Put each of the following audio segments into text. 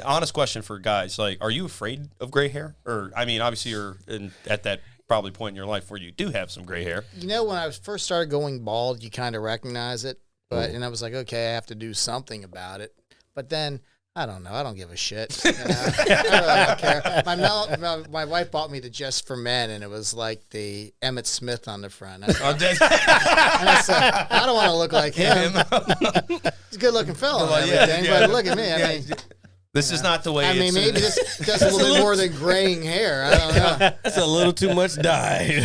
honest question for guys, like, are you afraid of gray hair? Or, I mean, obviously you're at that probably point in your life where you do have some gray hair. You know, when I first started going bald, you kind of recognize it. And I was like, okay, I have to do something about it. But then, I don't know. I don't give a shit. You know? I really don't care. My wife bought me the Just for Men, and it was like the Emmett Smith on the front. And I said, I don't want to look like him. He's a good-looking fellow and everything, but look at me. I mean, this is not the way. I mean, maybe this does a little bit more than graying hair. I don't know. It's a little too much dye.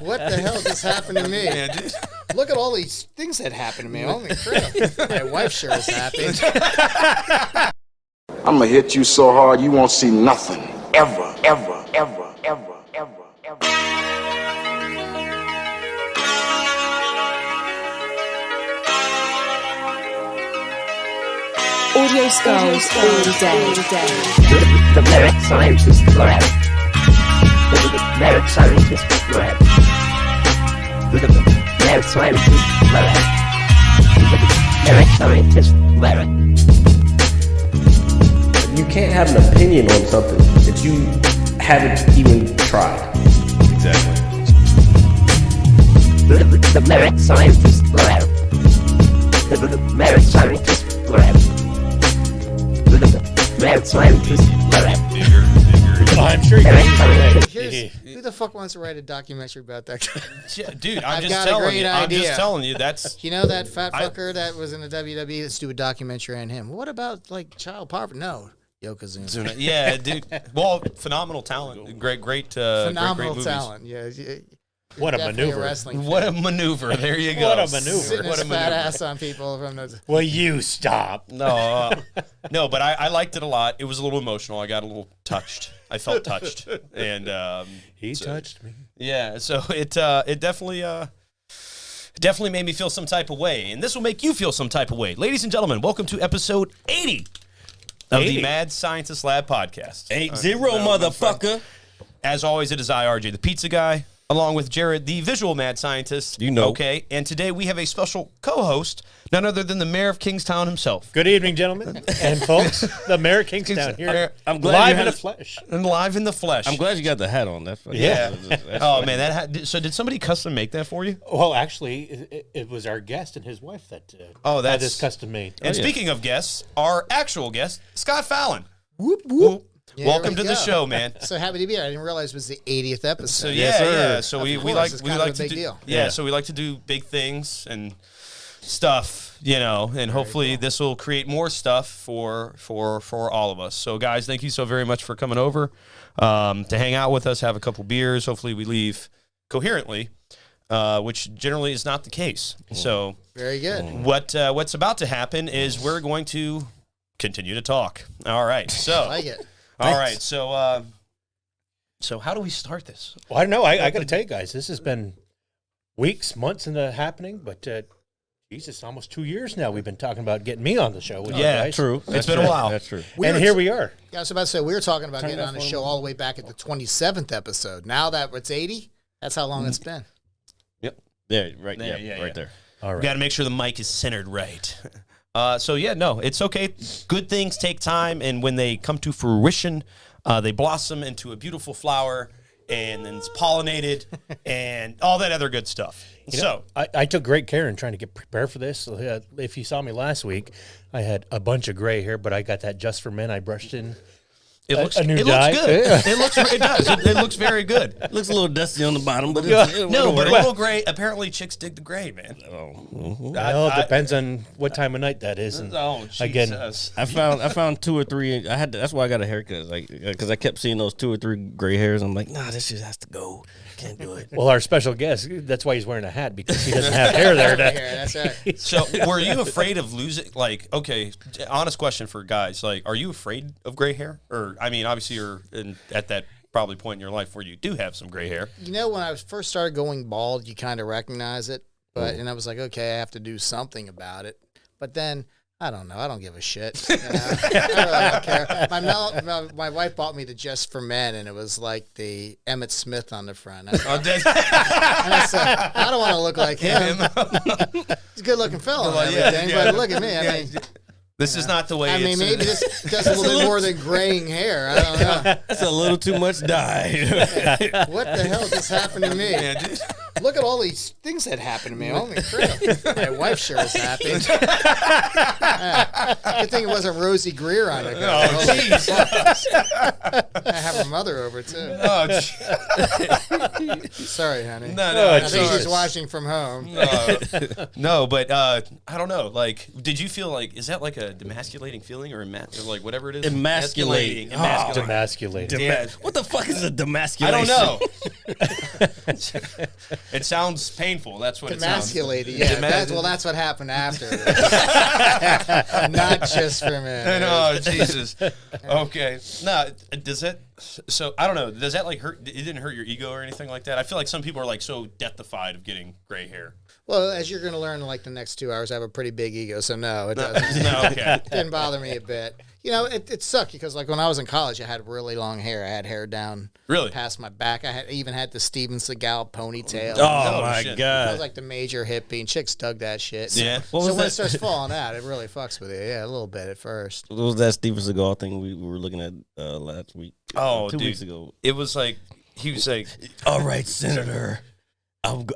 What the hell just happened to me? Yeah, dude. Look at all these things that happened to me. Holy crap. My wife sure is happy. I'm gonna hit you so hard you won't see nothing. Ever, ever, ever, ever, ever, ever. Audio skulls all day. The merit scientist forever. The merit scientist forever. The merit scientist forever. The merit scientist forever. You can't have an opinion on something that you haven't even tried. Exactly. The merit scientist forever. The merit scientist forever. The merit scientist forever. I'm sure you can. Who the fuck wants to write a documentary about that guy? Yeah, dude, I've got a great idea. I'm just telling you, that's... You know that fat fucker that was in the WWE? Let's do a documentary on him. What about, like, child poverty? No. Yokozuna. Yeah, dude. Well, phenomenal talent. Great phenomenal great talent. Yeah. What a maneuver. What a maneuver. There you go. What a maneuver. Sitting his fat ass on people from those. Well, you stop. No, no, but I liked it a lot. It was a little emotional. I got a little touched. I felt touched, and he touched me. Yeah, so it definitely made me feel some type of way, and this will make you feel some type of way, ladies and gentlemen. Welcome to episode 80 of the Mad Scientist Lab podcast. 80, motherfucker. As always, it is I, RJ, the pizza guy, along with Jared, the visual mad scientist. You know. Okay, and today we have a special co-host, none other than the Mayor of Kingstowne himself. Good evening, gentlemen and folks. The Mayor of Kingstowne here. I'm glad live in the flesh. And live in the flesh. I'm glad you got the hat on. That's funny. Yeah. That's oh, funny. man, that hat. So did somebody custom make that for you? Well, actually, it was our guest and his wife that had this custom made. And speaking of guests, our actual guest, Scott Fallon. Whoop, whoop. Yeah, welcome to the show, man. So happy to be here. I didn't realize it was the 80th episode. So Yes, sir. yeah. So we like a to big do deal. Yeah, so we like to do big things and stuff, you know, and hopefully this will create more stuff for all of us. So guys, thank you so very much for coming over to hang out with us, have a couple beers. Hopefully we leave coherently, which generally is not the case. So very good. What's about to happen is we're going to continue to talk. All right. So I like it. All right, so how do we start this? Well, I don't know. I got to tell you guys, this has been weeks, months in the happening, but Jesus, almost 2 years now we've been talking about getting me on the show with you guys. True. It's been a while. That's true. And here we are. Yeah, I was about to say, we were talking about getting on the show all the way back at the 27th episode. Now that it's 80, that's how long it's been. Yep. There, right there, there. yeah. Right there. All right. Got to make sure the mic is centered right. So yeah, no, it's okay. Good things take time, and when they come to fruition, they blossom into a beautiful flower, and then it's pollinated, and all that other good stuff. You know, I took great care in trying to get prepared for this. So, if you saw me last week, I had a bunch of gray hair, but I got that Just for Men. I brushed in. It looks a new it dye. looks good. It does. It looks very good. It looks a little dusty on the bottom, but But a little gray. Apparently, chicks dig the gray, man. Well, it depends on what time of night that is. And Jesus. again, I found 2 or 3. That's why I got a haircut, because I kept seeing those 2 or 3 gray hairs. I'm like, nah, this just has to go. Can't do it. Well, our special guest, that's why he's wearing a hat, because he doesn't have hair there. That's right. So, were you afraid of losing? Like, okay, honest question for guys. Like, are you afraid of gray hair? Or, I mean, obviously, you're at that probably point in your life where you do have some gray hair. You know, when I first started going bald, you kind of recognize it. And I was like, okay, I have to do something about it. But then, I don't know. I don't give a shit. You know? I really don't care. My wife bought me the Just for Men, and it was like the Emmett Smith on the front. And I said, I don't want to look like him. He's a good-looking fellow and everything, but look at me. I mean, This is not the way. I mean, maybe this does a little bit more than graying hair. I don't know. That's a little too much dye. What the hell just happened to me? Yeah, dude. Look at all these things that happened to me. Holy crap. My wife sure is happy. Good thing it wasn't Rosie Greer on it. Oh, jeez. I have her mother over, too. Oh, Sorry, honey. no, I it's think all she's right. watching from home. No, but I don't know. Like, did you feel like, is that like a demasculating feeling or or like whatever it is? Emasculating. Demasculated. Yeah. What the fuck is a demasculation? I don't know. It sounds painful. That's what it sounds. Emasculated, yeah. That's what happened after. Not just for me. Oh, Jesus. Okay. No, does that, so I don't know. Does that like hurt? It didn't hurt your ego or anything like that? I feel like some people are like so deathified of getting gray hair. Well, as you're going to learn in like the next 2 hours, I have a pretty big ego, so no, it doesn't. No, okay. Didn't bother me a bit. You know, it sucked because like when I was in college, I had really long hair. I had hair down Really? past my back. I even had the Steven Seagal ponytail. Oh, Oh, my shit. I God. was like the major hippie, and chicks dug that shit. Yeah. What So was when that? it starts falling out, it really fucks with you. Yeah, a little bit at first. What was that Steven Seagal thing we were looking at last week? Oh, 2 dude. weeks ago. It was like, he was like, All right, Senator.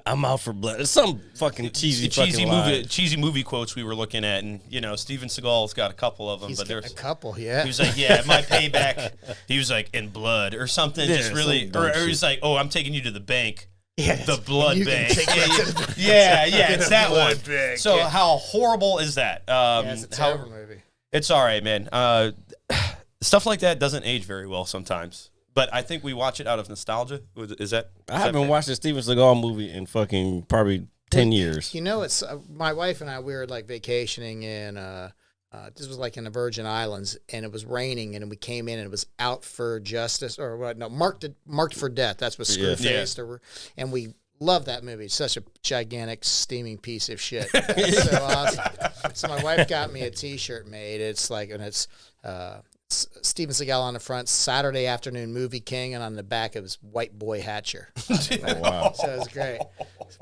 I'm out for blood. It's some fucking cheesy fucking line. cheesy movie quotes we were looking at, and you know, Steven Seagal's got a couple of them, He's but got there's a couple, yeah. he was like, yeah, my payback. He was like, in blood or something, Yeah, just really, some dumb or he shit. was like, oh, I'm taking you to the bank. Yeah, The blood you can bank. take that to the- Yeah, it's that one. bank, So yeah. how horrible is that? Yeah, it's a terrible movie. It's all right, man. Stuff like that doesn't age very well sometimes. But I think we watch it out of nostalgia. Is that? I haven't watched a Steven Seagal movie in fucking probably 10 years. You know, it's my wife and I. We were like vacationing in. This was like in the Virgin Islands, and it was raining, and we came in, and it was Out for Justice or what? No, Marked for Death. That's what Screwface. And we love that movie. It's such a gigantic, steaming piece of shit. It's so awesome. So my wife got me a T-shirt made. It's like, and it's Steven Seagal on the front, Saturday Afternoon Movie King, and on the back it was White Boy Hatcher. Oh, wow. So it was great.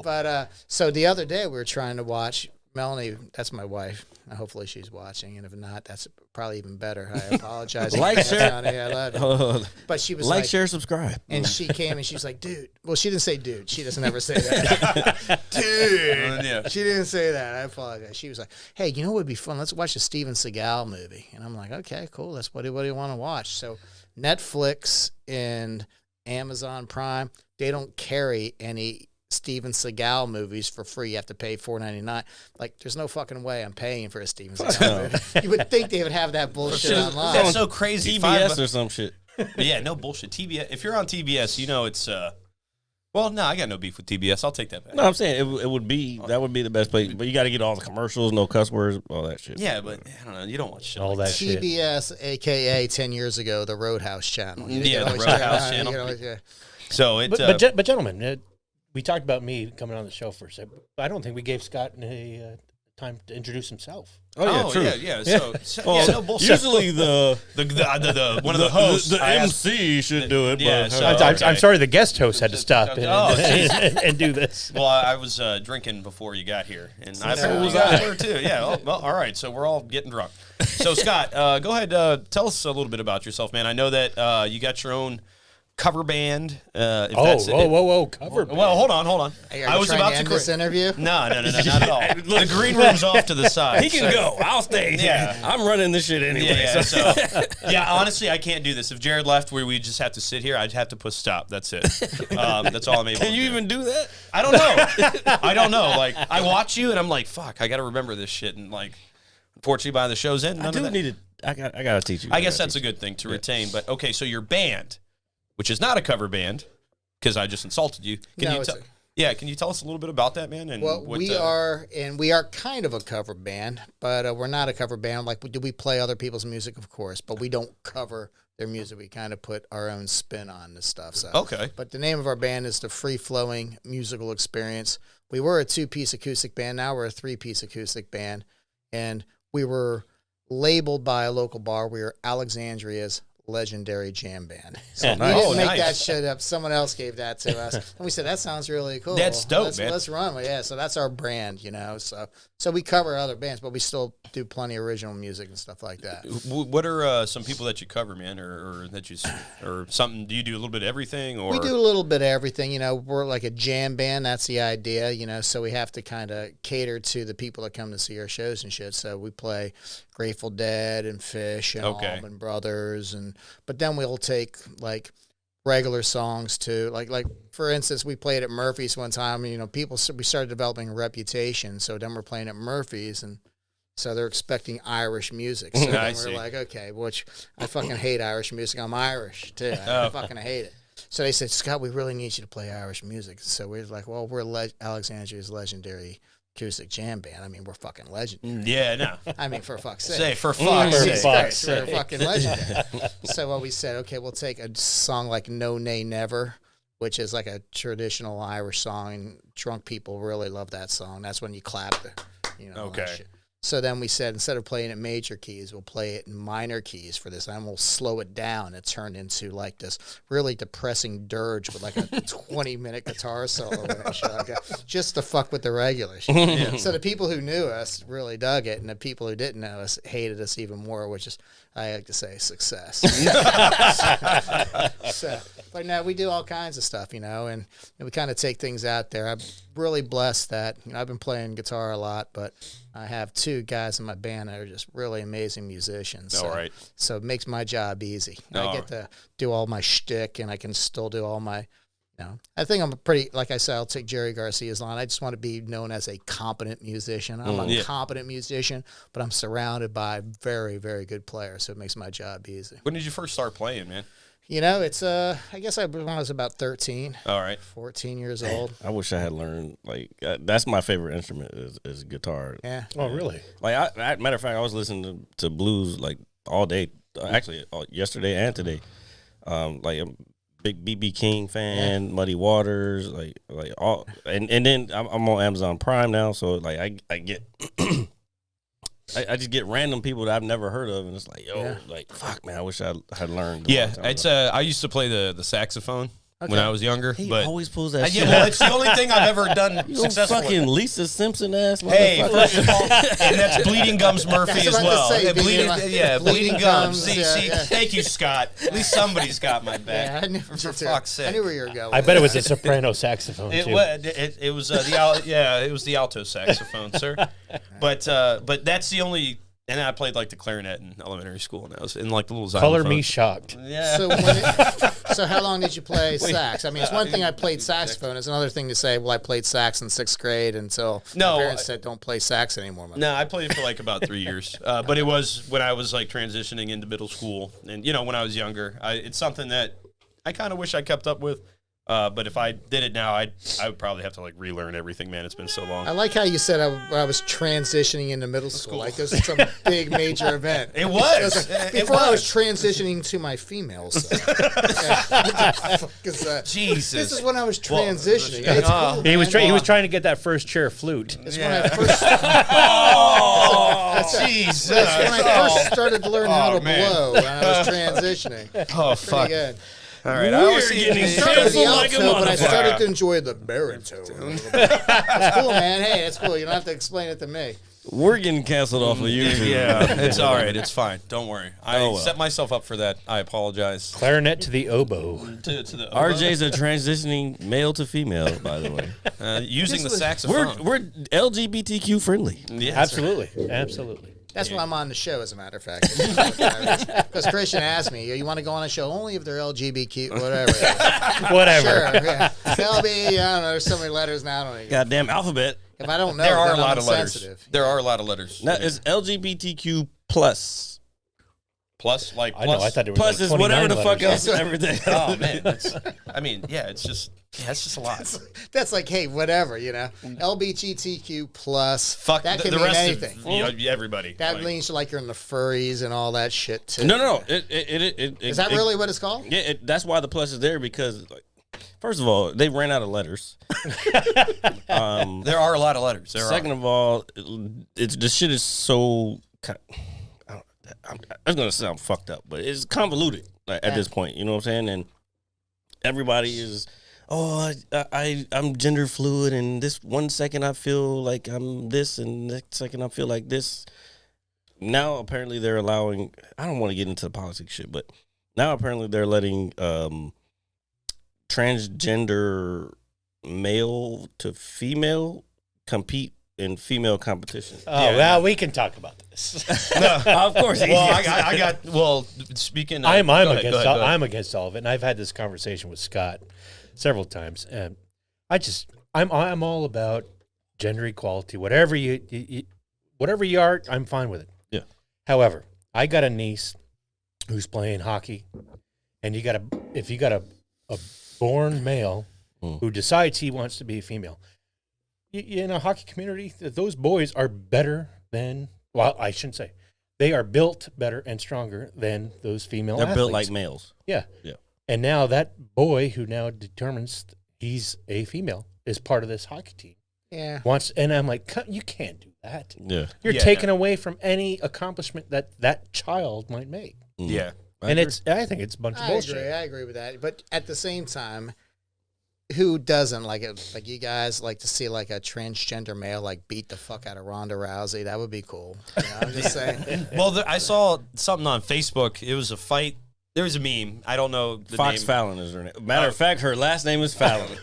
But so the other day we were trying to watch Melanie. That's my wife. Hopefully she's watching, and if not, that's probably even better. I apologize. Like, share. Honey, I love you. But she was Like, like, share, subscribe. and she came and she was like, dude. Well, she didn't say dude. She doesn't ever say that. Dude. Yeah. She didn't say that. I apologize. She was like, hey, you know what would be fun? Let's watch a Steven Seagal movie. And I'm like, okay, cool. That's what do you want to watch? So Netflix and Amazon Prime, they don't carry any Steven Seagal movies for free. You have to pay $4.99. Like, there's no fucking way I'm paying for a Steven Seagal movie. You would think they would have that bullshit online. That's so crazy. TBS or some shit. Yeah, no bullshit. TBS. If you're on TBS, you know it's. Well, no, I got no beef with TBS. I'll take that back. No, I'm saying it would be that would be the best place, but you got to get all the commercials, no cuss words, all that shit. Yeah, but I don't know. You don't want shit. All like that shit. TBS, a.k.a. 10 years ago, the Roadhouse channel. You Yeah, can the always Roadhouse turn it on, channel. you can always- yeah. So it. But gentlemen, we talked about me coming on the show for a second. But I don't think we gave Scott a time to introduce himself. Oh, true. Yeah. So Well, yeah, no bullshit. usually the one of the hosts. the I asked- MC should do it. Yeah, but, so- I'm okay. sorry, the guest host had to stop Oh, and do this. Well, I was drinking before you got here, and I So was there too. Yeah. Well, all right. So we're all getting drunk. So Scott, go ahead. Tell us a little bit about yourself, man. I know that you got your own cover band. Whoa, cover. Well, hold on. Hey, I are you was trying about to end to. this interview? No, not at all. The green room's off to the side. he can go. I'll stay. Yeah. I'm running this shit anyway. Yeah, so. yeah, honestly, I can't do this. If Jared left, where we just have to sit here, I'd have to push stop. That's it. That's all I'm able to Can you do. even do that? I don't know. I don't know. Like, I watch you, and I'm like, fuck, I got to remember this shit. And, like, unfortunately, by the show's end, I none do of that. need it. I gotta teach you. I guess that's a good thing to retain. But, okay, so your band, which is not a cover band, because I just insulted you. Can you tell us a little bit about that, man? And Well, what, we are kind of a cover band, but we're not a cover band. Like, do we play other people's music? Of course, but we don't cover their music. We kind of put our own spin on this stuff. So, Okay. But the name of our band is the Free Flowing Musical Experience. We were a 2-piece acoustic band. Now we're a 3-piece acoustic band, and we were labeled by a local bar. We were Alexandria's legendary jam band. So we nice. didn't Oh, make nice. that shit up. Someone else gave that to us, and we said that sounds really cool. That's dope, man. Let's run with it. Yeah. So that's our brand, you know. So we cover other bands, but we still do plenty of original music and stuff like that. What are some people that you cover, man, or that you or something? Do you do a little bit of everything, or We do a little bit of everything, you know. We're like a jam band. That's the idea, you know. So we have to kind of cater to the people that come to see our shows and shit. So we play Grateful Dead and Fish and Okay. Allman Brothers, but then we'll take like regular songs too. Like for instance, we played at Murphy's one time. You know, we started developing a reputation. So then we're playing at Murphy's and. So they're expecting Irish music. So then see. we're like, okay, which I fucking hate Irish music. I'm Irish too. I fucking hate it. So they said, Scott, we really need you to play Irish music. So we're like, well, we're Alexandria's legendary acoustic jam band. I mean, we're fucking legendary. yeah, no, I mean, for fuck's sake. say for fuck's For sake. fuck's We're sake. fucking legendary. So what we said, okay, we'll take a song like No Nay Never, which is like a traditional Irish song, and drunk people really love that song. That's when you clap, all that Okay. shit. So then we said, instead of playing it major keys, we'll play it in minor keys for this. And we'll slow it down. It turned into like this really depressing dirge with like a 20-minute guitar solo. And shit like that, just to fuck with the regulars. So the people who knew us really dug it. And the people who didn't know us hated us even more, which is, I like to say, success. But now we do all kinds of stuff, you know, and we kind of take things out there. I'm really blessed that, you know, I've been playing guitar a lot, but I have two guys in my band that are just really amazing musicians. So, All right. So it makes my job easy. I All get to do all my shtick, and I can still do all my, you know, I think I'm pretty, like I said, I'll take Jerry Garcia's line. I just want to be known as a competent musician. I'm a competent musician, but I'm surrounded by very, very good players, so it makes my job easy. When did you first start playing, man? You know, it's, I guess when I was about 13, All right. 14 years old. I wish I had learned, like, that's my favorite instrument is guitar. Yeah. Oh, really? Like, matter of fact, I was listening to blues, like, all day. Actually, yesterday and today. Like, I'm a big B.B. King fan, Muddy Waters, like all. And then I'm on Amazon Prime now, so, like, I get... I just get random people that I've never heard of, and it's like, yo, like, fuck, man, I wish I had learned. a long time It's ago. I used to play the saxophone when I was younger, He but always pulls that shit yeah, well, out. it's the only thing I've ever done You successfully. fucking Lisa Simpson ass motherfucker. Hey, first of all, and that's Bleeding Gums Murphy That's as what I was well. about to say, Bleeding Bleeding Gums. Gums, See, yeah, see, yeah. thank you, Scott. At least somebody's got my Yeah, back. I knew For fuck's sake. I knew where you were going. I bet it was a soprano saxophone, It too. was it was it was the alto saxophone, sir. But that's the only. And I played like the clarinet in elementary school, and I was in like the little Color xylophone. me shocked. Yeah. So how long did you play sax? I mean, it's one thing I played saxophone. It's another thing to say, well, I played sax in 6th grade until No, my parents said, don't play sax anymore. No, I played for like about 3 years, but it was when I was like transitioning into middle school, and you know when I was younger. It's something that I kind of wish I kept up with, but if I did it now, I would probably have to like relearn everything. Man, it's been so long. I like how you said I was transitioning into middle school. Like this is some big major event. It was. Before I was transitioning to my female side. Jesus. This is when I was transitioning. It's cool, He was man. he was trying to get that first chair flute. It's when I first, Oh, Jesus. that's when I first started to learn how to man. blow when I was transitioning. Oh, Pretty fuck. good. All right. I was I started with the alto, but I started to enjoy the baritone. That's cool, man. Hey, that's cool. You don't have to explain it to me. We're getting canceled off of YouTube. Yeah, it's all right. It's fine. Don't worry. I Oh, well. set myself up for that. I apologize. Clarinet to the oboe. To the RJ's a transitioning male to female, by the way. using the This was- saxophone. We're LGBTQ friendly. Yes. Absolutely. Absolutely. That's why I'm on the show, as a matter of fact. Because Christian asked me, you want to go on a show only if they're LGBTQ, whatever. Whatever. Sure, yeah. LB, I don't know, there's so many letters now. I don't know. Goddamn alphabet. If I don't know, There are a then lot I'm of letters. insensitive. There are a lot of letters. No, it's LGBTQ plus. Plus, like I know. plus. I thought it was Plus like is whatever the 29 fuck letters. else. Everything. Oh man, I mean, yeah, it's just a lot. That's like, hey, whatever, you know. LGBTQ plus. Fuck that can the mean rest anything. of everybody. That Like, means like you're in the furries and all that shit too. No. Is that really what it's called? Yeah, that's why the plus is there because, like, first of all, they ran out of letters. there are a lot of letters. Second of all, it's the shit is so. I was gonna sound fucked up, but it's convoluted. at this point. You know what I'm saying? And everybody is, I'm gender fluid, and this 1 second I feel like I'm this, and next second I feel like this. Now apparently they're allowing. I don't want to get into the politics shit, but now apparently they're letting transgender male to female compete in female competition. Oh, well, we can talk about this. Of course. Well, I got. Well, speaking. Of, I'm go ahead, against go ahead. I'm against all of it, and I've had this conversation with Scott several times. And I'm all about gender equality. Whatever you are, I'm fine with it. Yeah. However, I got a niece who's playing hockey, and if you got a born male who decides he wants to be a female. In a hockey community, those boys are better than, well, I shouldn't say. They are built better and stronger than those female They're athletes. built like males. Yeah. Yeah. And now that boy who now determines he's a female is part of this hockey team. Yeah. And I'm like, you can't do that. Yeah. You're Yeah. taking away from any accomplishment that child might make. Yeah. I think it's a bunch of bullshit. I agree with that. But at the same time, who doesn't like it? Like, you guys like to see like a transgender male like beat the fuck out of Ronda Rousey? That would be cool. You know, I'm just saying. Well, I saw something on Facebook. It was a fight. There was a meme. I don't know the Fox name. Fallon is her name. Matter of fact, her last name is Fallon.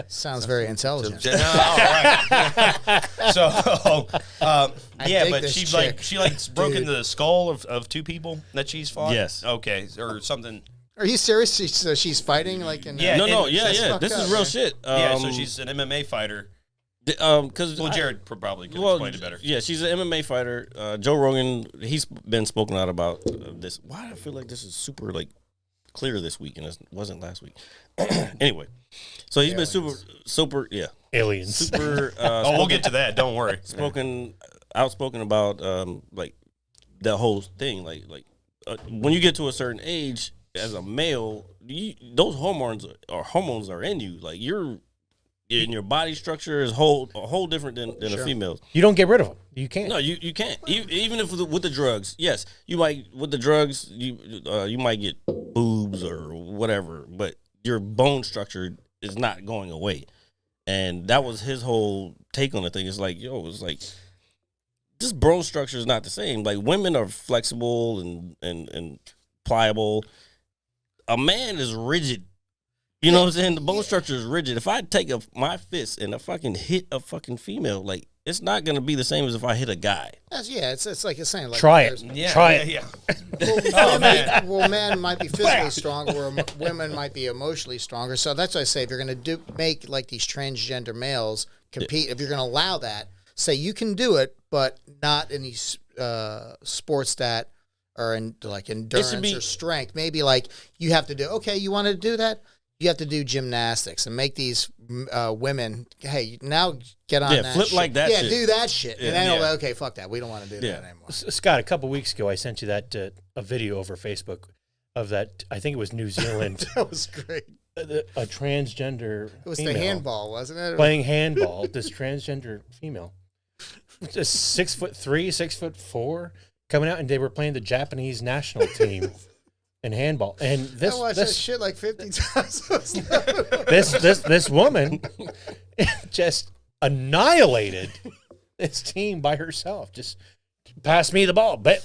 Sounds very intelligent. No, all right. So, yeah, dig but this she chick. broke Dude. into the skull of two people that she's fought. Yes. Okay, or something. Are you serious? So she's fighting like in Yeah, No, that's yeah. fucked This up, is real man. shit. Yeah, so she's an MMA fighter. Because Well, Jared probably could explain it better. Yeah, she's an MMA fighter. Joe Rogan, he's been spoken out about this. Why do I feel like this is super like clear this week and it wasn't last week? Anyway, so he's been super, yeah, Aliens. super. Oh, we'll get to that. Don't worry. Outspoken about like the whole thing. Like when you get to a certain age as a male, those hormones are in you. Like your body structure is a whole different than a female's. You don't get rid of them. You can't. No, you can't. Even if with the drugs, yes, you might with the drugs you might get boobs or whatever, but your bone structure is not going away. And that was his whole take on the thing. It's like, it's like this bone structure is not the same. Like, women are flexible and pliable. A man is rigid. You know what I'm saying? The bone structure is rigid. If I take my fist and I fucking hit a fucking female, like, it's not going to be the same as if I hit a guy. It's like you're saying. Like, Try it. Yeah, Try yeah, it. yeah. Well, men might be physically stronger, where women might be emotionally stronger. So that's why I say, if you're going to make like these transgender males compete, if you're going to allow that, say you can do it, but not in these sports that are in like endurance or strength. Maybe like you have to do. Okay, you want to do that? You have to do gymnastics and make these women, hey, now get on that flip shit. like that shit. Do that shit. Yeah, and then, yeah. okay, fuck that. We don't want to do that anymore. Scott, a couple weeks ago, I sent you that a video over Facebook of that. I think it was New Zealand. That was great. A transgender. It was female the handball, wasn't it? playing handball. This transgender female, just 6'3", 6'4", coming out, and they were playing the Japanese national team in handball. And I watched that shit like 50 times. this woman just annihilated this team by herself. Just passed me the ball, bam,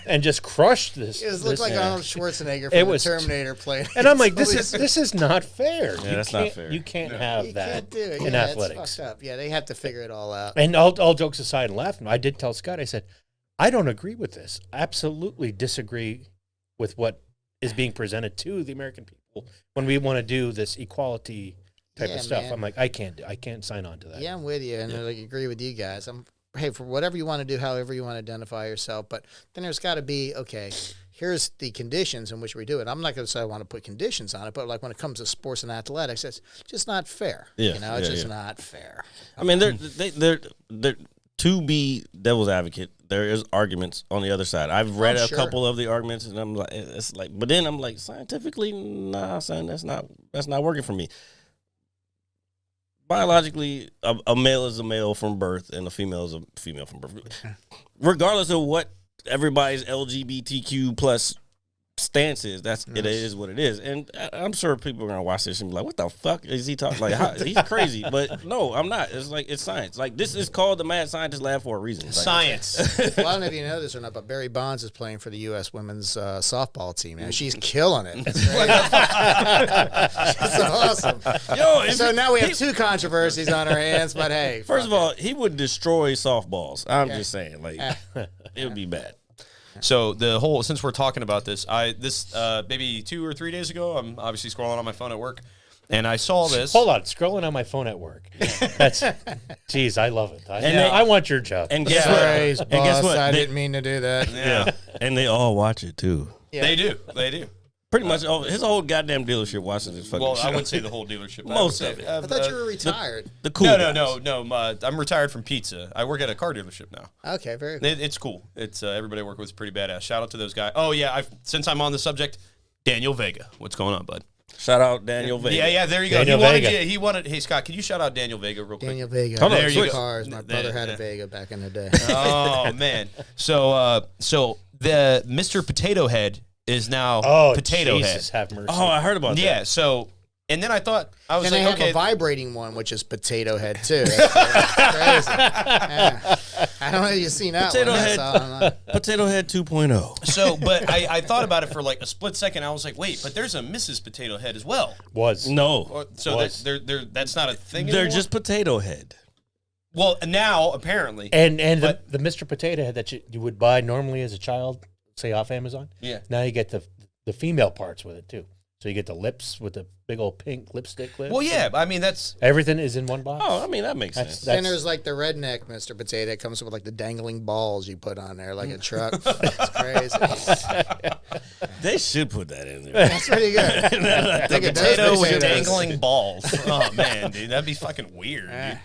and just crushed this. It looked like Arnold Schwarzenegger It from was- the Terminator playing. And I'm like, this is not fair. Yeah, that's not fair. You can't have You that can't do it. in Yeah, athletics. It's fucked up. Yeah, they have to figure it all out. And all jokes aside, and laughing, I did tell Scott, I said, I don't agree with this. Absolutely disagree with what is being presented to the American people when we want to do this equality type Yeah, of stuff. man. I'm like, I can't sign on to that. Yeah, I'm with you, and I agree with you guys. Hey, for whatever you want to do, however you want to identify yourself, but then there's got to be, okay, here's the conditions in which we do it. I'm not going to say I want to put conditions on it, but like when it comes to sports and athletics, it's just not fair. Yeah, You know, it's yeah, just yeah. not fair. I mean, they're to be devil's advocate. There is arguments on the other side. I've read a sure. couple of the arguments, and I'm like, it's like, but then I'm like, scientifically, nah, son, that's not working for me. Biologically, a male is a male from birth, and a female is a female from birth, regardless of what everybody's LGBTQ plus stance is. It is what it is. And I'm sure people are gonna watch this and be like, "What the fuck is he talking? Like, he's crazy." But no, I'm not. It's like it's science. Like this is called the Mad Scientist Lab for a reason. Like, Science. Well, I don't know if you know this or not, but Barry Bonds is playing for the U.S. women's softball team. Now she's killing it. It's awesome. Yo, So now we have two controversies on our hands. But hey, first of all, he would destroy softballs. I'm just saying, like, it would be bad. So since we're talking about this, maybe 2 or 3 days ago, I'm obviously scrolling on my phone at work, and I saw this. Hold on, scrolling on my phone at work. Geez, I love it. I want your job. And guess Sorry, what? boss, And guess what? I didn't mean to do that. Yeah, And they all watch it too. Yeah. they do. They do. Pretty much, his whole goddamn dealership watches this fucking Well, show. I wouldn't say the whole dealership. Most I of would it. say, I thought you were retired. The cool. No. guys. I'm retired from pizza. I work at a car dealership now. Okay, very good. It's cool. It's everybody I work with is pretty badass. Shout out to those guys. Oh yeah, since I'm on the subject, Daniel Vega. What's going on, bud? Shout out Daniel Vega. Yeah. There you go. Daniel Vega. He wanted. Hey Scott, can you shout out Daniel Vega real quick? Daniel Vega. Hold on, There you switch. go. Cars. My brother had Yeah. a Vega back in the day. Oh man. So the Mr. Potato Head is now Potato Jesus, Head. have mercy. Oh, I heard about that. Yeah. So and then I thought I was And they like, have okay. a vibrating one, which is Potato Head too. That's crazy. Yeah. I don't know if you've seen that Potato one. Head. That's all I know. Potato Head 2.0. So, but I thought about it for like a split second. I was like, wait, but there's a Mrs. Potato Head as well. Was. No. So Was. that's not a thing They're anymore? just Potato Head. Well, now apparently. And the But- Mr. Potato Head that you would buy normally as a child, say off Amazon. Yeah. Now you get the female parts with it too. So you get the lips with the big old pink lipstick lips. Well, yeah. I mean, that's Everything is in one box. Oh, I mean, that makes That's- sense. Then there's like the redneck Mr. Potato. It comes with like the dangling balls you put on there like a truck. It's crazy. They should put that in there. That's pretty good. I think it does potato make with sense. dangling balls. Oh man, dude, that'd be fucking weird. Dude.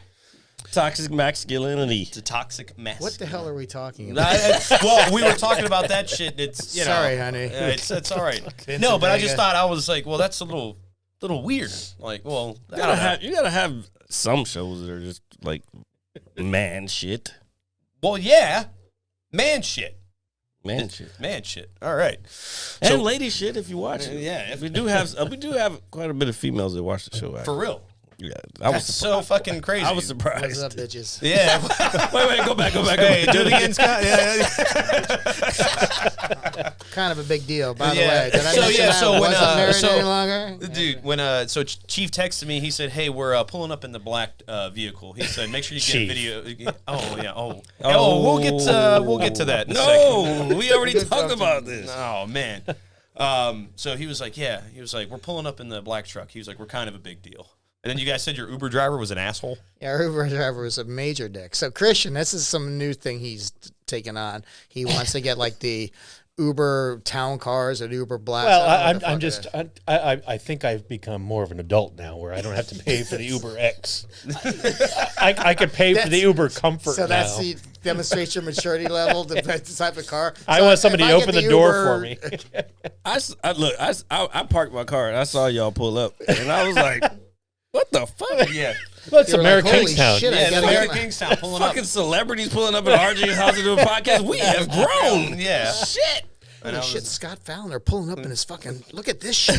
Toxic masculinity. It's a toxic mess. What the hell are we talking about? Well, we were talking about that shit. It's Sorry, honey. It's all right. Vincent No, but I just Vega. thought I was like, well, that's a little weird. Like, well, I don't know. You gotta have some shows that are just like man shit. Well, yeah, man shit. Man shit. Man shit. All right. And lady shit if you watch it. Yeah, We do have quite a bit of females that watch the show. for Actually. real. Yeah, I was That's so fucking crazy. I was What's surprised. up, bitches? Yeah. Wait, go back. Hey, do it again, Scott. Yeah. Kind of a big deal, by the Yeah. way. Did I So, mention yeah, that so I when, wasn't married so- any longer? Dude, when Chief texted me, he said, "Hey, we're pulling up in the black vehicle." He said, "Make sure you get Chief. video." Oh yeah. We'll get to that. In a second. No, we already talked about this. Oh man. So he was like, "Yeah." He was like, "We're pulling up in the black truck." He was like, "We're kind of a big deal." And then you guys said your Uber driver was an asshole. Yeah, our Uber driver was a major dick. So Christian, this is some new thing he's taken on. He wants to get like the Uber town cars and Uber Blacks. Well, I think I've become more of an adult now, where I don't have to pay for the Uber X. I could pay for the Uber Comfort. So that's now. the demonstration maturity level, the type of car. I So want somebody if to I open get the door Uber- for me. I parked my car and I saw y'all pull up and I was like, "What the fuck?" Yeah. Well, it's You're Mayor of like, holy Kingstowne. shit, I Yeah, gotta Mayor get of my- Kingstowne pulling up. Fucking celebrities pulling up at RJ's house to do a podcast. We have grown. Yeah. Shit. And I Holy was- shit, Scott Fallon, they're pulling up in his fucking, look at this shit.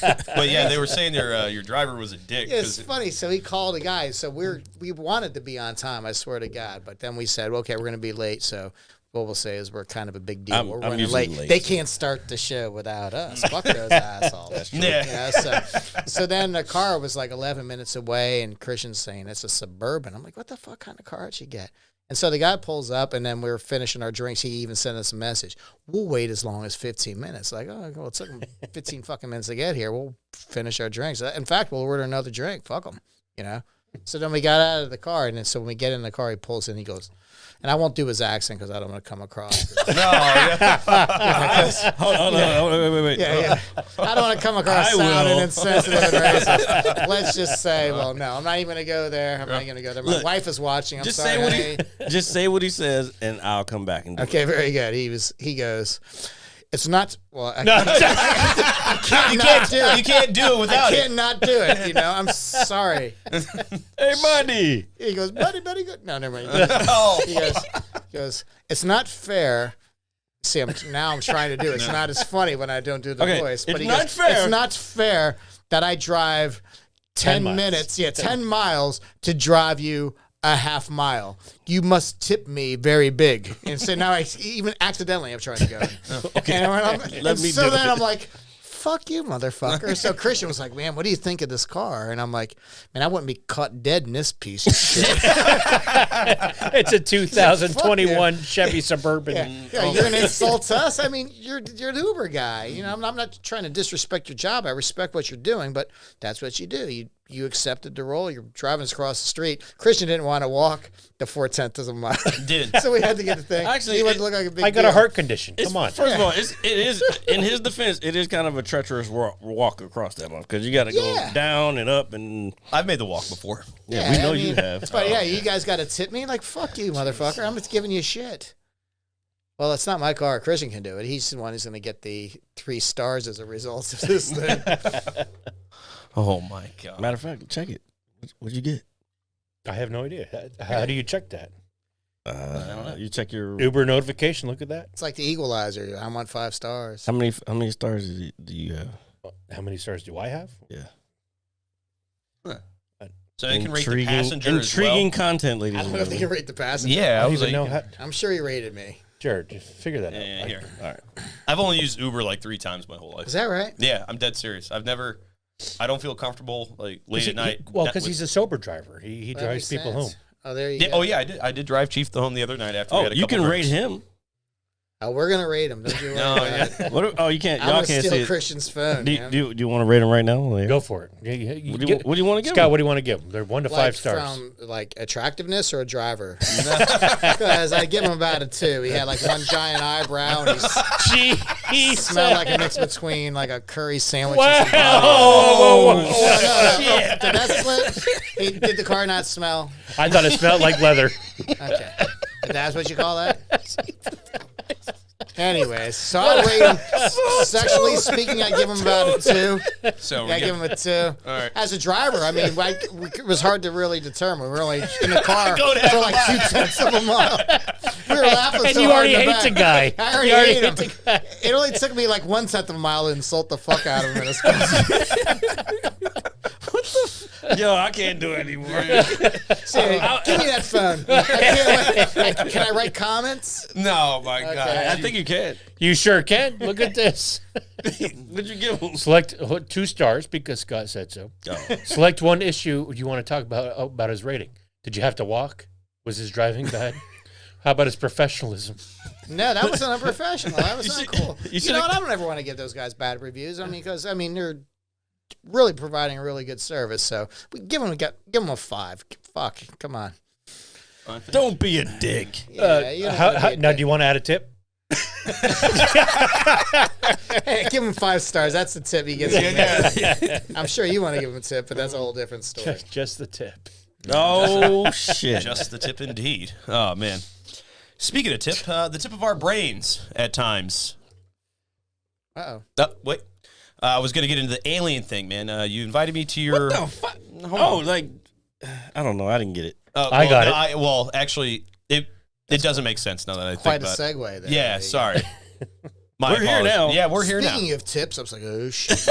But yeah, they were saying your driver was a dick. Yeah, it's 'cause- funny. So he called a guy. So we wanted to be on time, I swear to God. But then we said, okay, we're going to be late. So what we'll say is we're kind of a big deal. We're I'm running usually late. late, They so. can't start the show without us. Fuck those assholes. Yeah. So then the car was like 11 minutes away, and Christian's saying it's a Suburban. I'm like, what the fuck kind of car did you get? And so the guy pulls up, and then we were finishing our drinks. He even sent us a message. We'll wait as long as 15 minutes. Like, oh, well, it took him 15 fucking minutes to get here. We'll finish our drinks. In fact, we'll order another drink. Fuck them, you know? So then we got out of the car, and then so when we get in the car, he pulls in, he goes, and I won't do his accent because I don't want to come across. No, yeah. Hold on. Wait. Yeah. I don't want to come across I sounding will. insensitive and racist. Let's just say, well, no, I'm not even going to go there. I'm not going to go there. My Look, wife is watching. I'm Just sorry. say what honey. just say what he says, and I'll come back and do Okay, it. very good. He goes, it's not, well, I You can't do it without I it. can't not do it. You know, I'm sorry. Hey, buddy. He goes, buddy, good. No, never mind. Oh. He goes, it's not fair See, now I'm trying to do it. It's not as funny when I don't do the voice. But it's not fair. It's not fair that I drive 10 miles. minutes, 10 miles to drive you a half mile. You must tip me very big. And so now I even accidentally I'm trying to go. Okay. So then I'm like, fuck you, motherfucker. So Christian was like, man, what do you think of this car? And I'm like, man, I wouldn't be caught dead in this piece of shit. It's a 2021 Chevy Suburban. Yeah, you're gonna insult us. I mean, you're an Uber guy. You know, I'm not trying to disrespect your job. I respect what you're doing, but that's what you do. You accepted the role. You're driving us across the street. Christian didn't want to walk the 4/10 of a mile. Did. So we had to get the thing. Actually, he wouldn't look like a big I got deal. a heart condition. Come on. First of all, it is in his defense. It is kind of a treacherous walk across that one because you got to go down and up and. I've made the walk before. Yeah, we know you have. But you guys got to tip me like fuck you, motherfucker. I'm just giving you shit. Well, it's not my car. Christian can do it. He's the one who's going to get the 3 stars as a result of this thing. Oh my god. Matter of fact, check it. What'd you get? I have no idea. How do you check that? I don't know. You check your Uber notification. Look at that. It's like the Equalizer. I want 5 stars. How many stars do you have? How many stars do I have? Yeah. So they can rate the passenger as well. Intriguing content, ladies I and don't know if they gentlemen. can rate the passenger. Yeah, I don't was even like, know how. I'm sure he rated me. Jared, just figure that out. yeah, here. All right. I've only used Uber like 3 times my whole life. Is that right? Yeah, I'm dead serious. I don't feel comfortable like late at night. Because he's a sober driver. He That drives makes people sense. home. Oh, there you Yeah, go. oh yeah, I did drive Chief home the other night after we Oh, had a you couple can drinks. rate him. Oh, we're gonna rate him. Don't you worry No, about yeah. it. You can't. I'm Y'all gonna can't steal see it. Christian's phone. Do man. you want to rate him right now? Like, Go for it. What do you want to give Scott, him? what do you want to give them? They're 1 to 5 Like stars. from like attractiveness or a driver? Because I give him about a 2. He had like one giant eyebrow and he smelled like a mix between like a curry sandwich and some Whoa! no. Did that split? Did the car not smell? I thought it smelled like leather. Okay. That's what you call that? Anyways, so I rate him. Sexually speaking, I give him about a 2. So I give him a 2. All right. As a driver, I mean, it was hard to really determine. We were only in the car for like 2/10 of a mile. We were laughing And so you hard already in the hate the back. guy. I already You already hate him. hate the guy. It only took me like 1/10 of a mile to insult the fuck out of him in his car. Yo, I can't do it anymore. Give me that phone. I can't wait. Can I write comments? No, my God. I think you can. You sure can. Look at this. What'd you give him? Select 2 stars because Scott said so. Oh. Select one issue you want to talk about his rating. Did you have to walk? Was his driving bad? How about his professionalism? No, that wasn't unprofessional. That was not cool. you You know what? I don't ever want to give those guys bad reviews. I mean, because they're really providing a really good service. So we give them a 5. Fuck, come on. Don't be a dick. Yeah, you don't have to be a Now, dick. do you want to add a tip? Hey, give him 5 stars. That's the tip he gets. I'm sure you want to give him a tip, but that's a whole different story. Just the tip. Oh shit! Just the tip indeed. Oh, man. Speaking of tip, the tip of our brains at times. Uh-oh. Wait. I was going to get into the alien thing, man. You invited me to your... What the fuck? Oh, like I don't know. I didn't get it. I got it. Well, actually, it doesn't make sense now that I Quite think a about it. segue there. Yeah, sorry. My We're here apologies. now. Yeah, we're here now. Speaking of tips, I was like, oh, shit.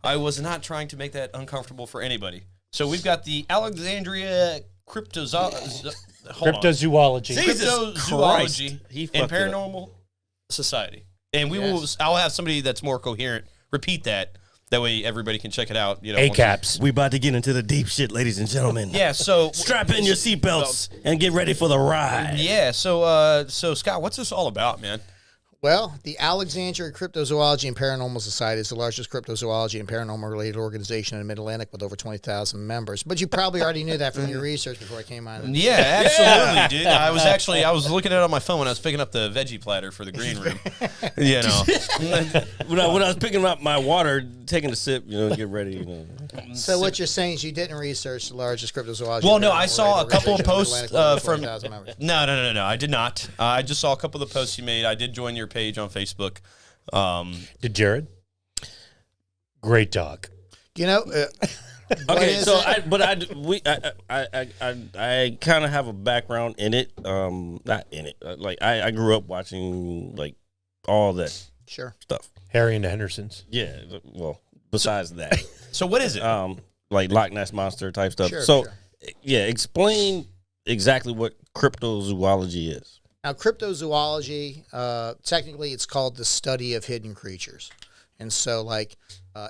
I was not trying to make that uncomfortable for anybody. So we've got the Alexandria Cryptozoology. Cryptozoology He and fucked it up. Paranormal Society. And Yes. I'll have somebody that's more coherent repeat that. That way everybody can check it out. You know, once- ACAPs. We about to get into the deep shit, ladies and gentlemen. Yeah, so Strap in your seatbelts and get ready for the ride. yeah, so Scott, what's this all about, man? Well, the Alexandria Cryptozoology and Paranormal Society is the largest cryptozoology and paranormal-related organization in the Mid-Atlantic with over 20,000 members. But you probably already knew that from your research before I came on. Yeah, absolutely, dude. I was looking at it on my phone when I was picking up the veggie platter for the green room. You know, When I was picking up my water, taking a sip, get ready, So what you're saying is you didn't research the largest cryptozoology. Well, and no, I paranormal saw a related couple of organization in posts the Mid-Atlantic with over from. 20,000 members. No, I did not. I just saw a couple of the posts you made. I did join your page on Facebook. Did Jared? Great dog. You know, Okay, so I kind of have a background in it. Not in it. Like I grew up watching like all that stuff. Harry and the Hendersons. Yeah. Well, besides that, So what is it? like Loch Ness Monster type stuff. Yeah, explain exactly what cryptozoology is. Now, cryptozoology, technically it's called the study of hidden creatures. And so, like,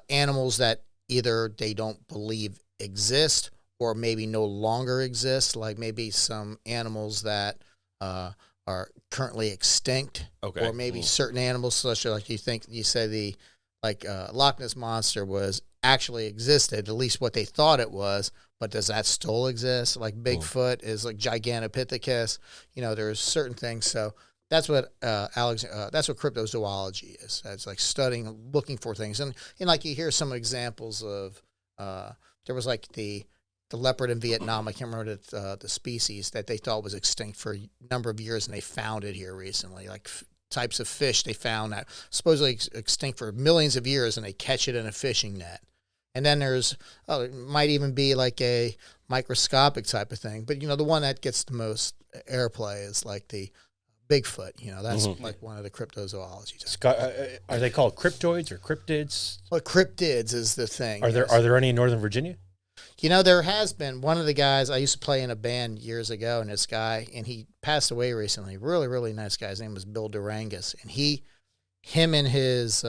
animals that either they don't believe exist or maybe no longer exist, like maybe some animals that are currently extinct, or maybe certain animals, such as like you say the Loch Ness Monster was actually existed, at least what they thought it was, but does that still exist? Like Bigfoot is like Gigantopithecus, there's certain things. So that's what that's what cryptozoology is. It's like studying, looking for things, and like you hear some examples of there was like the leopard in Vietnam. I can't remember the species that they thought was extinct for a number of years, and they found it here recently. Like types of fish they found that supposedly extinct for millions of years, and they catch it in a fishing net. And then there's, it might even be like a microscopic type of thing. But, the one that gets the most airplay is like the Bigfoot. That's like one of the cryptozoology. Scott, are they called cryptoids or cryptids? Well, cryptids is the thing. Are there any in Northern Virginia? There has been. One of the guys, I used to play in a band years ago, and and he passed away recently. Really, really nice guy. His name was Bill Durangus. And him and his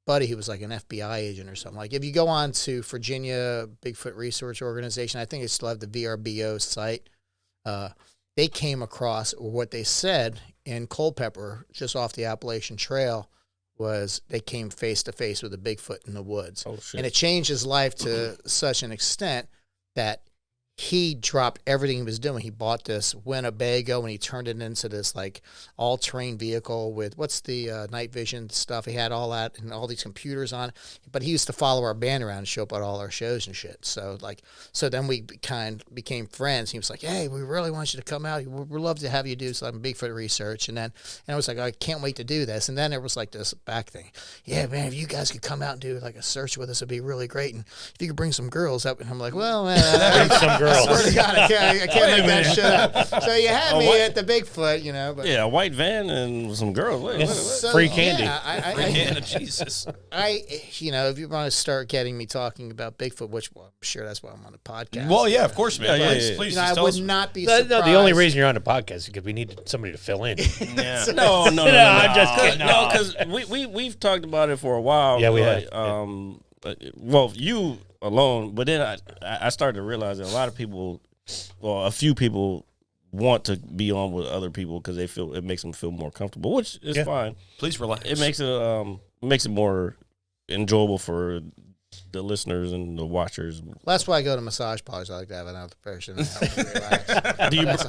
buddy, he was like an FBI agent or something. Like if you go on to Virginia Bigfoot Research Organization, I think they still have the VRBO site. They came across, or what they said in Culpeper, just off the Appalachian Trail, was they came face to face with a Bigfoot in the woods. Oh, shit. And it changed his life to such an extent that he dropped everything he was doing. He bought this Winnebago and he turned it into this like all-terrain vehicle with what's the night vision stuff. He had all that and all these computers on it. But he used to follow our band around and show up at all our shows and shit. So then we became friends. He was like, "Hey, we really want you to come out. We'd love to have you do some Bigfoot research." And I was like, "I can't wait to do this." And then there was like this back thing. "Yeah, man, if you guys could come out and do like a search with us, it'd be really great. And if you could bring some girls up." And I'm like, "Well, man, some girls. I swear to God, I can't make that shit up." So you had me at the Bigfoot, but yeah, a white van and some girls. Wait. So, free candy. Yeah, Free candy, Jesus. If you want to start getting me talking about Bigfoot, which I'm sure that's why I'm on the podcast. Well, yeah, of course, man. Please I tell would us. not be surprised. No, the only reason you're on the podcast is because we need somebody to fill in. Yeah. No. I'm just kidding. No, because we've talked about it for a while. Yeah, we have. have. Well, you alone, but then I started to realize that a lot of people, a few people, want to be on with other people because they feel it makes them feel more comfortable, which is fine. Please relax. It makes it more enjoyable for the listeners and the watchers. That's why I go to massage parlors. I like to have another person.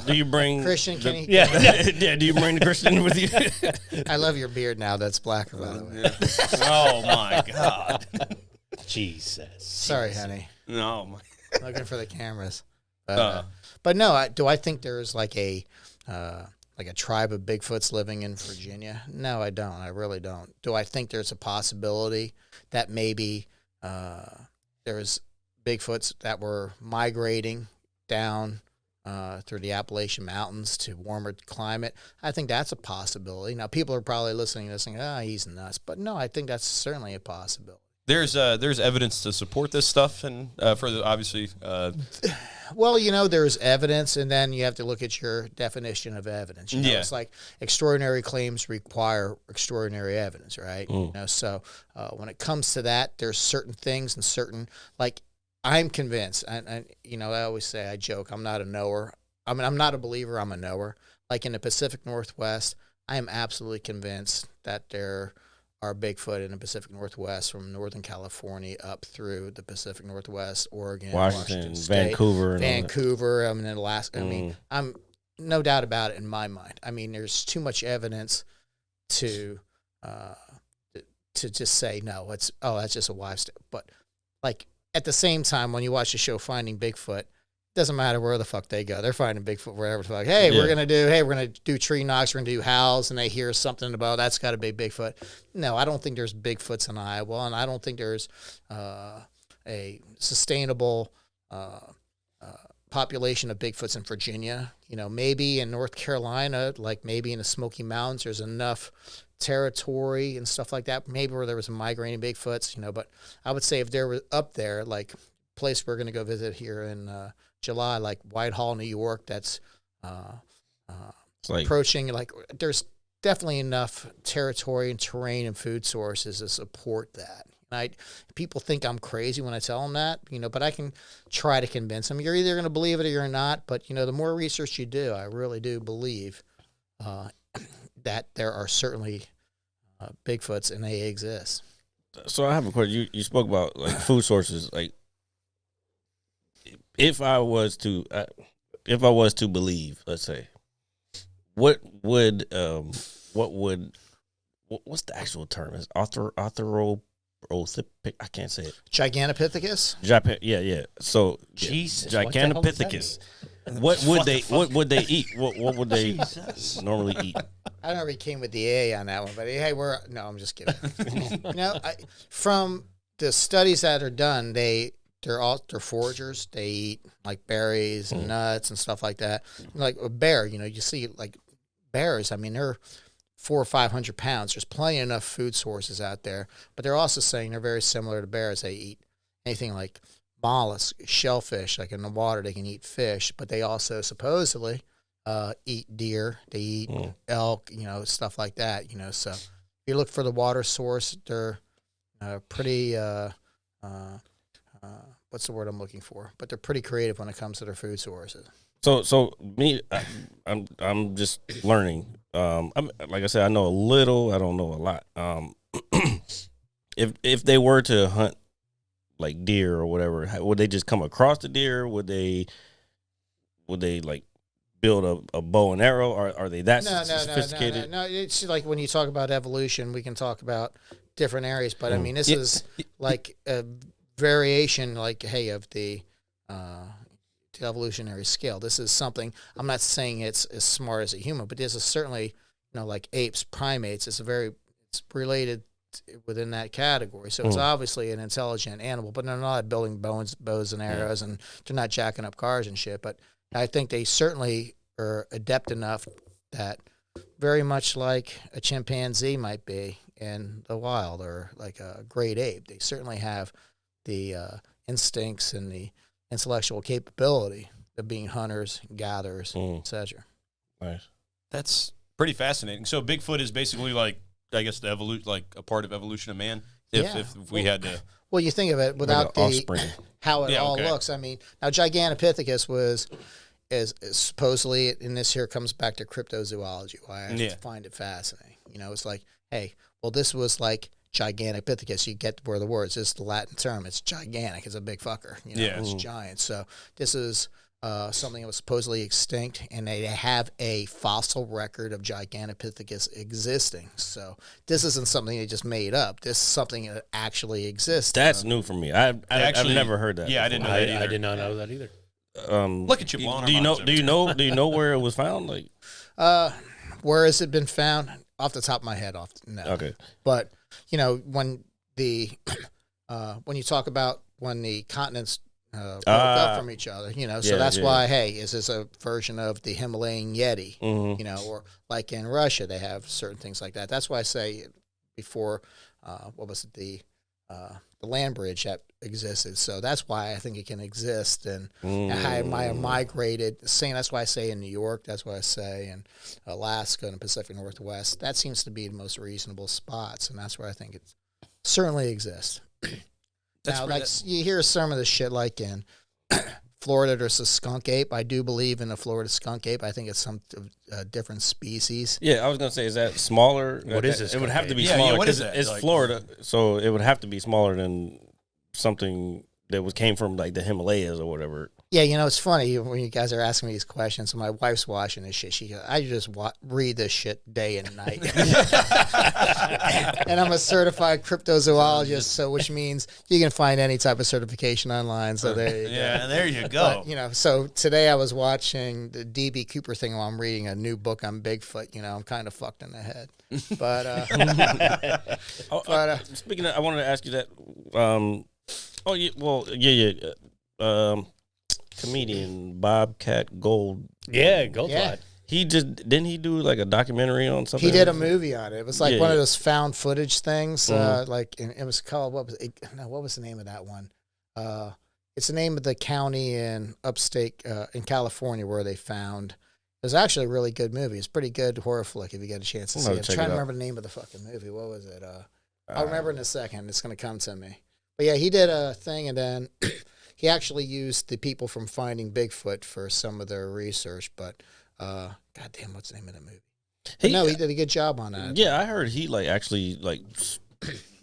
Do you bring Christian? Can he? Yeah. Do you bring the Christian with you? I love your beard now. That's blacker, by the way. Oh my God. Jesus. Sorry, honey. No. Looking for the cameras. But no, do I think there's like a tribe of Bigfoots living in Virginia? No, I don't. I really don't. Do I think there's a possibility that maybe there's Bigfoots that were migrating down through the Appalachian Mountains to warmer climate? I think that's a possibility. Now, people are probably listening to this and saying, he's nuts. But no, I think that's certainly a possibility. There's evidence to support this stuff, and obviously. Well, there's evidence, and then you have to look at your definition of evidence. It's like extraordinary claims require extraordinary evidence, right? So when it comes to that, there's certain things and certain, like, I'm convinced, and I always say, I joke, I'm not a knower. I mean, I'm not a believer, I'm a knower. Like in the Pacific Northwest, I am absolutely convinced that there are Bigfoot in the Pacific Northwest from Northern California up through the Pacific Northwest, Oregon, Washington State, Vancouver, I mean, Alaska. I mean, I'm no doubt about it in my mind. I mean, there's too much evidence to just say, no, that's just a wives' tale. But like at the same time, when you watch the show Finding Bigfoot, doesn't matter where the fuck they go. They're finding Bigfoot wherever the fuck. We're gonna do tree knocks, we're gonna do howls, and they hear something about that's got to be Bigfoot. No, I don't think there's Bigfoots in Iowa, and I don't think there's a sustainable population of Bigfoots in Virginia. Maybe in North Carolina, like maybe in the Smoky Mountains, there's enough territory and stuff like that. Maybe where there was migrating Bigfoots, but I would say if there were up there, like place we're going to go visit here in July, like Whitehall, New York, that's approaching, like there's definitely enough territory and terrain and food sources to support that. People think I'm crazy when I tell them that, but I can try to convince them. You're either going to believe it or you're not. But, the more research you do, I really do believe that there are certainly Bigfoots and they exist. So I have a question. You spoke about like food sources. Like, if I was to believe, let's say, what's the actual term? Is I can't say it. Gigantopithecus? Yeah. So Jesus, Gigantopithecus. What would they eat? What would they normally eat? I don't know if he came with the A on that one, but hey, no, I'm just kidding. From the studies that are done, they're foragers. They eat like berries and nuts and stuff like that. Like a bear, you see like bears. I mean, they're 400 or 500 pounds. There's plenty enough food sources out there, but they're also saying they're very similar to bears. They eat anything like mollusks, shellfish, like in the water, they can eat fish, but they also supposedly eat deer. They eat elk, stuff like that, So if you look for the water source, they're pretty, what's the word I'm looking for? But they're pretty creative when it comes to their food sources. So me, I'm just learning. Like I said, I know a little. I don't know a lot. If they were to hunt like deer or whatever, would they just come across the deer? Would they like build a bow and arrow? Are they that sophisticated? No. It's like when you talk about evolution, we can talk about different areas, but I mean, this is like a variation, like of the evolutionary scale. This is something, I'm not saying it's as smart as a human, but this is certainly, like apes, primates, it's related within that category. So it's obviously an intelligent animal, but they're not building bows and arrows, and they're not jacking up cars and shit. But I think they certainly are adept enough that very much like a chimpanzee might be in the wild, or like a great ape, they certainly have the instincts and the intellectual capability of being hunters, gatherers, etc. Nice. That's pretty fascinating. So Bigfoot is basically like, I guess, the like a part of evolution of man. If we had to. Well, you think of it without how it all looks. I mean, now Gigantopithecus is supposedly, and this here comes back to cryptozoology, why I find it fascinating. It's like, hey, well, this was like Gigantopithecus. You get where the words, it's the Latin term. It's gigantic. It's a big fucker. It's giant. So this is something that was supposedly extinct, and they have a fossil record of Gigantopithecus existing. So this isn't something they just made up. This is something that actually exists. That's new for me. I've never heard that. Yeah, before. I didn't know that either. I did not know that either. Look at you blowing Do you know where it was found? Like, where has it been found? Off the top of my head, no. Okay. But when when you talk about when the continents broke up from each other, so that's why, hey, is this a version of the Himalayan Yeti? Or like in Russia, they have certain things like that. That's why I say before, what was it, the land bridge that existed. So that's why I think it can exist, and how it might have migrated. That's why I say in New York. That's why I say in Alaska and the Pacific Northwest. That seems to be the most reasonable spots, and that's where I think it certainly exists. Now, like you hear some of the shit like in Florida, there's a skunk ape. I do believe in the Florida skunk ape. I think it's some different species. Yeah, I was gonna say, is that smaller? What is this? It would have to be Yeah, smaller what is because that? it's Like, Florida, so it would have to be smaller than something that came from like the Himalayas or whatever. Yeah, it's funny when you guys are asking me these questions. My wife's watching this shit. She goes, I just read this shit day and night. And I'm a certified cryptozoologist, so which means you can find any type of certification online. So there you go. Yeah, there you go. But, so today I was watching the D.B. Cooper thing while I'm reading a new book on Bigfoot. I'm kind of fucked in the head. But Speaking of, I wanted to ask you that. Oh yeah, well yeah. Comedian Bobcat Gold. Yeah, Goldblot. Yeah. He just didn't he do like a documentary on something? He did a movie on it. It was like Yeah, one of yeah. those found footage things. Mhm. And it was called what was the name of that one? It's the name of the county in upstate in California where they found. It was actually a really good movie. It's a pretty good horror flick if you get a chance to I'm see gonna it. I'm check trying it to out. remember the name of the fucking movie. What was it? I'll remember in a second. It's going to come to me. But yeah, he did a thing, and then he actually used the people from Finding Bigfoot for some of their research. But goddamn, what's the name of the movie? But no, he did a good job on that. Yeah, I heard he like actually like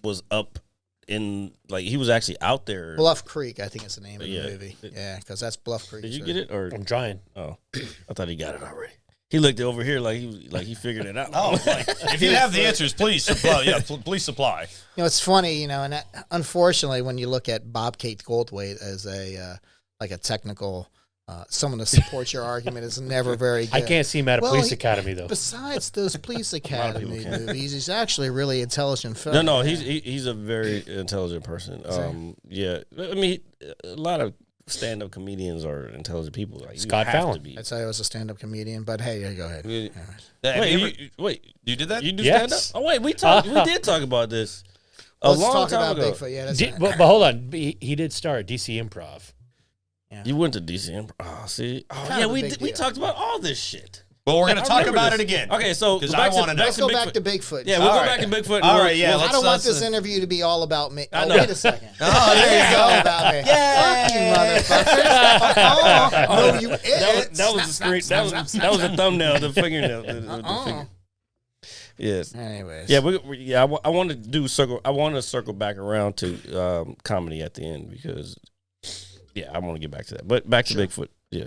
was up in like he was actually out there. Bluff Creek, I think is the name of Yeah. the movie. Yeah, because that's Bluff Creek. Did you get it or? I'm trying. Oh, I thought he got it already. He looked over here like he figured it out. Oh, like, if you have the answers, please supply. Yeah, please supply. You know, it's funny, and that, unfortunately, when you look at Bobcat Goldthwait as a like a technical someone to support your argument is never very good. I can't see him at a Well, police he- academy though. Besides those police academy can't. movies, he's actually a really intelligent film. No, he's a very intelligent person. Yeah, I mean, a lot of stand-up comedians are intelligent people. Like, you Scott have to Fallon. be. I'd say I was a stand-up comedian, but hey, yeah, go ahead. Wait, You did that? you do Yes. stand-up? Oh wait, we did talk about this a Let's long talk time about ago. Bigfoot. Yeah, that's But hold on, he did start at DC Improv. You went to DC. Oh, see, Kind yeah, of a we big we deal. talked about all this shit. Well, we're going to I talk remember about this. it again. Okay, so because back I want to know. Let's go back to Bigfoot. Yeah, we'll All go right. back to Bigfoot. All right, yeah, I let's- don't want let's- this interview to be all about me. I Oh, know. wait a second. Oh, there you All go. about me. Fuck you, motherfuckers. Oh, no, you idiots. That was the screen. That was a thumbnail. The fingernail. The finger. Yes. Anyways. Yeah, I want to do circle. I want to circle back around to comedy at the end because, yeah, I want to get back to that. But back to Bigfoot. Yeah.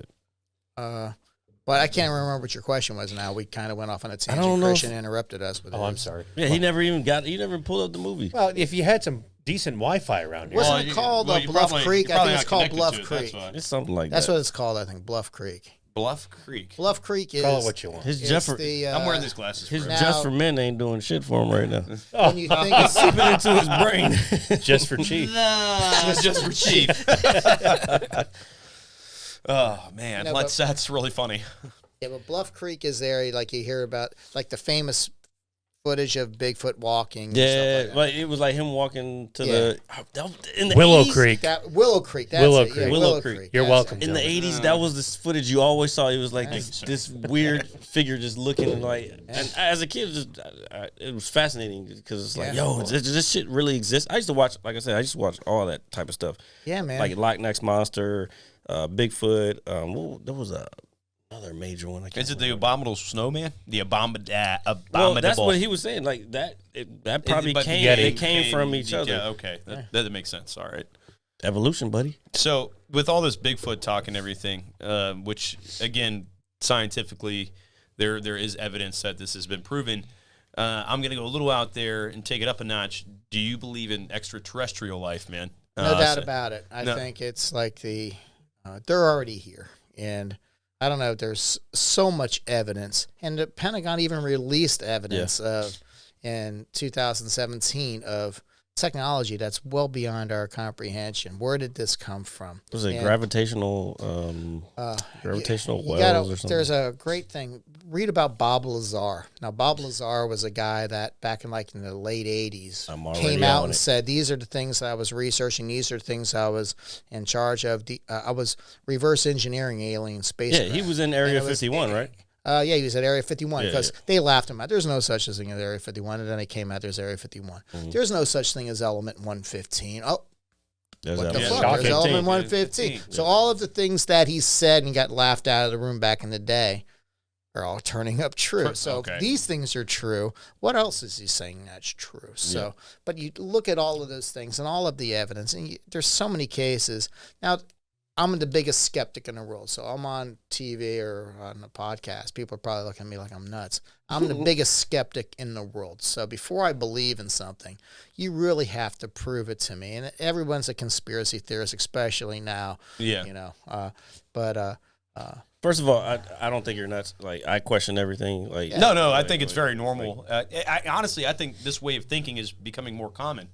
But I can't remember what your question was now. We kind of went off on a tangent. don't know Christian interrupted us with Oh, I'm his. sorry. Yeah, he never pulled up the movie. Well, if you had some decent Wi-Fi around here, Wasn't it called Bluff Creek? I think it's called Bluff Creek. It's something like That's that. what it's called, I think. Bluff Creek. Bluff Creek. Bluff Creek is. call it what you want. His is Jeff for the, I'm wearing these glasses. his for Now- Just for Men ain't doing shit for him right now. When you think it's, Seeping into his brain. Just for Chief. just for cheap. Oh man, No, but- that's really funny. yeah, but Bluff Creek is there. Like you hear about, like the famous footage of Bigfoot walking. and Yeah, stuff like like it was like him walking to Yeah. in the Willow 80s, Creek. that. Willow Creek. That's Willow it. Yeah, Creek. Willow Creek. You're That's welcome. it. In the Dylan. 80s, that was this footage you always saw. It was like this weird figure just looking like. And as a kid, it was fascinating because it's like, Yeah. yo, does this shit really exist? I used to watch, like I said, I used to watch all that type of stuff. Yeah, man. Like Loch Ness Monster, Bigfoot. There was another major one. I can't Is it the remember. abominable snowman? The abominable. Well, that's what he was saying. Like that probably But came. Yeti. It came from each other. Yeah, okay, that makes sense. All right. Evolution, buddy. So with all this Bigfoot talk and everything, which again scientifically there is evidence that this has been proven. I'm gonna go a little out there and take it up a notch. Do you believe in extraterrestrial life, man? No doubt so- about it. I no. think it's like they're already here. And I don't know, there's so much evidence. And the Pentagon even released evidence in 2017 of technology that's well beyond our comprehension. Where did this come from? Was it And, gravitational you wells gotta- or something? There's a great thing. Read about Bob Lazar. Now, Bob Lazar was a guy that back in the late 80s I'm already came out on and it. said, these are the things that I was researching. These are the things I was in charge of. I was reverse engineering alien spacecraft. Yeah, he was in Area And it was- 51, right? Yeah, he was at Area 51 Yeah, because they laughed him out. There's no such thing as Area 51. And then they came out, there's Area 51. Mm-hmm. There's no such thing as Element 115. Oh, There's what that the one. fuck? Shocking. There's Element 115. 115. So all of the things that he said and got laughed out of the room back in the day are all turning up true. So Okay. if these things are true, what else is he saying that's true? So, but you look at all of those things and all of the evidence, and there's so many cases. Now, I'm the biggest skeptic in the world. So I'm on TV or on a podcast. People are probably looking at me like I'm nuts. I'm the biggest skeptic in the world. So before I believe in something, you really have to prove it to me. And everyone's a conspiracy theorist, especially now. Yeah. You know, First of all, I don't think you're nuts. Like, I question everything. Like, No, I think it's very normal. Honestly, I think this way of thinking is becoming more common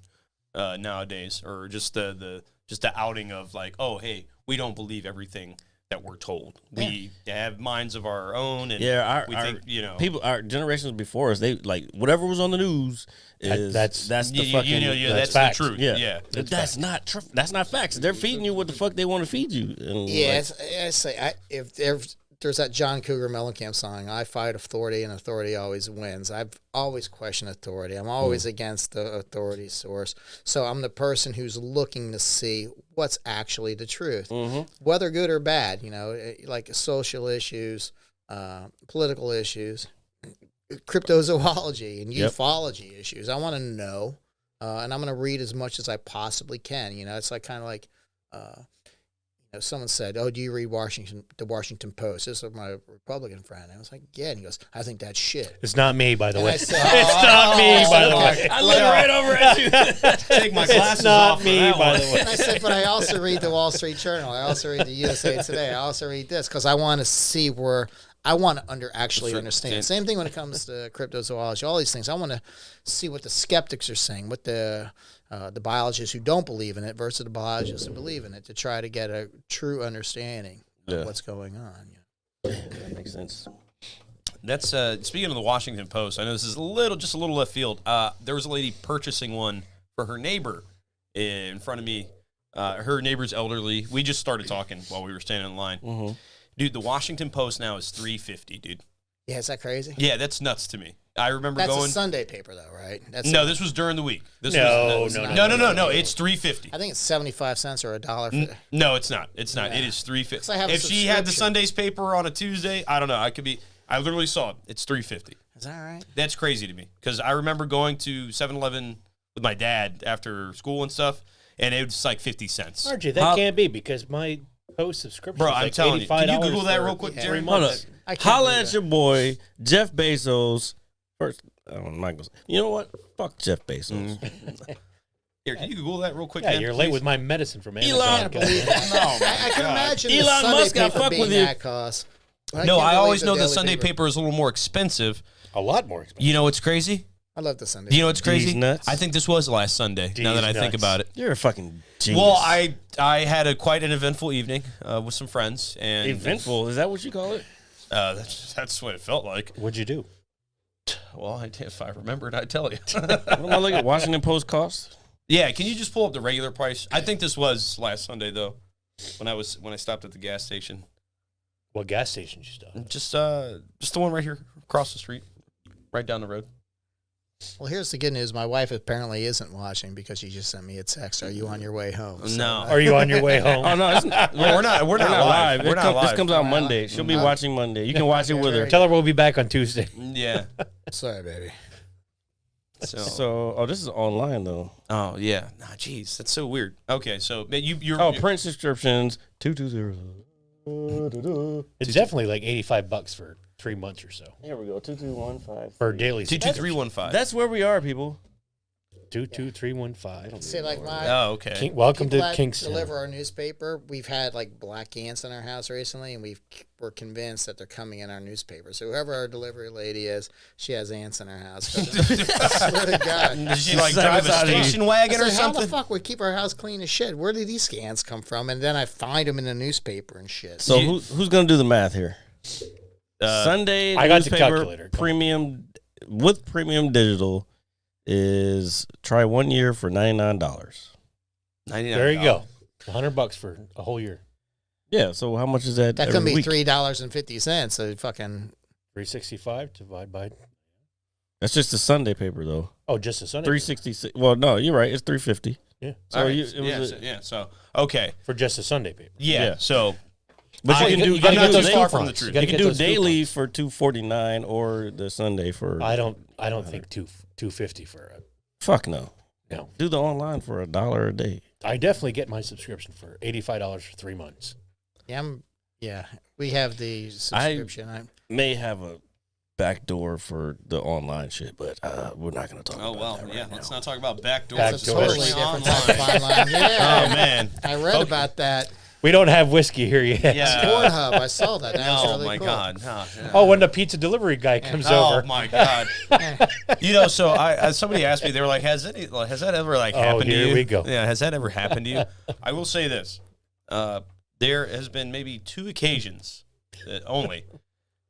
nowadays, or just the just the outing of like, oh, hey, we don't believe everything that we're told. We have minds of our own, and we think, people, our generations before us, they like whatever was on the news is that's the fucking that's the truth. Yeah, that's not true. That's not facts. They're feeding you what the fuck they want to feed you. And if there's that John Cougar Mellencamp song, I fight authority and authority always wins. I've always questioned authority. I'm always against the authority source. So I'm the person who's looking to see what's actually the truth, whether good or bad, like social issues, political issues, cryptozoology and ufology issues. I want to know, and I'm going to read as much as I possibly can. It's like kind of like, someone said, "Oh, do you read the Washington Post?" This was my Republican friend. I was like, "Yeah." And he goes, "I think that's shit." It's not me, by the way. I said, It's not me, by the way. I look right over at you. Take my glasses It's not off. me, by the way. And I said, "But I also read the Wall Street Journal. I also read the USA Today. I also read this because I want to see where I want to understand." Same thing when it comes to cryptozoology, all these things. I want to see what the skeptics are saying, what the biologists who don't believe in it versus the biologists who believe in it, to try to get a true understanding of what's going on. That makes sense. That's speaking of the Washington Post. I know this is just a little left field. There was a lady purchasing one for her neighbor in front of me. Her neighbor's elderly. We just started talking while we were standing in line. Dude, the Washington Post now is $3.50, dude. Yeah, is that crazy? Yeah, that's nuts to me. I remember That's going. a Sunday paper, though, right? This was during the week. No. It's $3.50. I think it's 75 cents or $1. No, it's not. It's not. It is $3.50. I have a If she had the subscription. Sunday's paper on a Tuesday, I don't know. I literally saw it. It's $3.50. Is that right? That's crazy to me because I remember going to 7-Eleven with my dad after school and stuff, and it was like 50 cents. RJ, that can't be because my Post subscription Bro, is I'm like telling you. Can you $85 Google that for real quick, Jerry? 3 Hold up. months. I can't Holla believe at that. your boy, Jeff Bezos. First, I'm not gonna. You know what? Fuck Jeff Bezos. Here, can you Google that real quick? Yeah, man, you're please? late with my medicine from Amazon. Elon. God damn. I can imagine the Elon Sunday Musk got paper fucked being with you. that cost. No, can't I believe always know the daily Sunday paper is a little more expensive. A lot more expensive. You know what's crazy? I love the Sunday. You know what's crazy? D's nuts. I think this was last Sunday. now that I think nuts. about it. You're a fucking genius. Well, I had quite an eventful evening with some friends, and eventful. Is that what you call it? That's what it felt like. What'd you do? Well, if I remembered, I'd tell you. What am I looking at? Washington Post cost? Yeah, can you just pull up the regular price? I think this was last Sunday though, when I stopped at the gas station. What gas station you stop? Just the one right here across the street, right down the road. Well, here's the good news. My wife apparently isn't watching because she just sent me a text. Are you on your way home? So, No. Are you on your way home? Oh no, it's not, We're not live. We're not This live. comes out Monday. She'll be watching Monday. You can watch it with her. Tell her we'll be back on Tuesday. Yeah. Sorry, baby. So, this is online though. Oh yeah. Nah, jeez, that's so weird. Okay, so you're. Oh, print subscriptions 220. It's definitely like $85 for 3 months or so Here we go. 2215 for daily. 22315. That's where we are, people. 22315. See, like my Oh, okay. Welcome people to that Kingstowne. deliver our newspaper. We've had like black ants in our house recently, and we're convinced that they're coming in our newspaper. So whoever our delivery lady is, she has ants in our house. I swear to God. Did she like drive a station wagon or I said, how the something? fuck we keep our house clean as shit? Where did these ants come from? And then I find them in the newspaper and shit. So who's gonna do the math here? Sunday I got the newspaper calculator. Come premium with premium digital is try 1 year for $99. There you go. $100 for a whole year. Yeah. So how much is that? That every could be week? $3.50. So fucking. $365 divided by. That's just the Sunday paper though. Oh, just a Sunday. $366. Well, no, you're right. It's $350. Yeah. So All right. it was So okay. For just a Sunday paper. Yeah. So But I- you can do. you gotta you get can those do far daily- from the truth. gotta You can get do those daily for $249 or the Sunday for. I don't think $250 for a. Fuck no. No. Do the online for $1 a day. I definitely get my subscription for $85 for 3 months. Yeah, we have the subscription. May have a backdoor for the online shit, but we're not going to talk about that right now. Let's not talk about backdoors. Backdoors. It's a totally especially different type of online. online. Yeah. Oh man. I read about that. We don't have whiskey here yet. Yeah. Pornhub. I saw that. That was Oh really my cool. God. No, no. Oh, when the pizza delivery guy comes Oh over. my God! So I somebody asked me, they were like, "Has that ever happened to you?" Here we go. Yeah, has that ever happened to you? I will say this: there has been maybe 2 occasions only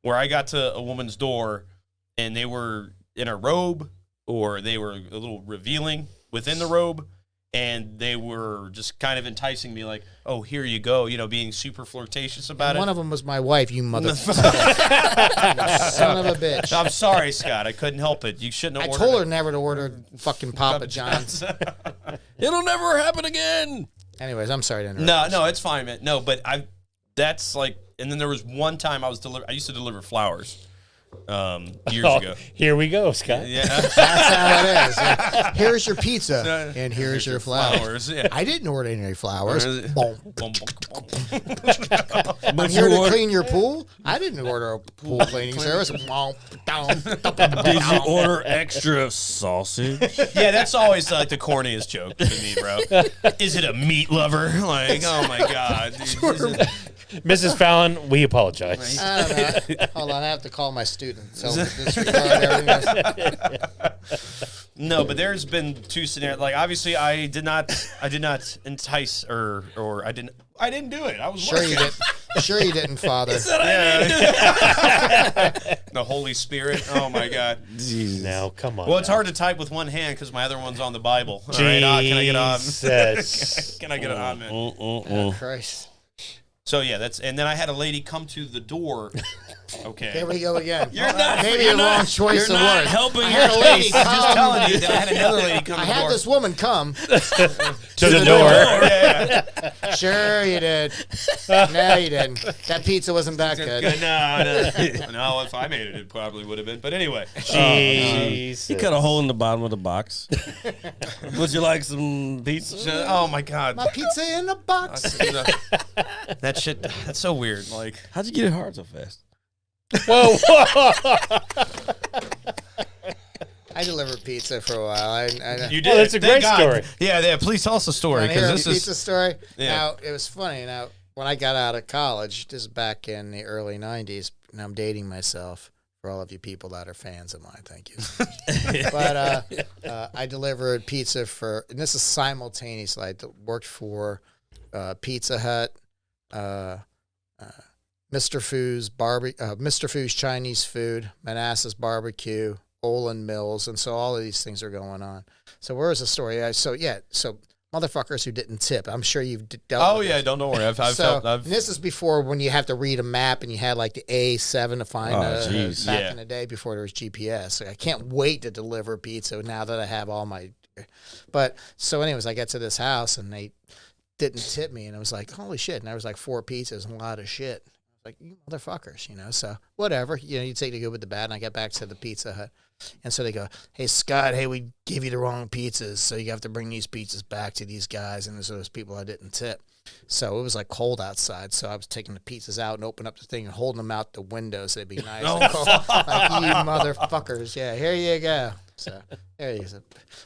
where I got to a woman's door and they were in a robe or they were a little revealing within the robe. And they were just kind of enticing me, like, "Oh, here you go," being super flirtatious about it. One of them was my wife, you motherfucker. You son of a bitch. I'm sorry, Scott. I couldn't help it. You shouldn't have I ordered told her it. never to order fucking Papa John's. It'll never happen again. Anyways, I'm sorry to interrupt. No, it's fine, man. No, but that's like, and then there was one time I used to deliver flowers years ago. Here we go, Scott. Yeah. That's how it is. Yeah. Here's your pizza, and here's your flowers. Yeah. I didn't order any flowers. Boom. Boom, boom, boom. I'm here to clean your pool. I didn't order a pool cleaning service. Did you order extra sausage? Yeah, that's always like the corniest joke to me, bro. Is it a meat lover? Like, oh my God. Dude. Mrs. Fallon, we apologize. I don't know. Hold on, I have to call my student. So disregard everything else. No, but there's been 2 scenarios. Like, obviously, I did not entice or I didn't do it. I was Sure you working. didn't. Sure you didn't, Father. The Holy Spirit. Oh my God. Jesus. Now, come on. Well, it's hard to type with one hand because my other one's on the Bible. All right, can I get on? Jesus. Can I get it on, man? Christ. So yeah, and then I had a lady come to the door. Okay. Here we go again. You're not. Maybe you're a not, wrong choice you're of not words. helping I your had a lady case. I'm just come. telling you that I had another lady come I to the had door. this woman come. To the door. Yeah. Sure you did. No, you didn't. That pizza wasn't that good. No, if I made it, it probably would have been. But anyway. Jesus. You cut a hole in the bottom of the box. Would you like some pizza? Oh my God. My pizza in a box. That shit, that's so weird. Like, How'd you get it hard so fast? Whoa. I delivered pizza for a while. I you did. Well, that's a Thank great God. story. Yeah, please tell us the story. Want to hear a Because this pizza is. story? Yeah. Now, it was funny. Now, when I got out of college, this is back in the early 90s, and I'm dating myself for all of you people that are fans of mine. Thank you. But I delivered pizza and this is simultaneously. I worked for Pizza Hut, Mr. Fu's Chinese Food, Manassas Barbecue, Olin Mills, and so all of these things are going on. So where's the story? So motherfuckers who didn't tip. I'm sure you've dealt Oh with yeah, this. don't worry. I've And this is before when you have to read a map and you had like the A7 to find jeez. back Yeah. in the day before there was GPS. I can't wait to deliver pizza now that I have all my. But so anyways, I get to this house and they didn't tip me and I was like, holy shit! And there was like 4 pizzas and a lot of shit. I was like, you motherfuckers, So whatever, you take the good with the bad. And I get back to the Pizza Hut. And so they go, hey, Scott, we gave you the wrong pizzas, so you have to bring these pizzas back to these guys. And there's those people I didn't tip. So it was like cold outside. So I was taking the pizzas out and opening up the thing and holding them out the window so they'd be nice and cold. Like, you motherfuckers. Yeah, here you go. So there you go.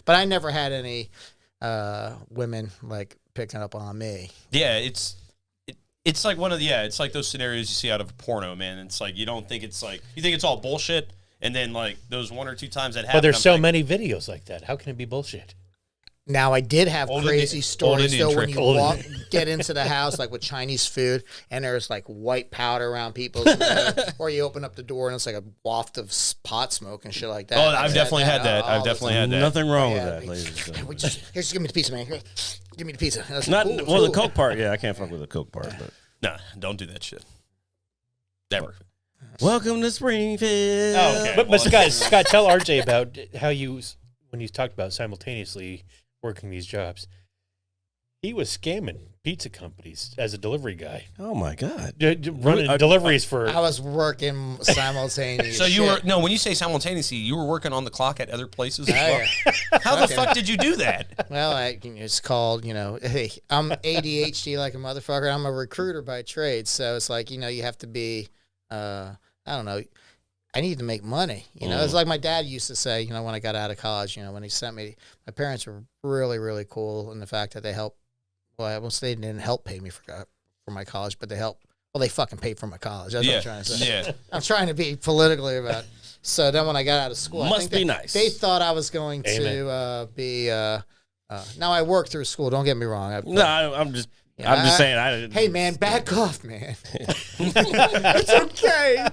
But I never had any women like picking up on me. Yeah, it's like it's like those scenarios you see out of a porno, man. It's like you don't think it's like you think it's all bullshit, and then like those 1 or 2 times that happen. But there's I'm so like, many videos like that. How can it be bullshit? Now, I did have Old crazy Indian- stories, old though, when Indian you get into the house, like with Chinese food, and there's like white powder around people's or you open up the door and it's like a waft of pot smoke and shit like that. Oh, I've definitely had that. all I've the definitely time. had that. Nothing wrong with Yeah, that, ladies and gentlemen. Here, just give me the pizza, man. Here, give me the pizza. And I was Not like, well, the ooh. Coke part. Yeah, I can't fuck with the Coke part. But Nah, don't do that shit. Never. welcome to Springfield. Oh, okay. But Scott, tell RJ about how when you talked about simultaneously working these jobs, he was scamming pizza companies as a delivery guy, Oh my God. running deliveries for. I was working simultaneously. So you were when you say simultaneously, you were working on the clock at other places as Oh, well. yeah. How the fuck did you do that? Well, it's called, hey, I'm ADHD like a motherfucker. I'm a recruiter by trade. So it's like, you have to be, I don't know. I need to make money. It's like my dad used to say, when I got out of college, when he sent me, my parents were really, really cool in the fact that they helped. Well, they didn't help pay me for for my college, but they helped. Well, they fucking paid for my college. That's what I'm trying to say. Yeah. I'm trying to be politically about. So then when I got out of school, I Must think be they, nice. They thought I was going to be. Now I worked through school. Don't get me wrong. No, I'm just saying. Hey man, back off, man. It's okay.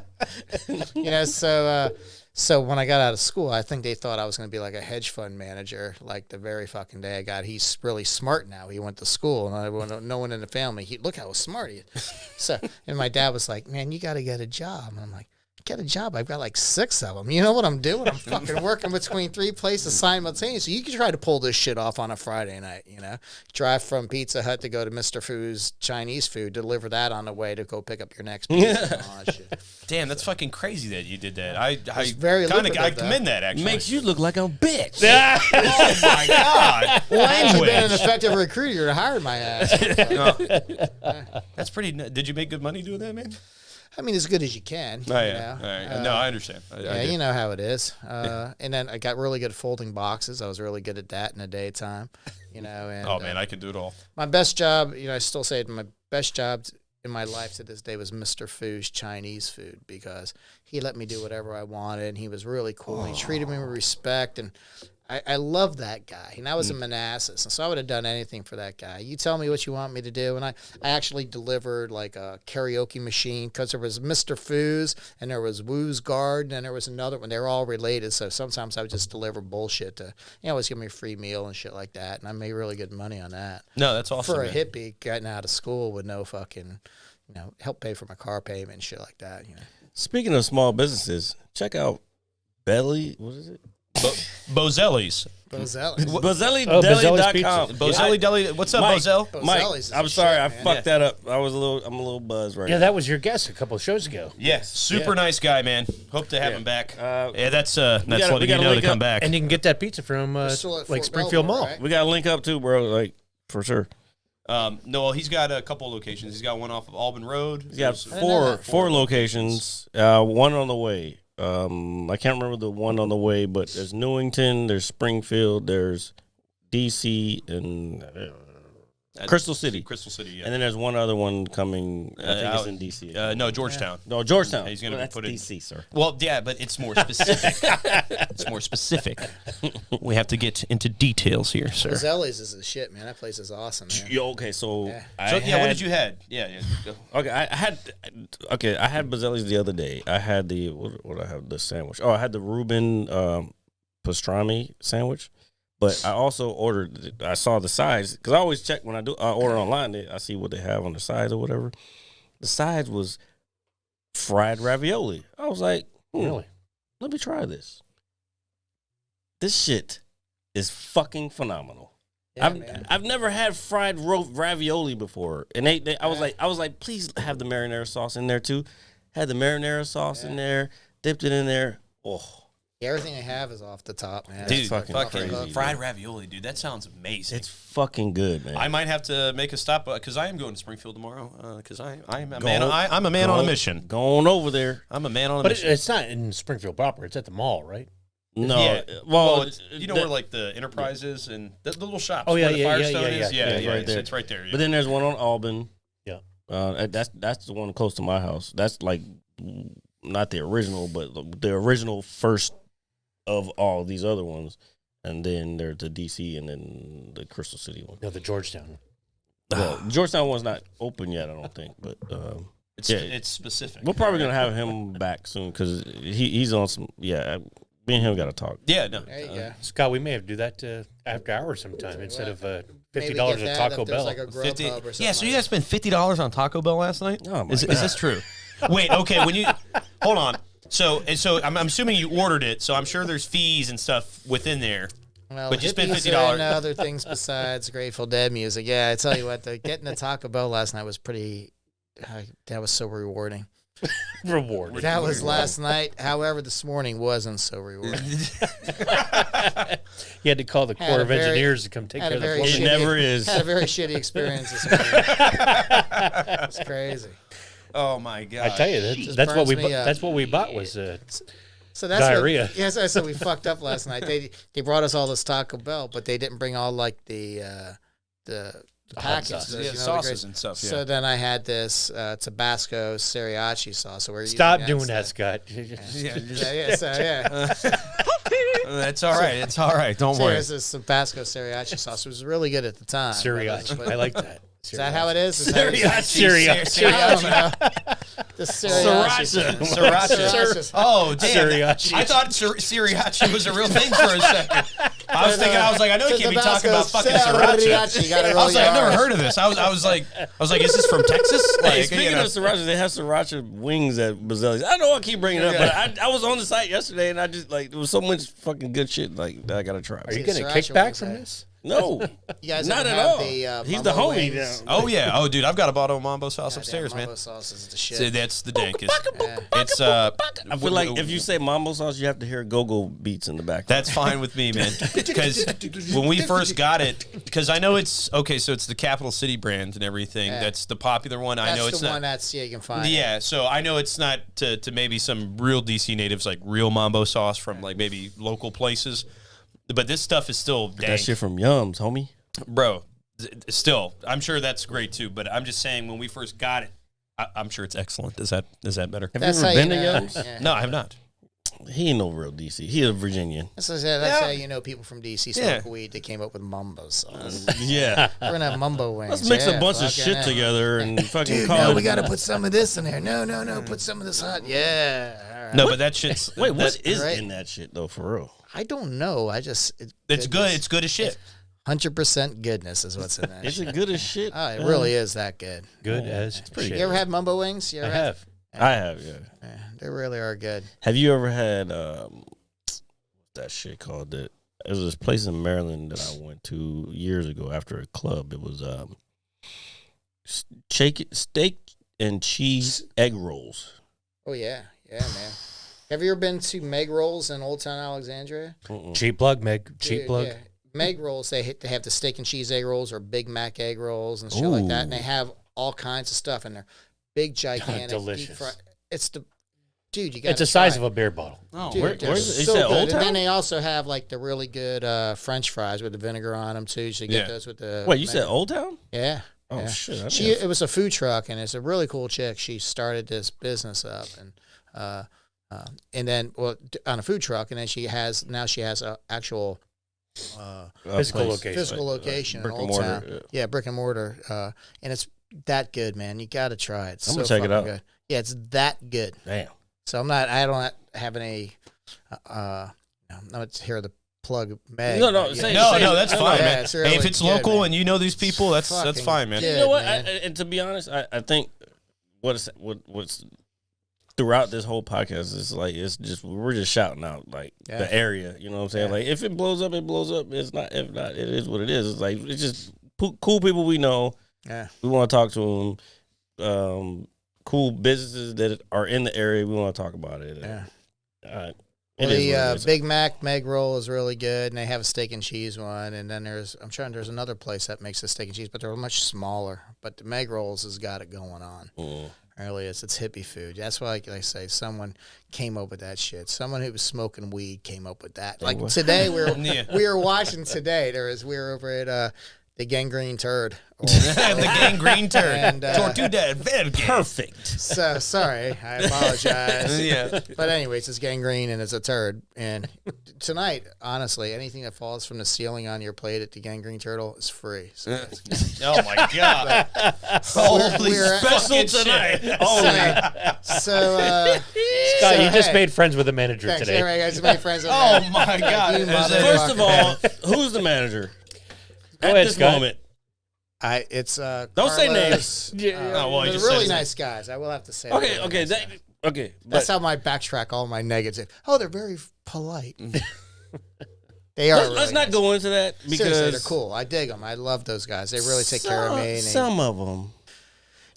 So when I got out of school, I think they thought I was going to be like a hedge fund manager. Like the very fucking day I got, he's really smart now. He went to school, and no one in the family. Look how smart he is. So, and my dad was like, "Man, you got to get a job." And I'm like, "Get a job? I've got like 6 of them. You know what I'm doing? I'm fucking working between 3 places simultaneously. You can try to pull this shit off on a Friday night. Drive from Pizza Hut to go to Mr. Food's Chinese food, deliver that on the way to go pick up your next pizza and all that shit." Damn, that's fucking crazy that you did that. I very lucrative, I commend that actually. Makes you look like a bitch. Oh my god. Well, I actually been an effective recruiter to hire my ass. That's pretty. Did you make good money doing that, man? I mean, as good as you can. Oh yeah. All right. No, I understand. Yeah, you know how it is. And then I got really good at folding boxes. I was really good at that in the daytime. And, oh man, I can do it all. My best job, I still say it, my best job in my life to this day was Mr. Food's Chinese food, because he let me do whatever I wanted, and he was really cool. He treated me with respect, and I love that guy. And I was in Manassas, and so I would have done anything for that guy. You tell me what you want me to do, and I actually delivered like a karaoke machine, because there was Mr. Foos, and there was Woo's Garden, and there was another one. They were all related, so sometimes I would just deliver bullshit to, always give me a free meal and shit like that, and I made really good money on that. No, that's awesome. For a hippie getting out of school with no fucking, help pay for my car payment and shit like that. Speaking of small businesses, check out Belly. What is it? Bozelli's. BozelliDeli.com. Bozelli Deli. What's up, Mike, Bozel? Mike, Bozelli's is I'm the sorry, shit, I man. fucked that up. I'm a little buzzed right Yeah, now. that was your guest a couple of shows ago. Yes, super nice guy, man. Hope to have him back. That's gotta- letting we you gotta know to link come up. back. And you can get that pizza from still at like Fort Springfield Belvoir, Mall. right? We got to link up too, bro. Like for sure. No, well, he's got a couple locations. He's got one off of Auburn Road. He's got There's- four locations. One on the way. I can't remember the one on the way, but there's Newington, there's Springfield, there's DC, and Crystal City. Crystal City, yeah. And then there's one other one coming. I think it's in DC. No, Georgetown. No, Georgetown. Yeah, he's gonna be that's put in- DC, sir. Well, yeah, but it's more specific. It's more specific. We have to get into details here, sir. Bozelli's is the shit, man. That place is awesome, man. Yo, okay, so Yeah. So, what did you had? Yeah. Go. Okay, I had Bazzelli's the other day. I had the what I have the sandwich. Oh, I had the Reuben pastrami sandwich, but I also ordered. I saw the sides because I always check when I order online. I see what they have on the sides or whatever. The sides was fried ravioli. I was like, Really? let me try this. This shit is fucking phenomenal. Yeah, man. I've never had fried ravioli before, and I was like, please have the marinara sauce in there too. Had the marinara sauce in there, dipped it in there. Oh, Yeah, everything I have is off the top, man. Dude, fucking fucking crazy, fried ravioli, dude. That sounds amazing. it's fucking good, man. I might have to make a stop because I am going to Springfield tomorrow. Because I'm a man. I'm a man on a mission. Going over there. I'm a man on a But mission. it's not in Springfield proper. It's at the mall, right? No, Yeah. well, it's, you know where like the Enterprise is and the little shops. Oh, yeah, where the yeah, Firestone yeah, is. yeah. Yeah, right there. It's right there. Yeah. but then there's one on Auburn. Yeah. That's the one close to my house. That's like not the original, but the original first of all these other ones. And then there's the DC and then the Crystal City one. No, the Georgetown. Well, Georgetown one's not open yet, I don't think. But it's specific. we're probably gonna have him back soon because he's on some. Yeah, me and him got to talk. Yeah, no. There you go. Scott, we may have to do that after hours sometime instead of Maybe $50 get at that Taco if there's Bell. like a Grubhub or something. Yeah, so you like guys spent $50 on Taco Bell last night? Oh, my is this true? Wait, okay. When you hold on, so I'm assuming you ordered it, so I'm sure there's fees and stuff within there. Well, But you spent hippies $50. are into other things besides Grateful Dead music. Yeah, I tell you what, getting the Taco Bell last night was pretty. That was so rewarding. Reward. That was last night. However, this morning wasn't so rewarding. You had to call the Had Corps a of very- Engineers to come take had care a of the very plumbing. It never is. Had a very shitty experience this morning. It's crazy. Oh my god! I tell you, Just that's what burns we me up. that's what we bought was So that's Diarrhea. What, yes, I said we fucked up last night. They brought us all this Taco Bell, but they didn't bring all like the package. sauce. Those, Yeah, you know, sauces the great- and stuff, yeah. So then I had this Tabasco sriracha sauce. So we're Stop using doing that, Scott. Yeah. That's all right. It's all right. Don't So worry. there's this Tabasco sriracha sauce. It was really good at the time. Sriracha. I like that. Is that how it is? Is that what it is? Sriracha. I don't know. The sriracha. Sriracha. Oh, damn. Sriracha. I thought sriracha was a real thing for a second. I was thinking, I know you can't be talking about fucking sriracha. You gotta I roll was like, your I've never R's. heard of this. I was like, is this from Texas? Hey, Like, speaking of sriracha, they have sriracha wings at Bazzelli's. I know I keep bringing it up, but I was on the site yesterday and I just like there was so much fucking good shit like that I gotta try. Are you Yeah, going to sriracha kick back wings, from eh? this? No, You guys not ever at have all. the, He's the mambo homie wings? now. oh yeah, oh dude, I've got a bottle of mambo sauce Goddamn, upstairs, mambo man. sauce is the shit. So that's the dankest. It's I feel like if you say mambo sauce, you have to hear go-go beats in the back. That's fine with me, man. Because when we first got it, because I know it's okay. So it's the Capital City brand and everything. Yeah. That's the popular one. I That's know it's the not. one that's you can find. Yeah, so I know it's not to maybe some real DC natives like real mambo sauce from like maybe local places, but this stuff is still that dank, shit from Yums, homie. bro. Still, I'm sure that's great too. But I'm just saying when we first got it, I'm sure it's excellent. Is that better? Have That's you how ever you been to know. Yums? Yeah. No, I have not. He ain't no real DC. He a Virginian. That's how you know people from DC smoke Yeah. weed. They came up with mumbo sauce. Yeah. We're gonna have mumbo wings. Let's mix Yeah, a bunch of fucking shit hell. together and fucking Dude, call no, it. we gotta put some of this in there. No, put some of this hot. Yeah. All right. No, but that shit's Wait, what is right. in that shit though? For real? I don't know. I just it's good. It's good as shit. 100% goodness is what's in that. Is shit. it good as shit? Oh, it really is that good. Good as pretty shit. You ever had mumbo wings? You I ever have. I have, yeah. Yeah, they really are good. Have you ever had what's that shit called? There was this place in Maryland that I went to years ago after a club. It was steak and cheese egg rolls. Oh yeah, man. Have you ever been to Meg Rolls in Old Town Alexandria? Cheap plug, Meg. Cheap Dude, plug. yeah. Meg Rolls, they have the steak and cheese egg rolls or Big Mac egg rolls and shit like that, and they have all kinds of stuff in there. Big, gigantic, Delicious. deep fry. It's the dude. You got It's the size of a beer bottle. Oh, Dude, where- they're where's it? You so said good. Old And then Town? they also have like the really good French fries with the vinegar on them too. So you get Yeah. those with the. Wait, you said Old Town? Yeah. Oh yeah. shit! I She didn't- it was a food truck and it's a really cool chick. She started this business up and then on a food truck and then she has a actual Physical place. location. physical location in brick and Old mortar, Town. yeah. Yeah, brick and mortar. And it's that good, man. You got to try it. It's I'm so gonna check it fucking out. Good. Yeah, it's that good. Damn. So I don't have any. I'm not here to plug Meg. No, but say- yeah. No, that's fine, Yeah, man. it's really Hey, if it's good, local man. and you know these people, that's Fucking fine, man. good. You know what? man. And to be honest, I think what's throughout this whole podcast is like we're just shouting out like Yeah. the area. You know what I'm saying? Yeah. Like if it blows up, it blows up. It's not. If not, it is what it is. It's like it's just cool people we know. Yeah. We want to talk to them. Cool businesses that are in the area. We want to talk about it. Yeah. It Well, is the what it is. Big Mac Meg roll is really good, and they have a steak and cheese one. And then there's another place that makes a steak and cheese, but they're much smaller. But the Meg rolls has got it going on. Mm. Really is. It's hippie food. That's why I say someone came up with that shit. Someone who was smoking weed came up with that. Like what? today, Yeah. we were watching today. We were over at the Gangrene Turd. The gangrene turd. And, Tortuga verde. Perfect. So sorry, I apologize. Yeah. But anyways, it's gangrene and it's a turd. And tonight, honestly, anything that falls from the ceiling on your plate at the Gangrene Turtle is free. So Oh my god. Holy we're- special Special tonight. so Scott, you just hey. made friends with the manager thanks, today. everybody, guys. My friends. Oh my god. You Is it- First of all, who's the manager? Go At ahead, this Scott. moment. It's Don't say Carlos, names. Oh, well, you they're just really said- nice guys. I will have to say. Okay, they're okay, really nice guys. okay. That's But how I backtrack all my negatives. Oh, they're very polite. They are. let's really not nice. go into that because Seriously, they're cool. I dig them. I love those guys. They really take care of me. And Some of them.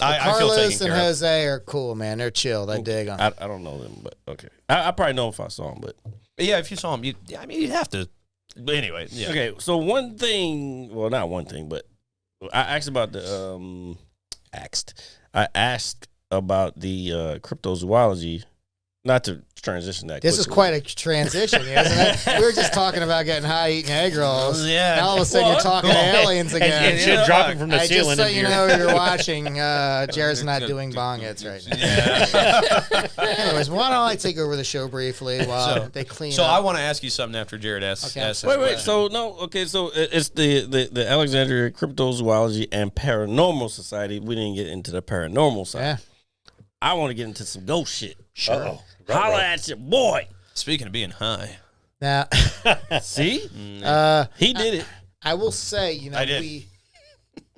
I feel Carlos taken and care of. Jose are cool, man. They're chilled. I dig them. I don't know them, but okay. I probably know if I saw them, but Yeah, if you saw him, you'd have to. But anyway, yeah. okay. So one thing, well, not one thing, but I asked about I asked about the cryptozoology not to transition that. This is quite a transition, isn't it? We were just talking about getting high, eating egg rolls. Yeah. Now all of a sudden you're talking to aliens again. And shit dropping from the Hey, ceiling. just so into you your- know, you're watching. Jared's not doing bong hits right now. Yeah. Anyways, why don't I take over the show briefly while they clean So up? I want to ask you something after Jared asks. Okay. asks Wait. that So it's the Alexandria Cryptozoology and Paranormal Society. We didn't get into the paranormal side. Yeah, I want to get into some ghost shit. sure. Holla at your boy. Speaking of being high, Now, See, he did it. I will say, you know, I did.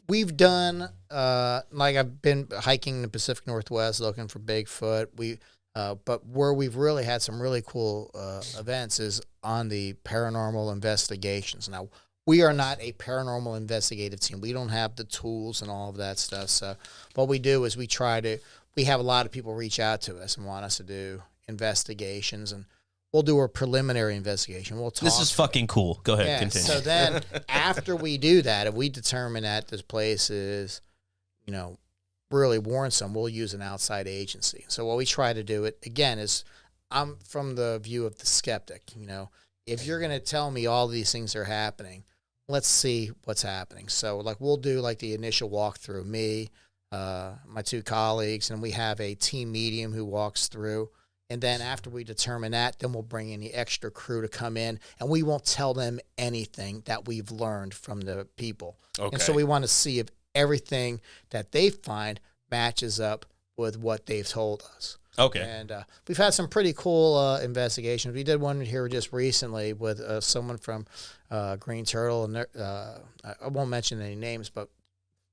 we've done like I've been hiking the Pacific Northwest looking for Bigfoot. But where we've really had some really cool events is on the paranormal investigations. Now, we are not a paranormal investigative team. We don't have the tools and all of that stuff. So what we do is we have a lot of people reach out to us and want us to do investigations, and we'll do a preliminary investigation. We'll talk. this is fucking cool. Go ahead, Yeah, continue. so then after we do that, if we determine that this place is, you know, really warrants some, we'll use an outside agency. So what we try to do, it again, is I'm from the view of the skeptic. You know, if you're going to tell me all these things are happening, let's see what's happening. So like we'll do like the initial walkthrough, me, my two colleagues, and we have a team medium who walks through. And then after we determine that, then we'll bring in the extra crew to come in, and we won't tell them anything that we've learned from the people. Okay. And so we want to see if everything that they find matches up with what they've told us. Okay. And we've had some pretty cool investigations. We did one here just recently with someone from Green Turtle, and I won't mention any names, but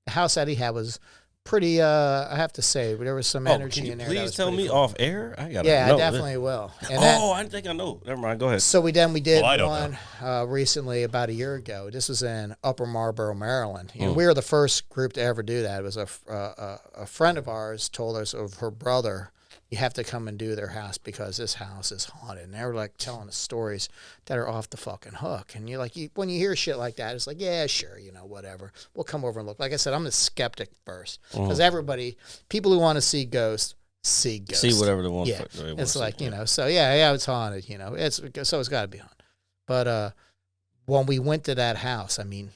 the house that he had was pretty, I have to say, there was some energy Can you in there. please tell me off air? I got. Yeah, I definitely will. And I think I know. Never mind. Go ahead. so we did Well, I don't one recently about a year ago. This was in Upper Marlboro, Maryland. And we were the first group to ever do that. It was a friend of ours told us of her brother, you have to come and do their house because this house is haunted. And they were like telling us stories that are off the fucking hook. And you're like, when you hear shit like that, it's like, yeah, sure, you know, whatever. We'll come over and look. Like I said, I'm the skeptic first. Because people who want to see ghosts, see ghosts. See whatever they want. Yeah, they want it's to like, see. you know, so yeah, it's haunted, you know, so it's got to be haunted. But when we went to that house, I mean,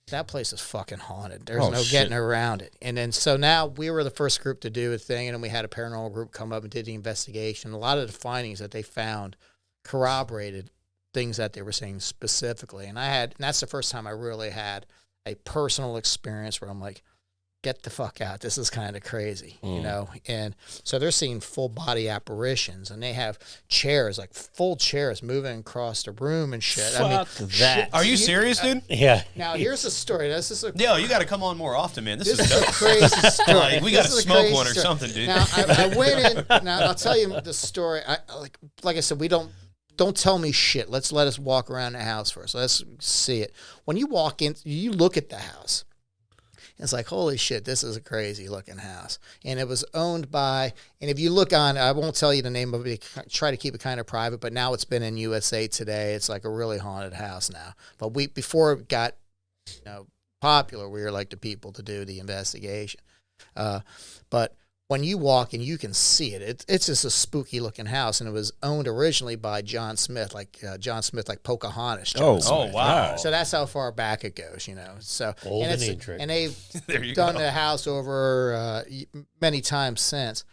that place is fucking haunted. There's no getting around it. And then so now we were the first group to do a thing, and then we had a paranormal group come up and did the investigation. A lot of the findings that they found corroborated things that they were saying specifically. And that's the first time I really had a personal experience where I'm like, get the fuck out. This is kind of crazy, you know? And so they're seeing full body apparitions, and they have chairs, like full chairs moving across the room and shit. Fuck that. Are you serious, dude? Yeah. Now here's the story. This is a Yo, you got to come on more often, man. This this is is a dope. crazy story. Like, we got to This is a smoke crazy one or story. something, dude. Now I went in. Now I'll tell you the story. Like I said, we don't tell me shit. Let us walk around the house first. Let's see it. When you walk in, you look at the house. It's like, holy shit, this is a crazy looking house. And it was owned by, and if you look on, I won't tell you the name of it, try to keep it kind of private, but now it's been in USA Today. It's like a really haunted house now. But before it got, you know, popular, we were like the people to do the investigation. But when you walk and you can see it, it's just a spooky looking house, and it was owned originally by John Smith, like Pocahontas. John Smith. Oh, wow. So that's how far back it goes, you know. So Old and and intricate. and they've There you done go. the house over many times since.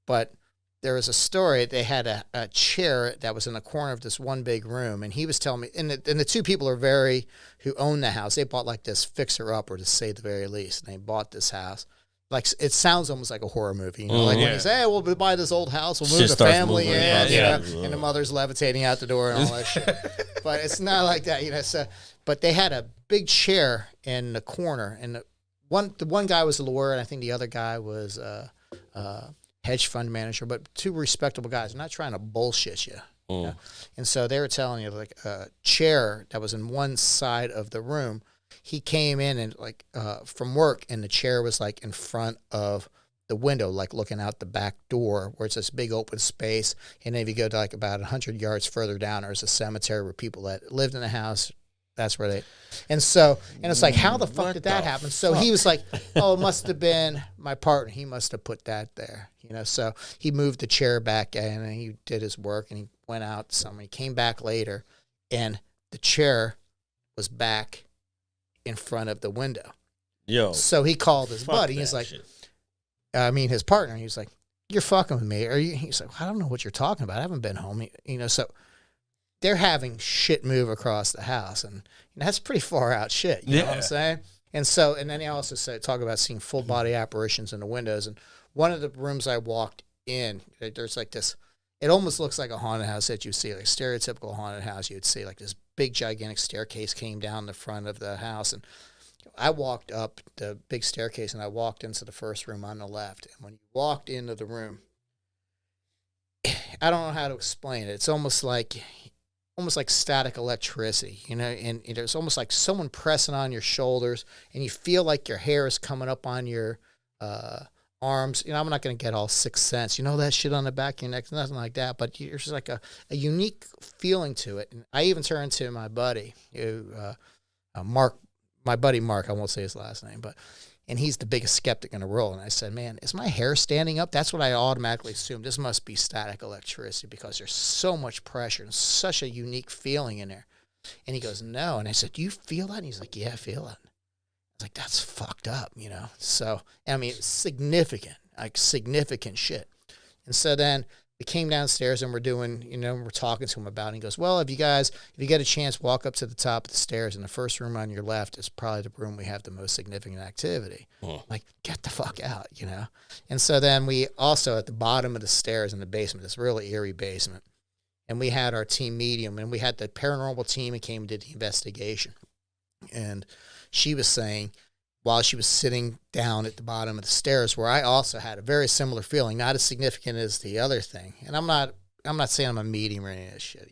But there was a story. They had a chair that was in the corner of this one big room, and he was telling me. And the two people who own the house. They bought like this fixer upper, to say the very least. And they bought this house. Like, it sounds almost like a horror movie, you know. Like when you say, "Hey, we'll buy this old house, we'll move Shit the starts family moving in," across you know, the- and the mother's levitating out the door and all that shit. But it's not like that, you know. So, but they had a big chair in the corner, and the one guy was a lawyer, and I think the other guy was a hedge fund manager, but two respectable guys. I'm not trying to bullshit you. You know? And so they were telling you, like, a chair that was in one side of the room. He came in and like from work, and the chair was like in front of the window, like looking out the back door, where it's this big open space. And then if you go to like about 100 yards further down, there's a cemetery where people that lived in the house That's where they, and it's like, how the fuck did that happen? So he was like, oh, it must have been my partner. He must have put that there, So he moved the chair back in and he did his work and he went out somewhere. He came back later and the chair was back in front of the window. Yo. So he called his buddy. He's like, shit. His partner. He was like, you're fucking with me. He's like, I don't know what you're talking about. I haven't been home. So they're having shit move across the house. And that's pretty far out shit. You know what I'm saying? And then he also talk about seeing full body apparitions in the windows. And one of the rooms I walked in, there's like this, it almost looks like a haunted house that you see, like a stereotypical haunted house. You'd see like this big gigantic staircase came down the front of the house. And I walked up the big staircase and I walked into the first room on the left. And when you walked into the room, I don't know how to explain it. It's almost like static electricity, and it's almost like someone pressing on your shoulders and you feel like your hair is coming up on your arms. I'm not going to get all Sixth Sense, that shit on the back of your neck, nothing like that, but there's like a unique feeling to it. And I even turned to my buddy, Mark, my buddy Mark, I won't say his last name, and he's the biggest skeptic in the world. And I said, man, is my hair standing up? That's what I automatically assumed. This must be static electricity because there's so much pressure and such a unique feeling in there. And he goes, no. And I said, do you feel that? And he's like, yeah, I feel it. I was like, that's fucked up, So, it's significant shit. And so then we came downstairs and we're doing, we're talking to him about it. And he goes, well, if you get a chance, walk up to the top of the stairs, and the first room on your left is probably the room we have the most significant activity. Like, get the fuck out, And so then we also, at the bottom of the stairs in the basement, this really eerie basement, and we had our team medium, and we had the paranormal team and came and did the investigation. And she was saying, while she was sitting down at the bottom of the stairs, where I also had a very similar feeling, not as significant as the other thing. And I'm not saying I'm a medium or any of this shit,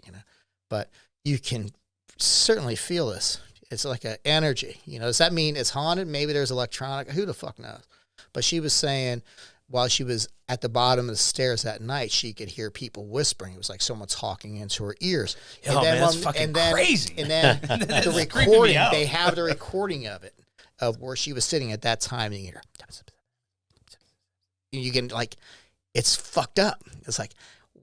but you can certainly feel this. It's like an energy, Does that mean it's haunted? Maybe there's electronic. Who the fuck knows? But she was saying while she was at the bottom of the stairs that night, she could hear people whispering. It was like someone talking into her ears. And then, that's fucking crazy. And then the recording, they have the recording of it. Of where she was sitting at that time, and you can it's fucked up. It's like,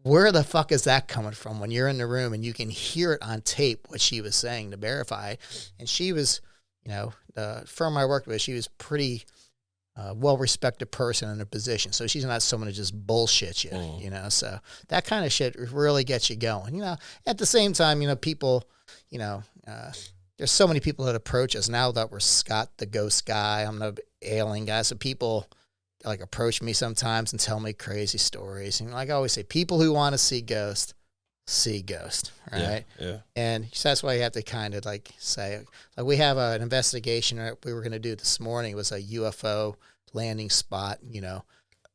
where the fuck is that coming from when you're in the room and you can hear it on tape what she was saying to verify? And she was, the firm I worked with, she was pretty well-respected person in her position, so she's not someone who just bullshits you, So that kind of shit really gets you going. At the same time, people, there's so many people that approach us now that we're Scott the ghost guy. I'm the alien guy. So people approach me sometimes and tell me crazy stories. And like I always say, people who want to see ghost, right? Yeah. And so that's why you have to kind of say, we have an investigation that we were going to do this morning. It was a UFO landing spot,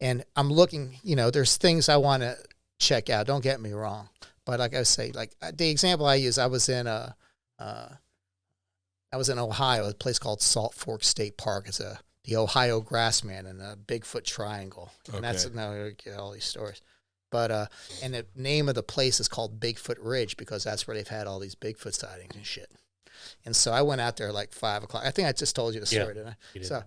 and I'm looking, there's things I want to check out. Don't get me wrong. But like I say, the example I use, I was in Ohio, a place called Salt Fork State Park. It's the Ohio Grassman and a Bigfoot Triangle. And that's, now I get all these stories. But, and the name of the place is called Bigfoot Ridge because that's where they've had all these Bigfoot sightings and shit. And so I went out there 5 o'clock. I think I just told you the story, didn't I? You did. So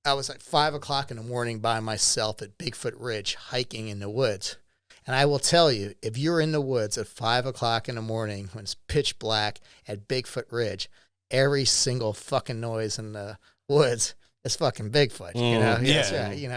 I was 5 o'clock in the morning by myself at Bigfoot Ridge hiking in the woods. And I will tell you, if you're in the woods at 5 o'clock in the morning when it's pitch black at Bigfoot Ridge, every single fucking noise in the woods is fucking Bigfoot. Yeah.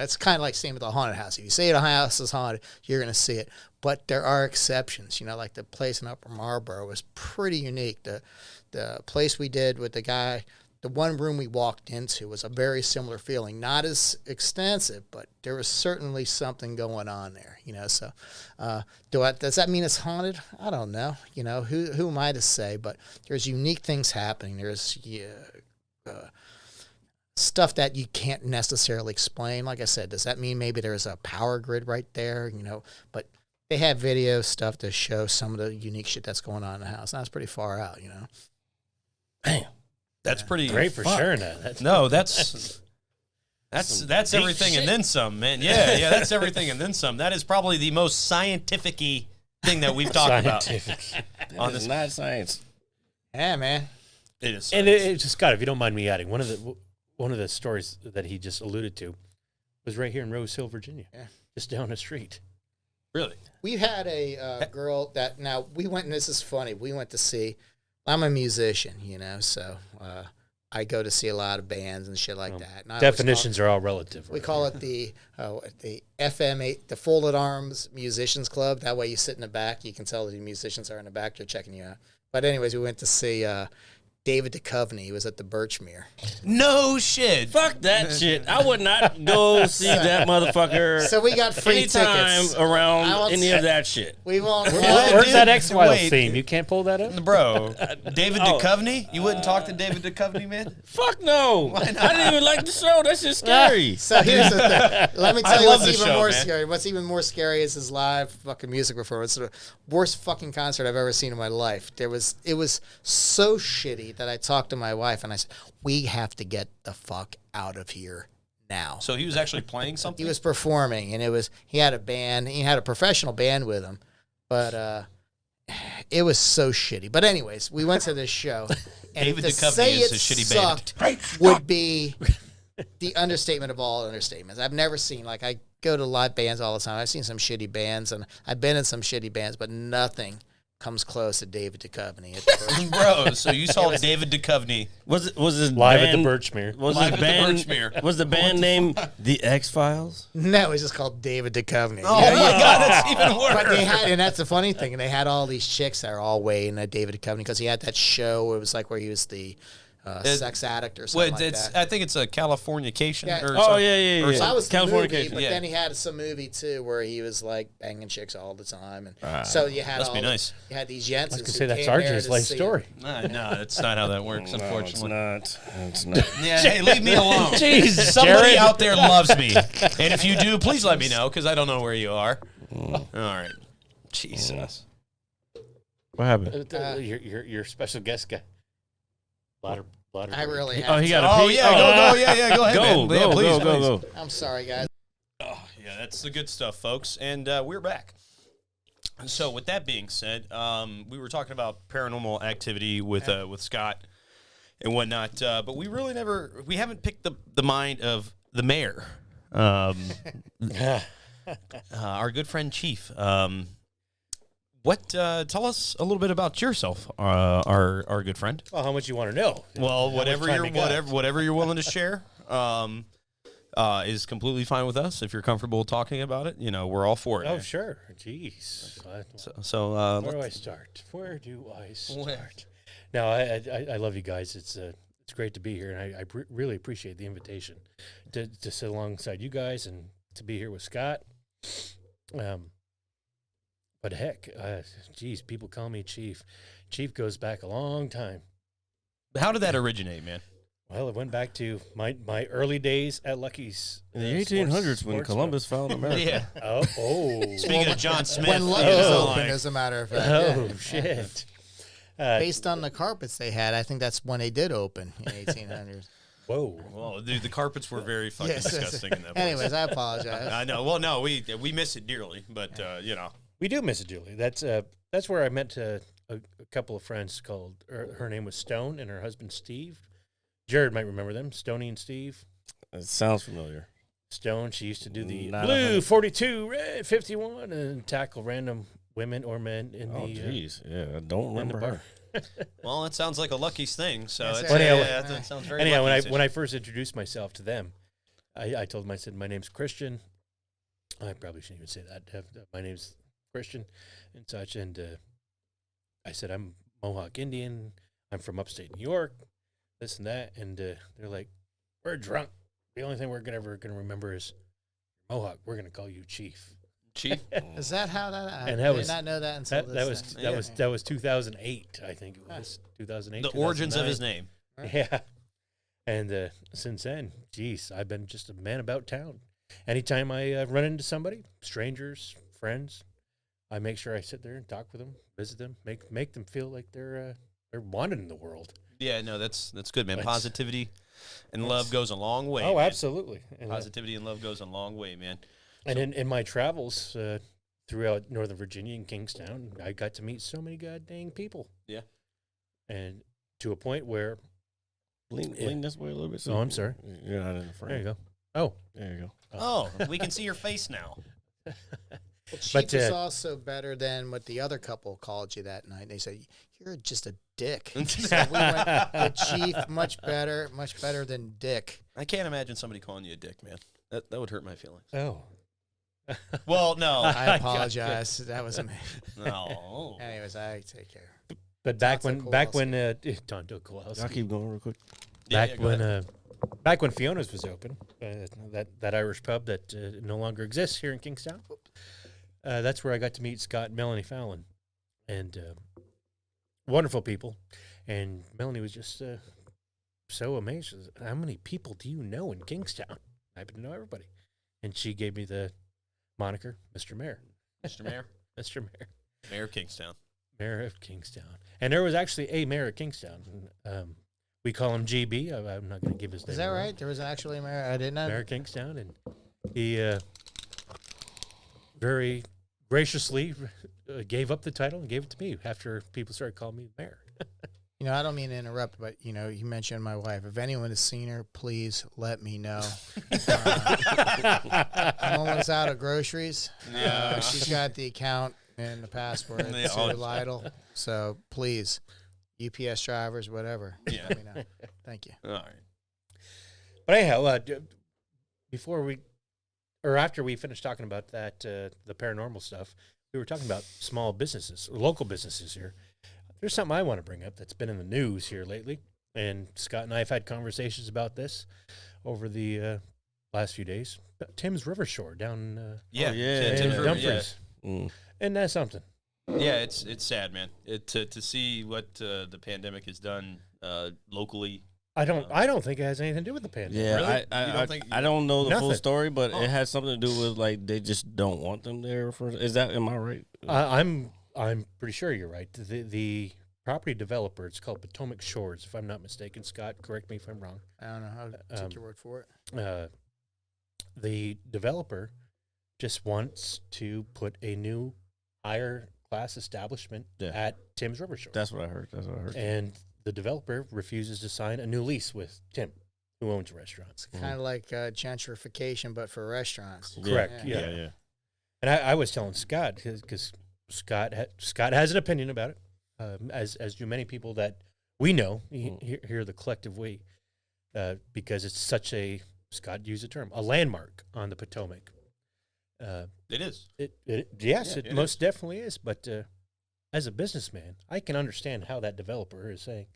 It's kind of like same with a haunted house. If you say the house is haunted, you're going to see it. But there are exceptions. Like the place in Upper Marlboro was pretty unique. The place we did with the guy, the one room we walked into was a very similar feeling. Not as extensive, but there was certainly something going on there. So does that mean it's haunted? I don't know. Who am I to say? But there's unique things happening. There's stuff that you can't necessarily explain. Like I said, does that mean maybe there's a power grid right there? But they have video stuff to show some of the unique shit that's going on in the house. And that's pretty far out, Damn. That's pretty great for sharing that. That's everything and then some, man. Yeah, that's everything and then some. That is probably the most scientific-y thing that we've talked about. On this not science. Yeah, man. It is. And it's just, Scott, if you don't mind me adding, one of the stories that he just alluded to was right here in Rose Hill, Virginia, just down the street. Really? We had a girl that, now we went, and this is funny, we went to see, I'm a musician, so I go to see a lot of bands and shit like that. And Definitions are all relative. We call it the FM8, the Folded Arms Musicians Club. That way you sit in the back, you can tell the musicians are in the back, they're checking you out. But anyways, we went to see David Duchovny. He was at the Birchmere. No shit. Fuck that shit. I would not go see that motherfucker. So we got free anytime tickets. around any of that shit. We won't. Where's that X-Files Wait. theme? You can't pull that up? Bro, David Duchovny? You wouldn't talk to David Duchovny, man? Fuck no. I didn't even like the show. That's just scary. So here's the thing. Let me tell you love what's the even show, more man. scary. What's even more scary is his live fucking music performance. It's the worst fucking concert I've ever seen in my life. It was so shitty that I talked to my wife and I said, we have to get the fuck out of here now. So he was actually playing something? He was performing, and he had a band. He had a professional band with him, but it was so shitty. But anyways, we went to this show, and David to Duchovny say is it a shitty sucked band. would be the understatement of all understatements. I've never seen, like, I go to live bands all the time. I've seen some shitty bands, and I've been in some shitty bands, but nothing comes close to David Duchovny. At the Birchmere. Bro, so you saw David Duchovny Was his Live band, at the Birchmere. Was Live his at the band Birchmere. Was the band named The X-Files? No, it's just called David Duchovny. Oh my God, that's even worse. But they had, and that's the funny thing, and they had all these chicks that are all waiting at David Duchovny because he had that show where it was like where he was the sex addict or something like that. I think it's a Californication. Yeah. Or Oh, something. yeah. So that was the movie, Californication. but yeah. then he had some movie too where he was like banging chicks all the time, and so you had Must be all nice. You had these Jensens. I was going to who say that's came there RJ's to life see story. him. No, that's not how that works, unfortunately. It's not. Yeah, hey, leave me alone. Jeez, Somebody Jared. out there loves me. And if you do, please let me know, because I don't know where you are. All right. Jesus. What happened? Your special guest guy. Louder. I really have. Oh, he got a Oh, pee? yeah, go ahead, Go, man. Yeah, please. go. I'm sorry, guys. Oh, yeah, that's the good stuff, folks. And we're back. So, with that being said, we were talking about paranormal activity with Scott and whatnot, but we really we haven't picked the mind of the mayor, our good friend Chief. Tell us a little bit about yourself, our good friend. Well, how much you want to know? Well, How much time you got? whatever you're willing to share, is completely fine with us. If you're comfortable talking about it, we're all for it. Oh, man. sure. Jeez. So Where do I start? No, I love you guys. It's great to be here, and I really appreciate the invitation to sit alongside you guys and to be here with Scott. But heck, geez, people call me Chief. Chief goes back a long time. how did that originate, man? Well, it went back to my early days at Lucky's. In the 1800s, when Columbus found America. Yeah. Oh. Speaking of John Smith, When Lucky was open, as a matter of fact. Oh, yeah. shit. Based on the carpets they had, I think that's when they did open in 1800s. Whoa. well, dude, the carpets were very fucking Yes. disgusting in that place. Anyways, I apologize. I know. Well, no, we miss it dearly, but We do miss it, Julie. That's where I met a couple of friends called, her name was Stone and her husband Steve. Jared might remember them, Stoney and Steve. It sounds familiar. Stone, she used to do the Not blue 100. 42, red 51, and tackle random women or men in Oh, the jeez. Yeah, I don't in the remember bar. her. well, it sounds like a Lucky's thing. So Yes, it's, sir. Anyhow, that sounds very. Anyhow, Lucky's-ish. when I first introduced myself to them, I told them, I said, my name's Christian. I probably shouldn't even say that. My name's Christian and such. And I said, I'm Mohawk Indian. I'm from upstate New York, this and that. And they're like, we're drunk. The only thing we're ever going to remember is Mohawk. We're going to call you Chief. Chief. Is that how that? I And did that was- not know that until That was 2008, I think it was. 2008. The origins of 2009. his name. Yeah. And since then, geez, I've been just a man about town. Anytime I run into somebody, strangers, friends, I make sure I sit there and talk with them, visit them, make them feel like they're wanted in the world. Yeah, no, that's good, man. That's- Positivity and love goes a long way. Oh, man. absolutely. And, Positivity and love goes a long way, man. and in my travels throughout Northern Virginia and Kingstowne, I got to meet so many goddamn people. Yeah. And to a point where. Lean this way a little bit. So Oh, I'm sorry. You're not in the frame. There you go. Oh, There you go. Oh, we can see your face now. Well, Chief But, is also better than what the other couple called you that night. They said, you're just a dick. So we went, the Chief, much better than Dick. I can't imagine somebody calling you a dick, man. That would hurt my feelings. oh. Well, no. I apologize. That was me. No. Anyways, I take care. But back Tonto when Tonto Kowalski. I'll keep going real quick. Back go ahead. back when Fiona's was open, that Irish pub that no longer exists here in Kingstowne. That's where I got to meet Scott and Melanie Fallon, and wonderful people. And Melanie was just so amazed. She said, how many people do you know in Kingstowne? I happen to know everybody. And she gave me the moniker, Mr. Mayor. Mr. Mayor. Mr. Mayor. Mayor of Kingstowne. Mayor of Kingstowne. And there was actually a Mayor of Kingstowne. We call him GB. I'm not going to give his name. Is that away. right? There was actually a mayor. I didn't know. Mayor of Kingstowne. And he very graciously gave up the title and gave it to me after people started calling me mayor. You know, I don't mean to interrupt, but, you know, you mentioned my wife. If anyone has seen her, please let me know. I'm almost out of groceries. She's got the account and the password Yeah, to Lidl. So please, UPS drivers, whatever, let me know. Thank you. All right. But anyhow, after we finished talking about that, the paranormal stuff, we were talking about small businesses, local businesses here. There's something I want to bring up that's been in the news here lately, and Scott and I have had conversations about this over the last few days. Tim's River Shore down Yeah. yeah. Tim's in River, Dumfries. Mm. And that's something. Yeah, it's sad, man. To see what the pandemic has done locally. I don't think it has anything to do with the pandemic. Yeah, Really? I You don't think- I don't know the full Nothing. story, but it has something to do with like they just don't want them there. Am I right? I'm pretty sure you're right. The property developer, it's called Potomac Shores, if I'm not mistaken. Scott, correct me if I'm wrong. I don't know. I'll take your word for it. The developer just wants to put a new higher class establishment Yeah. at Tim's River Shore. That's what I heard. And the developer refuses to sign a new lease with Tim, who owns restaurants. Kind of like gentrification, but for restaurants. Correct. Yeah. Yeah. And I was telling Scott, because Scott has an opinion about it, as do many people that we know here, the collective we, because it's such a, Scott used the term, a landmark on the Potomac. It is. Yes, Yeah, it most definitely is. But as a businessman, I can understand how that developer is saying,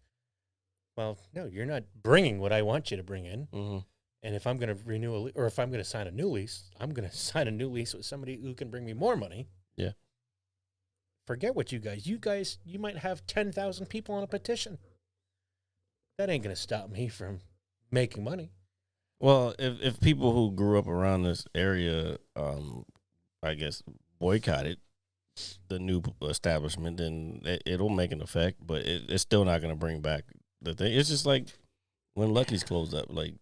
well, no, you're not bringing what I want you to bring in. Mm-hmm. And if I'm going to renew or if I'm going to sign a new lease, I'm going to sign a new lease with somebody who can bring me more money. Yeah. Forget what you might have 10,000 people on a petition. That ain't going to stop me from making money. Well, if people who grew up around this area, I guess, boycotted the new establishment, then it'll make an effect, but it's still not going to bring back the thing. It's just like when Lucky's closed up, like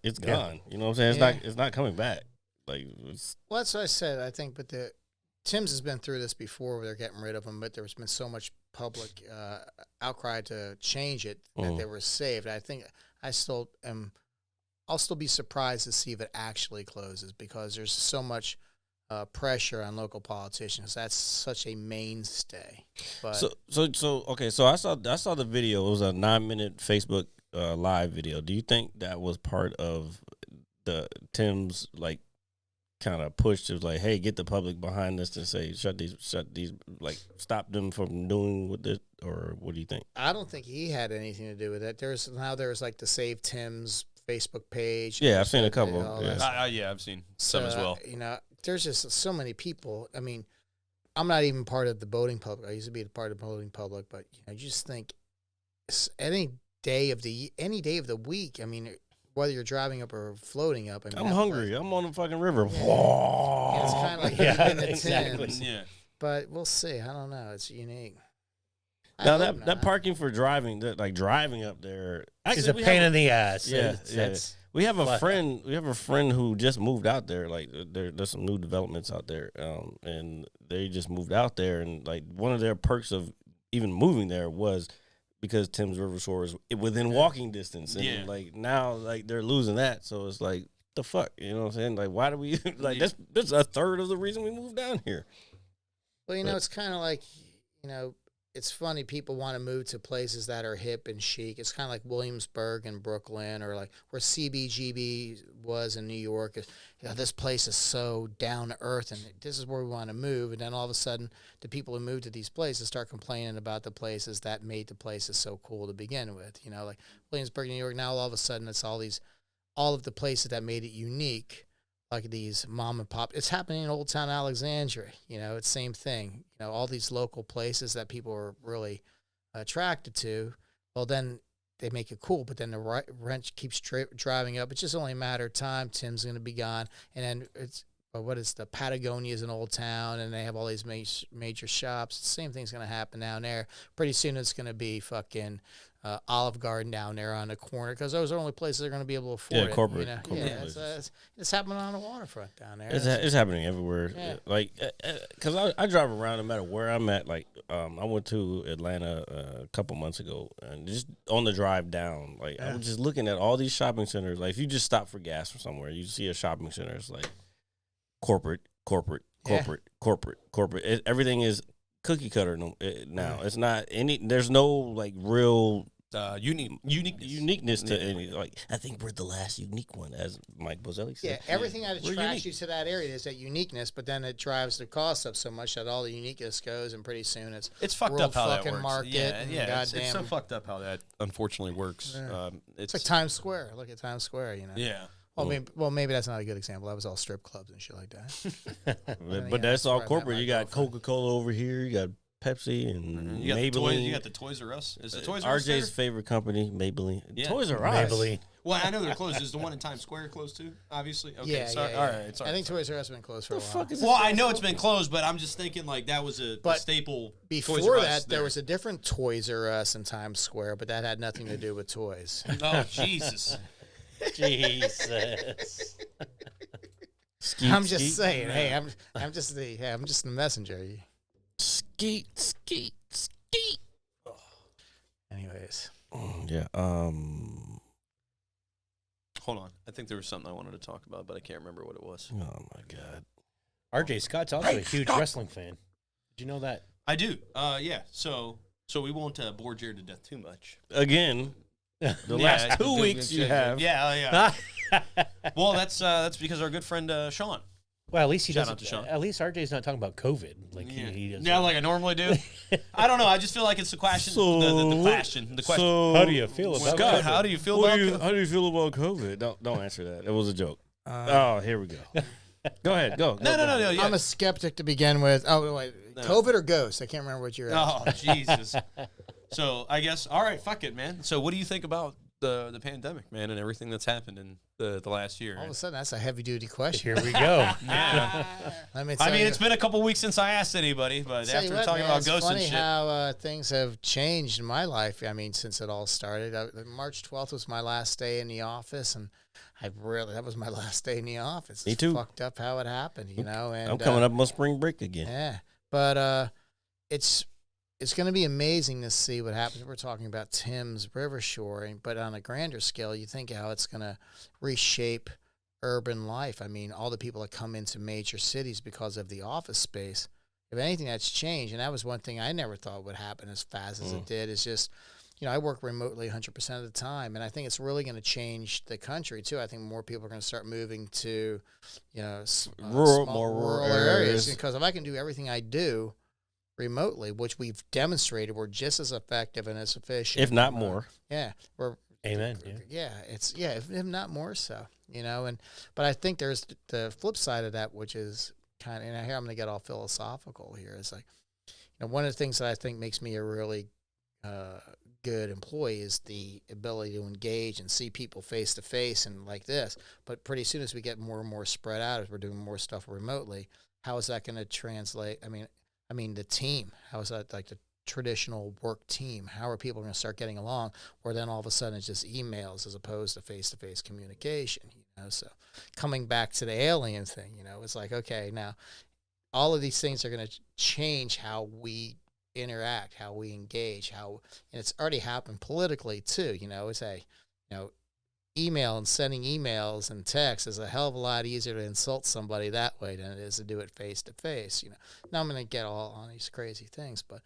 it's gone. You know what I'm saying? It's not coming back. Like Well, that's what I said. I think, but Tim's has been through this before where they're getting rid of them, but there's been so much public outcry to change it that they were saved. I think I'll still be surprised to see if it actually closes because there's so much pressure on local politicians. That's such a mainstay. But so I saw the video. It was a 9-minute Facebook live video. Do you think that was part of the Tim's like kind of push? It was like, hey, get the public behind this and say shut these like stop them from doing with this, or what do you think? I don't think he had anything to do with it. There's like the Save Tim's Facebook page. Yeah, I've seen a There's couple. all Yeah. that Yeah, I've seen some as well. You know, there's just so many people. I mean, I'm not even part of the boating public. I used to be a part of the boating public, but you know, you just think any day of the week. I mean, whether you're driving up or floating up. I mean, I'm hungry. I'm on the fucking river. It's kind of like in the exactly. Thames. Yeah. But we'll see. I don't know. It's unique. I Now hope that not. parking for driving, like driving up there, It's a pain in the ass. Yeah, That's we have a flat. friend. We have a friend who just moved out there. Like there's some new developments out there, and they just moved out there. And like one of their perks of even moving there was because Thames River Shore is within walking distance, and like now, like they're losing that, so it's like the fuck, you know what I'm saying? Like, why do we like that's a third of the reason we moved down here. Well, it's kind of like, it's funny. People want to move to places that are hip and chic. It's kind of like Williamsburg and Brooklyn, or like where CBGB was in New York. This place is so down to earth, and this is where we want to move. And then all of a sudden, the people who move to these places start complaining about the places that made the places so cool to begin with. Like Williamsburg, New York. Now all of a sudden, it's all of the places that made it unique. Like these mom and pop, it's happening in Old Town Alexandria. It's same thing. All these local places that people are really attracted to. Well, then they make it cool, but then the rent keeps driving up. It's just only a matter of time. Tim's going to be gone, and then the Patagonia's in Old Town, and they have all these major shops. The same thing's going to happen down there. Pretty soon, it's going to be fucking Olive Garden down there on the corner, because those are the only places they're going to be able to afford it. Corporate it's happening on the waterfront down there. It's happening everywhere. Yeah. Like, because I drive around no matter where I'm at. Like, I went to Atlanta a couple months ago, and just on the drive down, like, I was just looking at all these shopping centers. Like, if you just stop for gas or somewhere, you see a shopping center. It's like corporate. Everything is cookie cutter now. It's not any. There's no like real uniqueness to any. Like, I think we're the last unique one, as Mike Bozelli said. Yeah, everything that attracts you to that area is that uniqueness, but then it drives the cost up so much that all the uniqueness goes, and pretty soon it's fucked up how that works. Market It's so fucked up how that unfortunately works. Yeah. It's like Times Square. Look at Times Square. Yeah. Well, maybe that's not a good example. That was all strip clubs and shit like that. But that's all corporate. You got Coca-Cola over here. You got Pepsi and you got Maybelline. You got the Toys R Us. Is the Toys R Us RJ's there? favorite company, Maybelline. Yeah. Toys R Us. Maybelline. Well, I know they're closed. Is the one in Times Square closed too? Obviously. Okay. Yeah, sorry. yeah. All right. Sorry. I think Toys R Us has been closed for a while. Well, I know it's been closed, but I'm just thinking like that was a staple. Before Toys R Us that, there was a different Toys R Us in Times Square, but that had nothing to do with toys. Oh, Jesus. Jesus. I'm just saying. Hey, I'm just the messenger. Skeet. Anyways. Yeah. Hold on. I think there was something I wanted to talk about, but I can't remember what it was. Oh my God. RJ Scott's also a huge wrestling fan. Did you know that? I do. Yeah. So we won't bore Jared to death too much. Again. The last 2 weeks you have. Yeah. Well, that's because our good friend Sean. Well, at least he Shout doesn't. out to Sean. At least RJ's not talking about COVID like he does. Yeah, like I normally do. I don't know. I just feel like it's the question. The question. So, how do you feel about Scott, COVID? how do you feel about COVID? How do you feel about COVID? Don't answer that. It was a joke. Here we go. Go ahead. Go. No. Yeah. I'm a skeptic to begin with. Oh, wait. No. COVID or ghost? I can't remember what you're asking. Oh, Jesus. So I guess, all right, fuck it, man. So what do you think about the pandemic, man, and everything that's happened in the last year? All of a sudden, that's a heavy-duty question. Here we go. Yeah. It's been a couple weeks since I asked anybody, but after talking about ghosts and shit. It's funny how things have changed in my life. I mean, since it all started. March 12th was my last day in the office, and that was my last day in the office. Me too. It's fucked up how it happened, And I'm coming up on spring break again. Yeah, but it's going to be amazing to see what happens. We're talking about Thames River Shore, but on a grander scale, you think how it's going to reshape urban life. I mean, all the people that come into major cities because of the office space. If anything, that's changed, and that was one thing I never thought would happen as fast as it did. Is just, I work remotely 100% of the time, and I think it's really going to change the country too. I think more people are going to start moving to, rural areas, because if I can do everything I do remotely, which we've demonstrated we're just as effective and as efficient, if not more. Yeah, we're amen. If not more so, but I think there's the flip side of that, which is kind of, and here I'm going to get all philosophical here. Is like, one of the things that I think makes me a really good employee is the ability to engage and see people face to face and like this. But pretty soon, as we get more and more spread out, as we're doing more stuff remotely, how is that going to translate? I mean, the team, how is that like the traditional work team? How are people going to start getting along? Or then all of a sudden it's just emails as opposed to face-to-face communication, So coming back to the alien thing, it's like, okay, now all of these things are going to change how we interact, how we engage, and it's already happened politically too. It's email and sending emails and texts is a hell of a lot easier to insult somebody that way than it is to do it face to face. Now I'm going to get all on these crazy things, but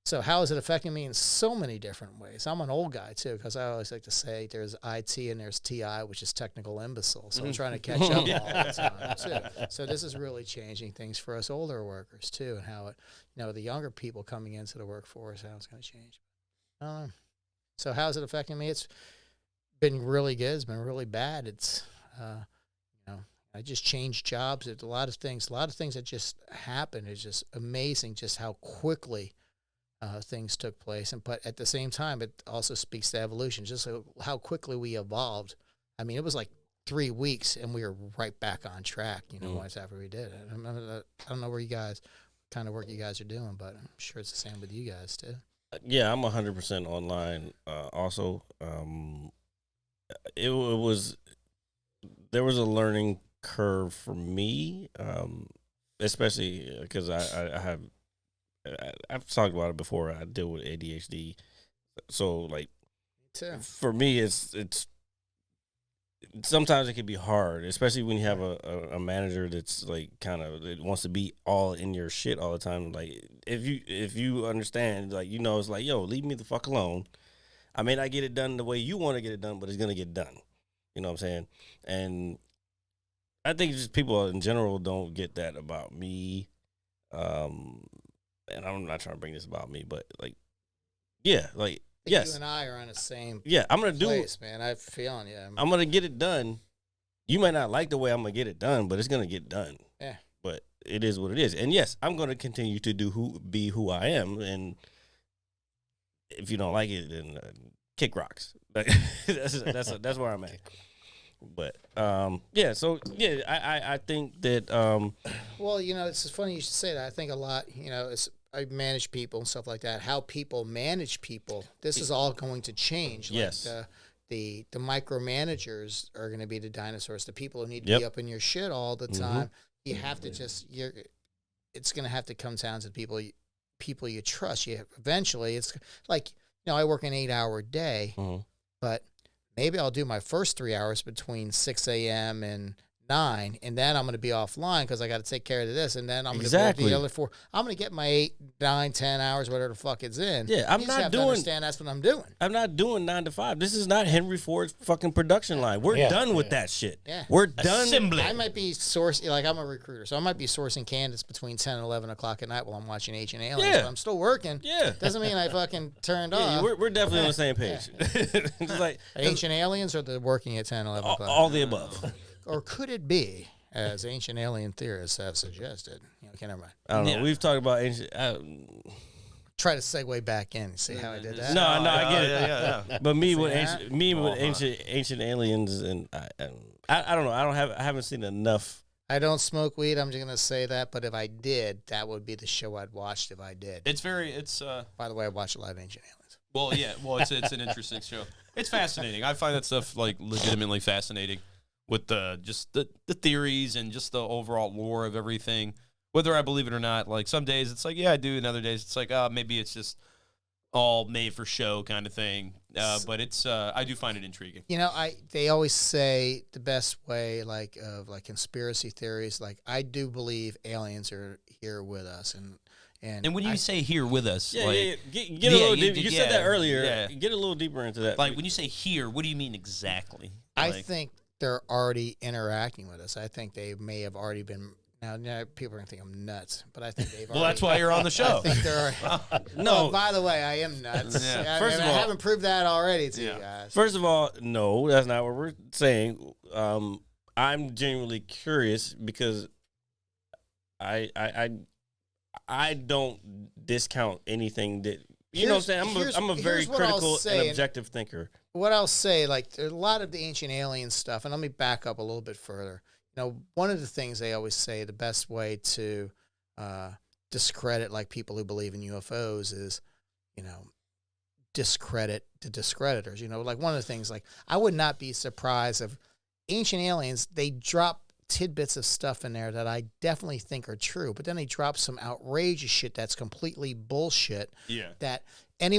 so how is it affecting me in so many different ways? I'm an old guy too, because I always like to say there's IT and there's TI, which is technical imbecile. So I'm trying to catch up all the time too. So this is really changing things for us older workers too, and how it, the younger people coming into the workforce, how it's going to change. I don't know. So how's it affecting me? It's been really good. It's been really bad. It's, I just changed jobs. It's a lot of things that just happened. It's just amazing just how quickly things took place. But at the same time, it also speaks to evolution, just how quickly we evolved. I mean, it was like 3 weeks and we were right back on track, once after we did it. I don't know where you guys, kind of work you guys are doing, but I'm sure it's the same with you guys too. Yeah, I'm 100% online. Also, there was a learning curve for me, especially because I've talked about it before. I deal with ADHD, so like for me, it's sometimes it can be hard, especially when you have a manager that's like kind of it wants to be all in your shit all the time. Like if you understand, like it's like, yo, leave me the fuck alone. I may not get it done the way you want to get it done, but it's gonna get done. You know what I'm saying? And I think just people in general don't get that about me. And I'm not trying to bring this about me, but like, yeah, like, yes. You and I are on the same I'm going to do it. Man, I'm feeling you. I'm going to get it done. You might not like the way I'm going to get it done, but it's going to get done. Yeah. But it is what it is. And yes, I'm going to continue to be who I am. And if you don't like it, then kick rocks. That's where I'm at. But I think that well, it's funny you should say that. I think a lot, I manage people and stuff like that. How people manage people, this is all going to change. Yes. Like the micromanagers are going to be the dinosaurs. The people who need to be up in your shit all the time. You have to it's going to have to come down to people you trust. Eventually, it's like, I work an 8-hour day, but maybe I'll do my first 3 hours between 6 a.m. and 9, and then I'm going to be offline because I got to take care of this, and then I'm going to work the other 4. I'm going to get my 8, 9, 10 hours, whatever the fuck it's in. Yeah, I'm not doing. Understand that's what I'm doing. I'm not doing 9 to 5. This is not Henry Ford's fucking production line. We're done with that shit. Yeah, we're done. Assembly. I might be sourcing, like I'm a recruiter, so I might be sourcing candidates between 10 and 11 o'clock at night while I'm watching Ancient Aliens. But I'm still working. Yeah, doesn't mean I fucking turned off. We're definitely on the same page. It's like Ancient Aliens or the working at 10, 11 o'clock. All the above. Or could it be, as ancient alien theorists have suggested? Okay, never mind. I don't know. We've talked about ancient. Try to segue back in. See how I did that? No, I get it. Yeah. But me with ancient aliens, and I don't know. I haven't seen enough. I don't smoke weed. I'm just gonna say that. But if I did, that would be the show I'd watched. If I did, By the way, I watched a lot of Ancient Aliens. Well, yeah. Well, it's an interesting show. It's fascinating. I find that stuff like legitimately fascinating. With just the theories and just the overall lore of everything, whether I believe it or not. Like some days it's like, yeah, I do, and other days it's like, maybe it's just all made for show kind of thing. But it's I do find it intriguing. They always say the best way, of conspiracy theories. Like I do believe aliens are here with us, and when you say here with us, get a little deeper. You said that earlier. Yeah. Get a little deeper into that. Like when you say here, what do you mean exactly? I think they're already interacting with us. I think they may have already been. Now people are going to think I'm nuts, but I think they've already. Well, that's why you're on the show. I think they're. No. By the way, I am nuts. Yeah. First of all, I haven't proved that already to you guys. First of all, no, that's not what we're saying. I'm genuinely curious because I don't discount anything that. You know what I'm saying? I'm a very critical and objective thinker. What I'll say, there's a lot of the ancient alien stuff, and let me back up a little bit further. One of the things they always say, the best way to discredit people who believe in UFOs is, discredit the discreditors. One of the things, I would not be surprised if ancient aliens, they drop tidbits of stuff in there that I definitely think are true, but then they drop some outrageous shit that's completely bullshit. Yeah. That any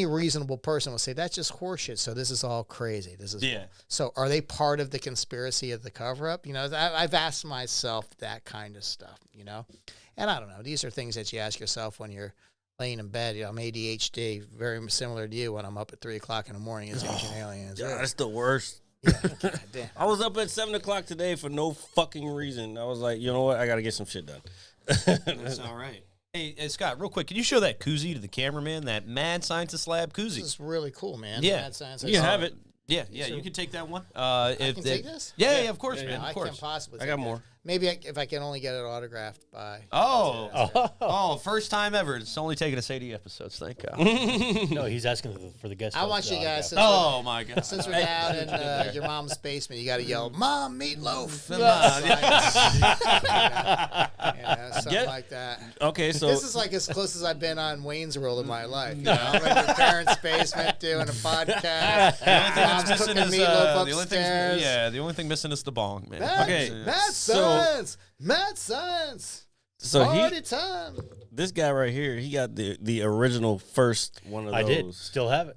reasonable person will say that's just horseshit. So this is all crazy. This is So are they part of the conspiracy of the cover up? You know, I've asked myself that kind of stuff. You know, and I don't know. These are things that you ask yourself when you're laying in bed. You know, I'm ADHD, very similar to you. When I'm up at 3 o'clock in the morning, it's Ancient Aliens. Yeah, that's the worst. Yeah, God damn. I was up at 7 o'clock today for no fucking reason. I was like, you know what? I got to get some shit done. That's all right. Hey, Scott, real quick, can you show that koozie to the cameraman? That Mad Scientist Lab koozie. This is really cool, man. Yeah. Mad Science. You can have it. Yeah, you can take that one. I can take this? Yeah, of course, No, man. Of I course. can't possibly. I take got that. more. Maybe if I can only get it autographed by. First time ever. It's only taken us 80 episodes. Thank God. No, he's asking for the guest. I want you guys. Since Oh my God. since we're down in your mom's basement, you got to yell, "Mom, meatloaf!" Something like that. Okay, so This is like as close as I've been on Wayne's World in my life. You know, I'm in your parents' basement doing a podcast. Mom's cooking meatloaf upstairs. The only thing missing is the bong, man. Okay. Mad science, mad science. So Party time. this guy right here, he got the original first one of those. I did still have it.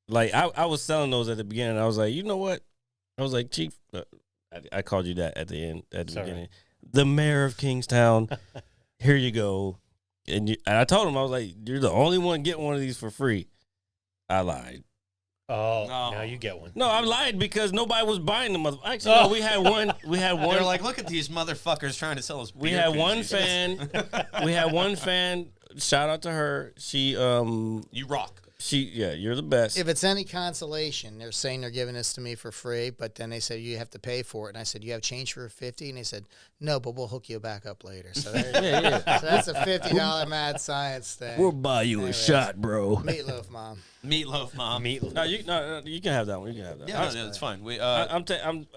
Like I was selling those at the beginning. I was like, you know what? I was like, Chief. I called you that at the end, at the Sorry. beginning. The Mayor of Kingstowne. Here you go. And I told him, I was like, you're the only one getting one of these for free. I lied. Oh, No. now you get one. No, I lied because nobody was buying them. Actually, no, we had one. We had one. They're like, look at these motherfuckers trying to sell us. We beer had one koozies. fan. We had one fan. Shout out to her. She You rock. you're the best. If it's any consolation, they're saying they're giving this to me for free, but then they said you have to pay for it. And I said, you have change for $50? And they said, no, but we'll hook you back up later. So, so that's a $50 Mad Science thing. We'll buy you Anyways. a shot, bro. Meatloaf, Mom. Meatloaf, mom. No, you can have that one. You can have that. Yeah, no, it's fine. We I'm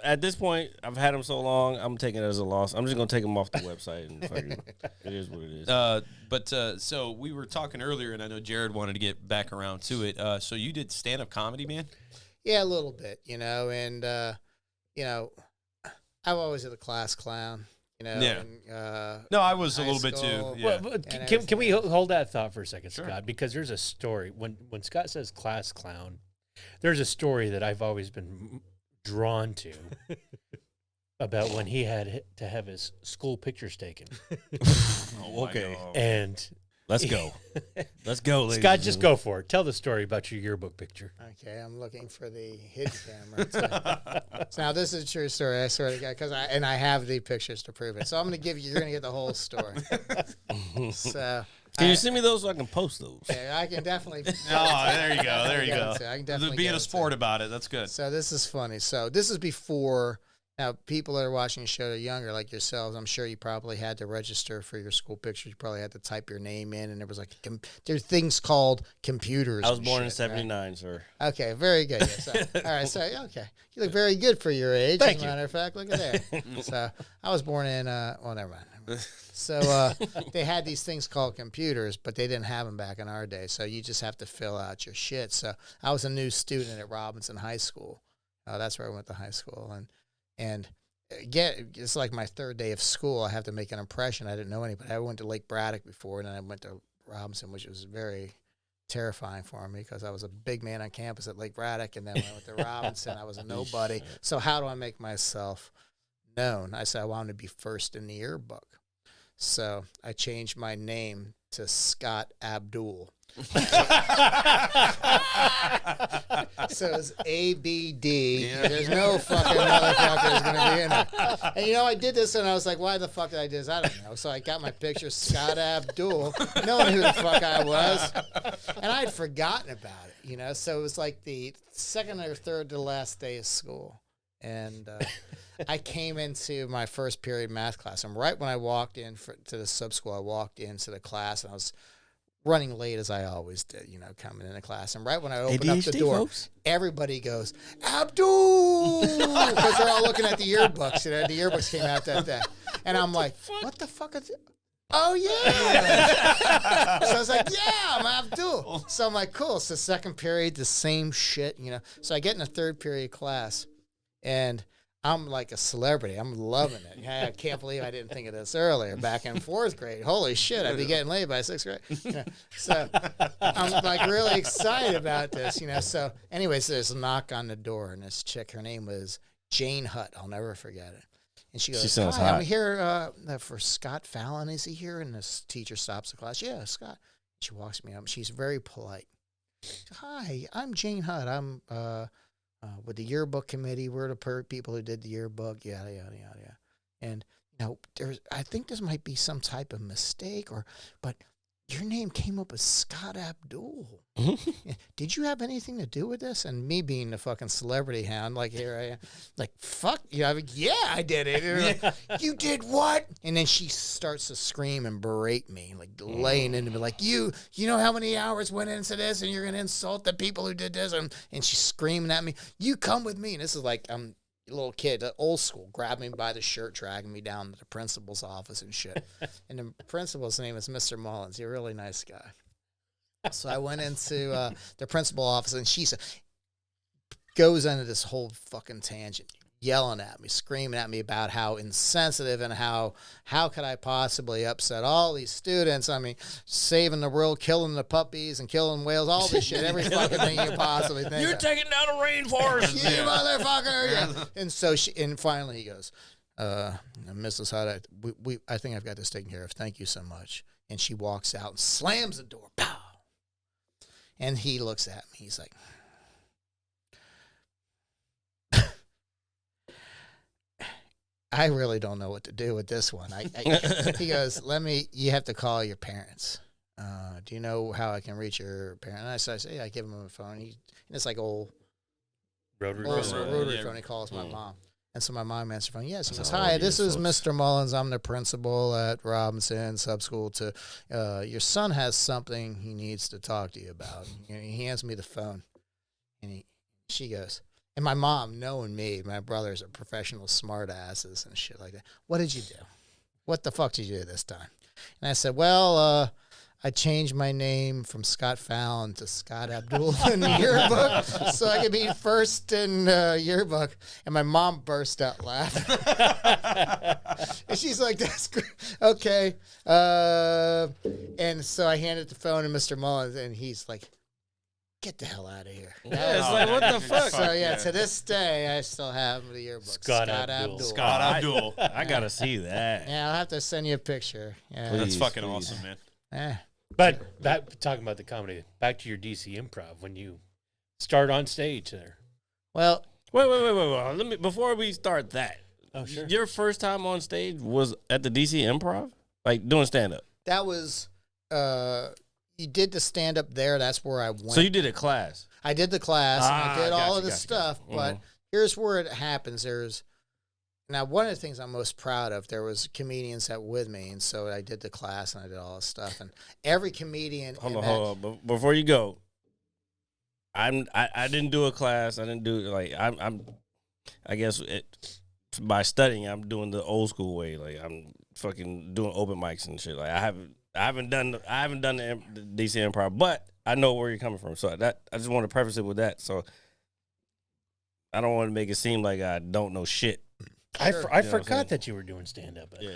at this point. I've had them so long. I'm taking it as a loss. I'm just gonna take them off the website and fucking, it is what it is. So we were talking earlier, and I know Jared wanted to get back around to it. So you did stand-up comedy, man? Yeah, a little bit, you know, and, you know, I'm always a class clown, you know. Yeah. And, No, I was a high little bit school. too. Yeah. Well, And can we hold that thought for a second, Sure. Scott? Because there's a story. When Scott says class clown, there's a story that I've always been drawn to about when he had to have his school pictures taken. Oh, okay. And Let's go. Let's go, ladies. Scott, just go for it. Tell the story about your yearbook picture. Okay, I'm looking for the hidden camera. So now this is a true story. I swear to God, because I have the pictures to prove it. So I'm going to give you. You're going to get the whole story. So Can you send me those so I can post those? yeah, I can definitely. Oh, there you go. There you get go. it to you. I can definitely Being get a it to sport you. about it. That's good. So this is funny. So this is before. Now, people that are watching the show that are younger, like yourselves, I'm sure you probably had to register for your school pictures. You probably had to type your name in, and there was like there's things called computers. I was and born in shit, right? '79, sir. Okay, very good. Yeah, so, all right, so okay, you look very good for your age. Thank as a you. matter of fact, look at there. So I was born in. Well, never mind. So they had these things called computers, but they didn't have them back in our day. So you just have to fill out your shit. So I was a new student at Robinson High School. That's where I went to high school, and again, it's like my third day of school. I have to make an impression. I didn't know anybody. I went to Lake Braddock before, and then I went to Robinson, which was very terrifying for me because I was a big man on campus at Lake Braddock, and then when I went to Robinson, I was a nobody. So how do I make myself known? I said I wanted to be first in the yearbook. So I changed my name to Scott Abdul. So it's ABD. Yeah. There's no fucking motherfuckers going to be in there. And you know, I did this and I was like, why the fuck did I do this? I don't know. So I got my picture, Scott Abdul, knowing who the fuck I was. And I'd forgotten about it, you know. So it was like the second or third to last day of school. And I came into my first period math class. And right when I walked in to the sub school, I walked into the class and I was running late as I always did, you know, coming into class. And right when I opened up the ADHD, door, folks? everybody goes, Abdul! Because they're all looking at the yearbooks. You know, the yearbooks came out that day. And I'm like, what the fuck is it? Oh, yeah. So I was like, yeah, I'm Abdul. So I'm like, cool. So second period, the same shit, you know. So I get in the third period class, and I'm like a celebrity. I'm loving it. I can't believe I didn't think of this earlier. Back in 4th grade, holy shit, I'd be getting laid by 6th grade. So I'm like really excited about this, So, anyways, there's a knock on the door, and this chick, her name was Jane Hutt. I'll never forget it. And she goes, She sounds "Hi, hot. I'm here for Scott Fallon. Is he here?" And this teacher stops the class. "Yeah, Scott." She walks me up. She's very polite. "Hi, I'm Jane Hutt. I'm with the yearbook committee. We're the people who did the yearbook, yada, yada, yada, yada. And, I think this might be some type of mistake, but your name came up as Scott Abdul. Did you have anything to do with this?" And me being the fucking celebrity hound, like, here I am, like, fuck, yeah, I did it. Like, "You did what?" And then she starts to scream and berate me, like laying into me, like, you know how many hours went into this, and you're going to insult the people who did this? And she's screaming at me, "You come with me." And this is like, I'm a little kid, old school, grabbing me by the shirt, dragging me down to the principal's office and shit. And the principal's name is Mr. Mullins. He's a really nice guy. So I went into the principal office, and she goes into this whole fucking tangent, yelling at me, screaming at me about how insensitive and how could I possibly upset all these students. I mean, saving the world, killing the puppies and killing whales, all this shit, every fucking thing you possibly think. You're taking down a rainforest. You motherfucker. Yeah. And so finally he goes, "Mrs. Hutt, I think I've got this taken care of. Thank you so much." And she walks out and slams the door. Pow. And he looks at me. He's like, "I really don't know what to do with this one." He goes, "You have to call your parents. Do you know how I can reach your parents?" And I say, "Yeah, I give him a phone." And it's like old Rotary phone. He calls my mom. And so my mom answers the phone. Yes, he goes, "Hi, this is Mr. Mullins. I'm the principal at Robinson Subschool. Your son has something he needs to talk to you about." And he hands me the phone, and she goes, and my mom, knowing me, my brothers are professional smart asses and shit like that. "What did you do? What the fuck did you do this time?" And I said, "Well, I changed my name from Scott Fallon to Scott Abdul in the yearbook so I could be first in yearbook." And my mom burst out laughing. And she's like, "That's great. Okay." And so I handed the phone to Mr. Mullins, and he's like, "Get the hell out of here." Yeah, it's like, what the fuck? So, yeah, to this day, I still have the yearbook. Scott Abdul. Scott Abdul. I gotta see that. Yeah, I'll have to send you a picture. Yeah. That's Please, fucking please. awesome, man. Eh. But talking about the comedy, back to your DC improv, when you start on stage there. Well, Wait. Let me before we start that. Oh, sure. Your first time on stage was at the DC Improv, like doing stand up. that was, you did the stand up there. That's where I went. So you did a class. I did the class, and I did all of the gotcha. stuff, but here's where it happens. Now, one of the things I'm most proud of, there was comedians that were with me, and so I did the class, and I did all this stuff, and every comedian... Hold on. Before you go, I didn't do a class. I didn't do, I guess by studying, I'm doing the old school way. Like, I'm fucking doing open mics and shit. Like, I haven't done the DC Improv, but I know where you're coming from. So I just want to preface it with that. So I don't want to make it seem like I don't know shit. I forgot that you were doing stand up. Yeah,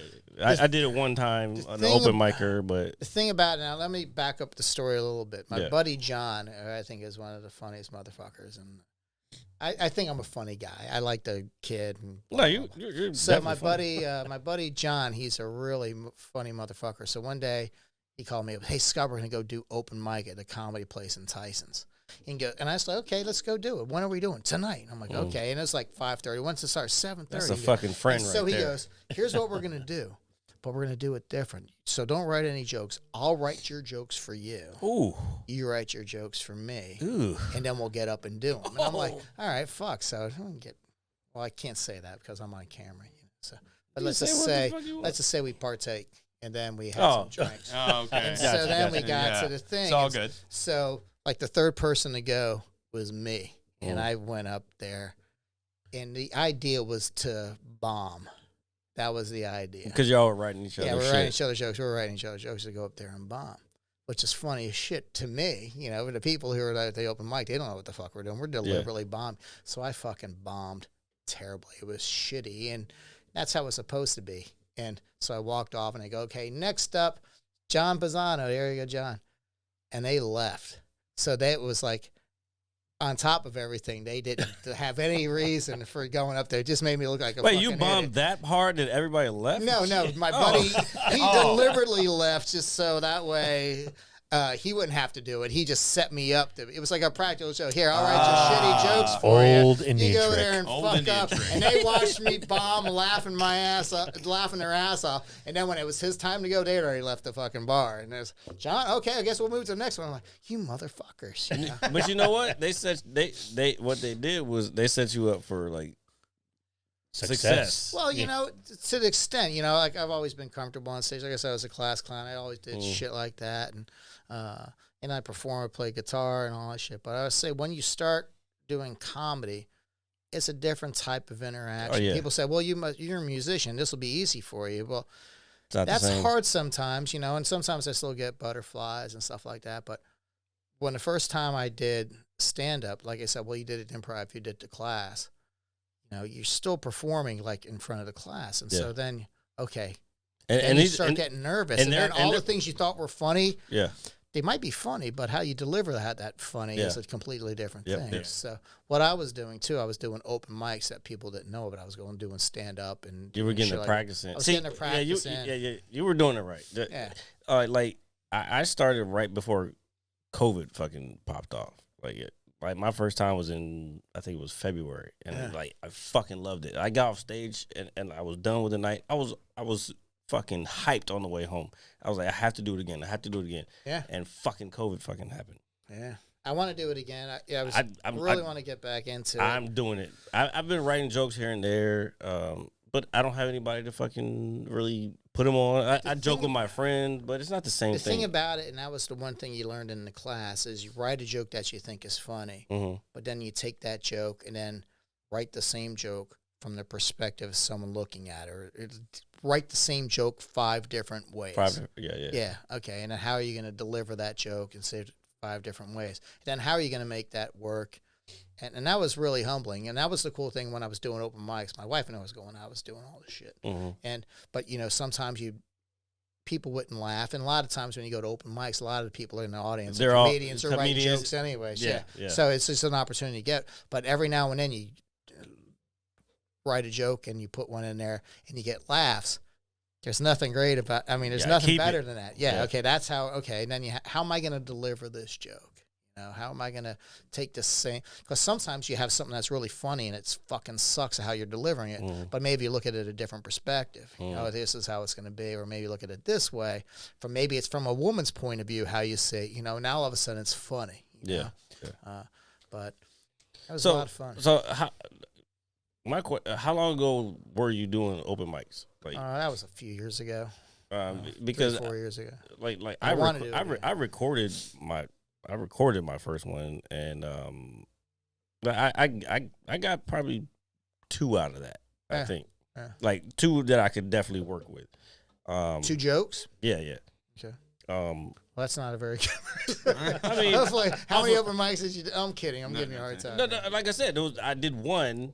I did it one time on the open micer, but the thing about it, now let me back up the story a little bit. My Yeah. buddy John, I think, is one of the funniest motherfuckers, and I think I'm a funny guy. I like the kid. And no, you're so definitely my buddy John, he's a really funny motherfucker. So one day he called me up, "Hey Scott, we're gonna go do open mic at a comedy place in Tyson's." And I was like, "Okay, let's go do it. When are we doing? Tonight." And I'm like, "Okay." And it's like 5:30. When's it start? 7:30. That's a fucking friend right So he there. goes, "Here's what we're gonna do, but we're gonna do it different. So don't write any jokes. I'll write your jokes for you. Ooh. You write your jokes for me, Ooh. and then we'll get up and do them." And I'm like, "All right, fuck." So I don't get. Well, I can't say that because I'm on camera. So, but let's just say we partake, and then we have some drinks. Oh, okay. And so then we got to the thing. It's all and good. So, like, the third person to go was me, and I went up there, and the idea was to bomb. That was the idea. Because y'all were writing each other. Yeah, we're shit. writing each other jokes. We're writing each other jokes to go up there and bomb, which is funny as shit to me. You know, the people who are at the open mic, they don't know what the fuck we're doing. We're deliberately bombed. So I fucking bombed terribly. It was shitty, and that's how it was supposed to be. And so I walked off, and I go, okay, next up, John Pisano. There you go, John. And they left. So that was like, on top of everything, they didn't have any reason for going up there. It just made me look like a Wait, fucking you bombed idiot. that hard that everybody left? No, my buddy, he deliberately left just so that way he wouldn't have to do it. He just set me up. It was like a practical show. Here, I'll write your shitty jokes for you. Old Indian You go trick. there and Old fuck Indian up. trick. And they watched me bomb, laughing their ass off. And then when it was his time to go, they had already left the fucking bar. And there's, John, okay, I guess we'll move to the next one. I'm like, you motherfuckers. You know? But you know what? They said they what they did was they set you up for like success. Well, you know, to the extent, you know, like I've always been comfortable on stage. Like I said, I was a class clown. I always did shit like that. And I perform, I play guitar and all that shit. But I would say when you start doing comedy, it's a different type of interaction. Oh, yeah. People say, well, you're a musician. This will be easy for you. Well, It's not the that's same. hard sometimes, you know, and sometimes I still get butterflies and stuff like that. But when the first time I did stand-up, like I said, well, you did it improv, you did the class. You know, you're still performing like in front of the class. And so then, okay. And you start getting nervous. And then all the things you thought were funny, Yeah. they might be funny, but how you deliver that funny is a completely different Yep, thing. yep. So what I was doing too, I was doing open mics that people didn't know, but I was doing stand up and You were getting shit to like practice that. in. I was getting to practice in. Yeah, you were doing it right. Yeah. Like I started right before COVID fucking popped off. Like my first time was in, I think it was February, and like I fucking loved it. I got off stage and I was done with the night. I was fucking hyped on the way home. I was like, I have to do it again. Yeah. And fucking COVID fucking happened. Yeah. I want to do it again. I really want to get back into it. I'm doing it. I've been writing jokes here and there, but I don't have anybody to fucking really put them on. I joke with my friend, but it's not the same The thing. thing about it, and that was the one thing you learned in the class, is you write a joke that you think is funny, but then you take that joke and then write the same joke from the perspective of someone looking at it, or write the same joke 5 different ways. Yeah. Okay, and then how are you going to deliver that joke and say it 5 different ways? And then how are you going to make that work? And that was really humbling. And that was the cool thing when I was doing open mics. My wife and I was doing all this shit. But you know, sometimes people wouldn't laugh. And a lot of times when you go to open mics, a lot of the people in the audience They're are all comedians or writing comedians. jokes anyways. Yeah. So it's just an opportunity to get. But every now and then you write a joke and you put one in there and you get laughs. There's nothing great about, there's nothing better than that. Yeah. Okay. That's how, and then how am I going to deliver this joke? You know, how am I going to take the same, because sometimes you have something that's really funny and it's fucking sucks how you're delivering it, but maybe you look at it a different perspective. You know, this is how it's going to be, or maybe look at it this way, maybe it's from a woman's point of view, how you say, you know, now all of a sudden it's funny. You know? But that was a lot of fun. So how long ago were you doing open mics? Like That was a few years ago. Because 4 years ago. Like I wanted to do it again. I recorded my first one, and I got probably 2 out of that. I think like 2 that I could definitely work with. 2 jokes. Yeah. Okay. Well, that's not a very good. I mean, hopefully, how many open mics did you do? I'm kidding. I'm giving you a hard time. no, like I said, I did one,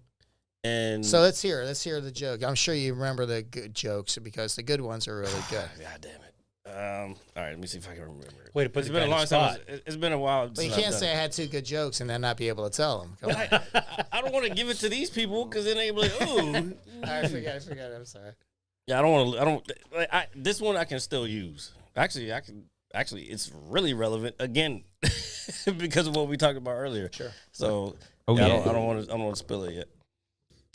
and So let's hear the joke. I'm sure you remember the good jokes because the good ones are really good. God damn it. All right, let me see if I can remember it. Way to put It's the been a guy on long the time. spot. It's been a while. But you since I've can't done say I it. had 2 good jokes and then not be able to tell them. Come on. I don't want to give it to these people because then they be like, ooh. I forgot. I'm sorry. Yeah, I don't want to. I don't. Like, this one I can still use. Actually, it's really relevant again because of what we talked about earlier. Sure. So, Oh, I yeah. don't want to spill it yet.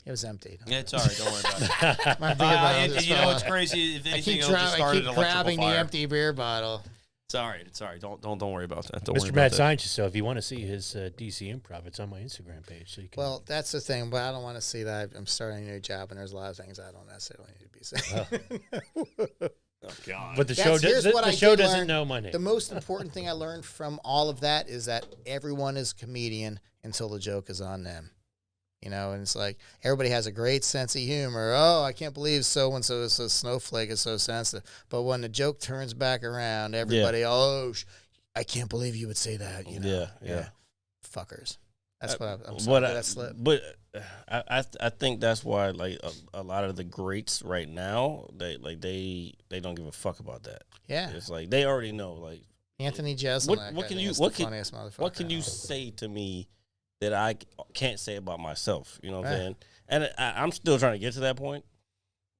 It was empty. Yeah, it's all right. Don't worry about it. My beer bottle And just you know fell what's out. crazy? If I anything, keep, it'll just start an electrical grabbing the fire. empty beer bottle. It's all right. It's all right. Don't worry about that. Don't worry Mr. about Mad that. Scientist, so if you want to see his DC improv, it's on my Instagram page. So you can. Well, that's the thing, but I don't want to see that. I'm starting a new job, and there's a lot of things I don't necessarily need to be saying. Oh God. but the That's- show, here's what I the show did doesn't learn. know my name. The most important thing I learned from all of that is that everyone is a comedian until the joke is on them. You know, and it's like everybody has a great sense of humor. Oh, I can't believe so-and-so is a snowflake is so sensitive. But when the joke turns back around, everybody, I can't believe you would say that. You know? Yeah. Fuckers. That's what I'm But sorry. That's slip. but I think that's why like a lot of the greats right now they don't give a fuck about that. Yeah. It's like they already know like Anthony Jeselnik. what can funniest motherfucker. what can you say to me that I can't say about myself? You know what I'm saying? And I'm still trying to get to that point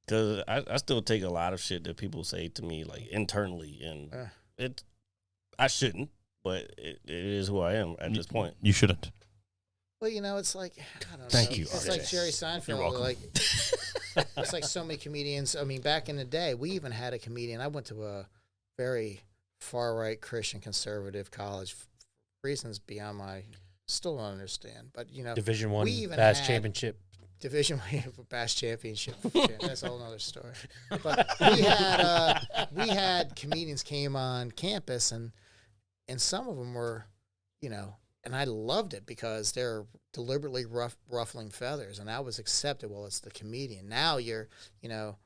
because I still take a lot of shit that people say to me like internally, and I shouldn't, but it is who I am at this point. You shouldn't. Well, you know, it's like, I don't know. Thank you, It's RJ. like Jerry Seinfeld. You're welcome. Like, it's like so many comedians. I mean, back in the day, we even had a comedian. I went to a very far-right Christian conservative college for reasons beyond my, still don't understand. But, you know. Division I we even Bass had Championship. Division Bass Championship. That's a whole other story. But we had comedians came on campus, and some of them were, you know, and I loved it because they're deliberately ruffling feathers, and that was accepted. Well, it's the comedian. Now you're, you know,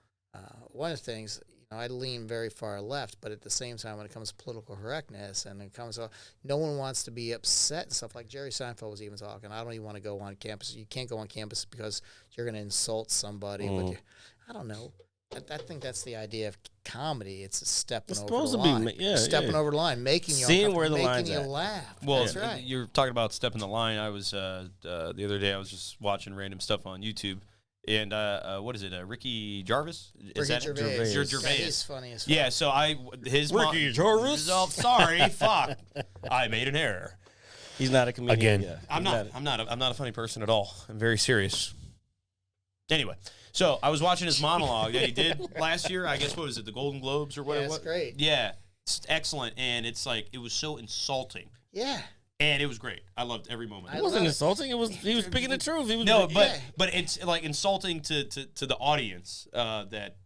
one of the things, you know, I lean very far left, but at the same time, when it comes to political correctness and it comes to, no one wants to be upset and stuff. Like Jerry Seinfeld was even talking, I don't even want to go on campus. You can't go on campus because you're going to insult somebody. I don't know. I think that's the idea of comedy. It's stepping over the line. Stepping over the line, making you Seeing where the making line's you at. laugh. Well, That's right. you're talking about stepping the line. I was the other day I was just watching random stuff on YouTube, and what is it? Ricky Jarvis? Is that Gervais. Gervais. Yeah, he's funny as fuck. Yeah, so Ricky Jarvis? Oh, sorry, fuck. I made an error. He's not a comedian. Again. Yeah, I'm not a funny person at all. I'm very serious. Anyway, so I was watching his monologue that he did last year. I guess what was it, the Golden Globes or whatever? Yeah, it's great. Yeah, it's excellent, and it's like it was so insulting, Yeah. and it was great. I loved every moment. It wasn't insulting. He was speaking the truth. He was No, Yeah. but it's like insulting to the audience that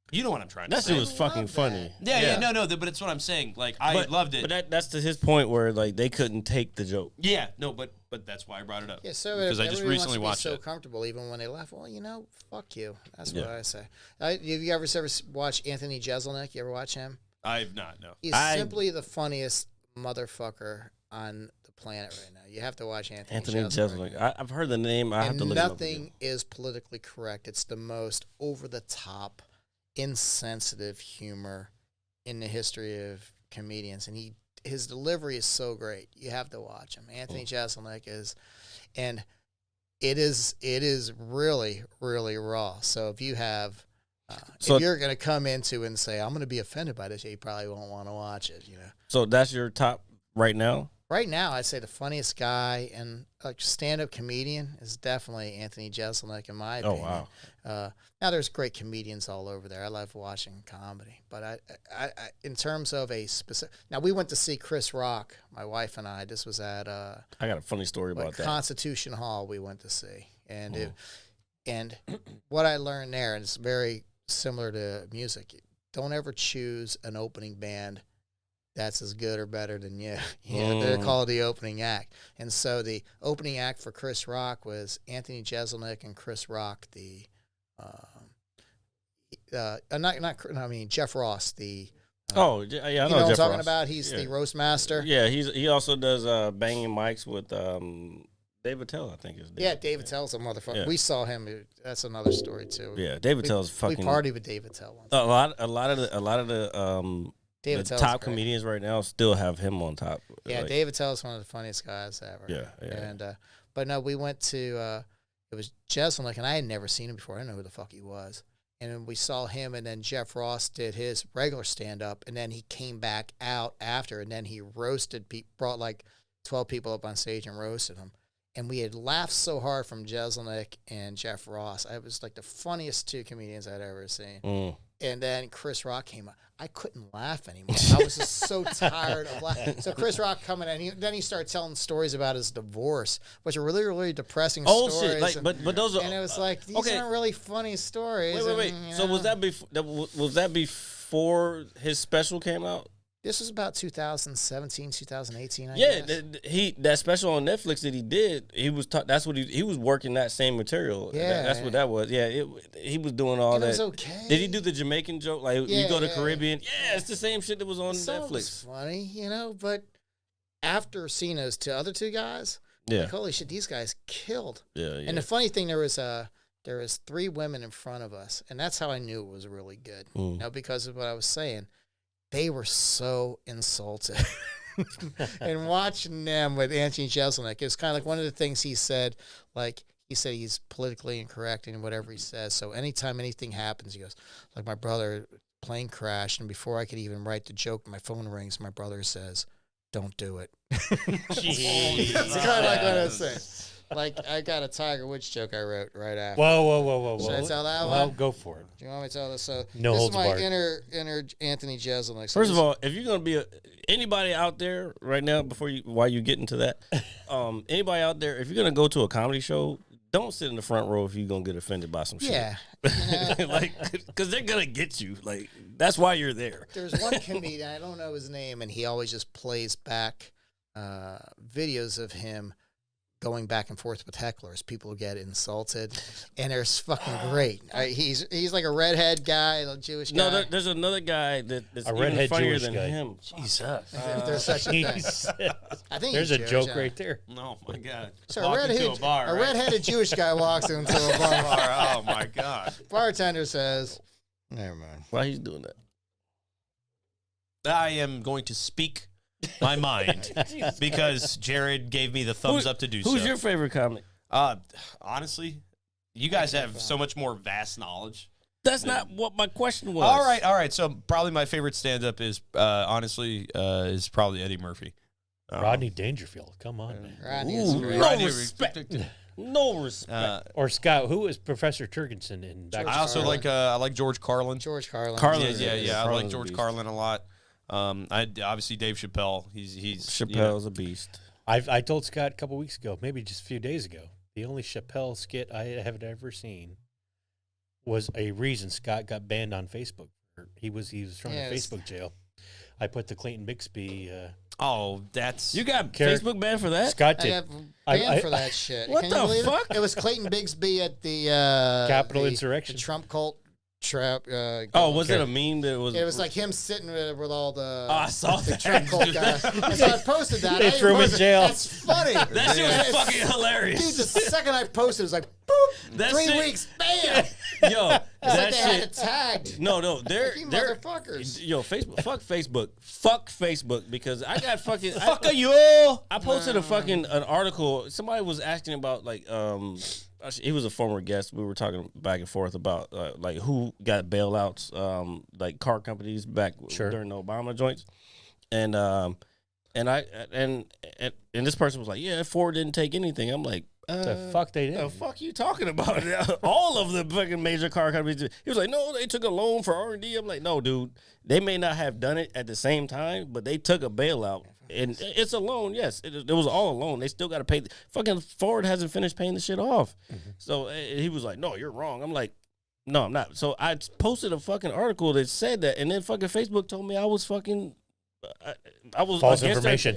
you know what I'm trying to that say. shit was fucking love funny. Yeah, no, but it's what I'm saying. Like I loved it. But that's to his point where like they couldn't take the joke. Yeah, no, but that's why I brought it up. Yeah, so because I just everybody recently wants watched to be it. so comfortable, even when they laugh. Well, you know, fuck you. That's what I say. Have you ever watched Anthony Jeselnik? You ever watch him? I've not. No. He's simply the funniest motherfucker on the planet right now. You have to watch Anthony Jeselnik. I've heard the name. I have to look it up again. Nothing is politically correct. It's the most over the top, insensitive humor in the history of comedians, and his delivery is so great. You have to watch him. Anthony Jeselnik is, and it is really, really raw. So if you have, if you're going to come into and say, I'm going to be offended by this, you probably won't want to watch it, you know. So that's your top right now? Right now, I'd say the funniest guy and like stand-up comedian is definitely Anthony Jeselnik, in my opinion. Oh, wow. Now, there's great comedians all over there. I love watching comedy. But I in terms of a specific... Now, we went to see Chris Rock, my wife and I. This was at... I got a funny story about that. Constitution Hall we went to see. And and what I learned there, and it's very similar to music, don't ever choose an opening band that's as good or better than you. They're called the opening act. And so the opening act for Chris Rock was Anthony Jeselnik and Chris Rock, Jeff Ross, the... I know you know Jeff what I'm talking Ross. about? He's the roast master. Yeah, he also does banging mics with David Tell, I think is. David Tell's a motherfucker. Yeah. We saw him. That's another story too. Yeah, David Tell's fucking. We partied with David Tell once. A lot of the David the Tell's top great. comedians right now still have him on top. Yeah, Like, David Tell is one of the funniest guys ever. Yeah. And but no, we went to it was Jeselnik, and I had never seen him before. I didn't know who the fuck he was. And then we saw him, and then Jeff Ross did his regular stand up, and then he came back out after, and then he roasted brought like 12 people up on stage and roasted them. And we had laughed so hard from Jeselnik and Jeff Ross. It was like the funniest two comedians I'd ever seen. And then Chris Rock came up. I couldn't laugh anymore. I was just so tired of laughing. So Chris Rock coming in, then he started telling stories about his divorce, which are really, really depressing stories. Shit! Like, but those are. And it was like, these aren't really funny stories. Wait. And, So was that before his special came out? This was about 2017, 2018, I Yeah, guess. that special on Netflix that he did, that's what he was working that same material. Yeah. That's what that was. Yeah, he was doing all And that. it was okay. Did he do the Jamaican joke? Like you go to Yeah. Caribbean? Yeah, it's the same shit that was on Some of it was Netflix. funny, but after seeing those other two guys, Yeah. Like, holy shit, these guys killed. Yeah. And the funny thing, there was 3 women in front of us, and that's how I knew it was really good. Because of what I was saying. They were so insulted. And watching them with Anthony Jeselnik, it was kind of like one of the things he said, like, he said he's politically incorrect in whatever he says. So anytime anything happens, he goes, like, my brother, plane crashed, and before I could even write the joke, my phone rings, my brother says, don't do it. That's kind of like what I was saying. Like, I got a Tiger Woods joke I wrote right after. Whoa. Should I tell that one? Well, go for it. Do you want me to tell this? So No this is holds my barred. inner Anthony Jeselnik. So First of all, if you're gonna be anybody out there right now, while you get into that, anybody out there, if you're gonna go to a comedy show, don't sit in the front row if you're gonna get offended by some shit. yeah. Like, because they're gonna get you. Like, that's why you're there. There's one comedian, I don't know his name, and he always just plays back videos of him going back and forth with hecklers. People get insulted, and they're fucking great. He's like a redhead guy, a Jewish guy. No, there's another guy that's A even redhead funnier Jewish than guy. him. Jesus. If there's such a thing. Jesus. I think There's he's a Jewish, joke right there. Oh my God! So Walk into a bar, right? redheaded Jewish guy walks into a bar. Oh my God! Bartender says, "Never mind." Why he's doing that? I am going to speak my mind because Jared gave me the thumbs up to do so. Who's your favorite comic? Honestly, you guys have so much more vast knowledge. That's not what my question was. All right. So probably my favorite stand-up is honestly is probably Eddie Murphy. Rodney Dangerfield. Come on, man. Rodney is Ooh, great. no Rodney- respect. No respect. Or Scott, who is Professor Turkinson in Back I also Carlin. I like George Carlin. George Carlin. Carlin. Yeah. I like Carlin's a George beast. Carlin a lot. I obviously Dave Chappelle. He's Chappelle's a beast. I told Scott a couple weeks ago, maybe just a few days ago, the only Chappelle skit I have ever seen was a reason Scott got banned on Facebook. He was thrown in Facebook jail. I put the Clayton Bixby. Oh, that's You got Char- Facebook banned for that? Scott I did. got banned for that shit. What Can the you believe fuck? It was Clayton Bigsby at the Capitol the insurrection. The Trump cult trap. Oh, was it a meme that was? It was like him sitting with all the I saw the that. Trump cult guys. And so I posted that. They I threw him in posted- jail. That's funny. That shit was It's- fucking hilarious. Dude, the second I posted, it was like, boop, That 3 shit- weeks, bam. Yo, It's like that they had it shit. tagged. No, they're You they're motherfuckers. Yo, Facebook, fuck Facebook, because I got fucking fuck you. I posted an article. Somebody was asking about he was a former guest. We were talking back and forth about like who got bailouts, like car companies back during the Obama joints, and this person was like, yeah, Ford didn't take anything. I'm like, The fuck they did. the fuck you talking about? All of the fucking major car companies. He was like, no, they took a loan for R&D. I'm like, no, dude. They may not have done it at the same time, but they took a bailout. And it's a loan, yes. It was all a loan. They still got to pay. Fucking Ford hasn't finished paying the shit off. So he was like, no, you're wrong. I'm like, no, I'm not. So I posted a fucking article that said that, and then fucking Facebook told me I was fucking... I was False against information.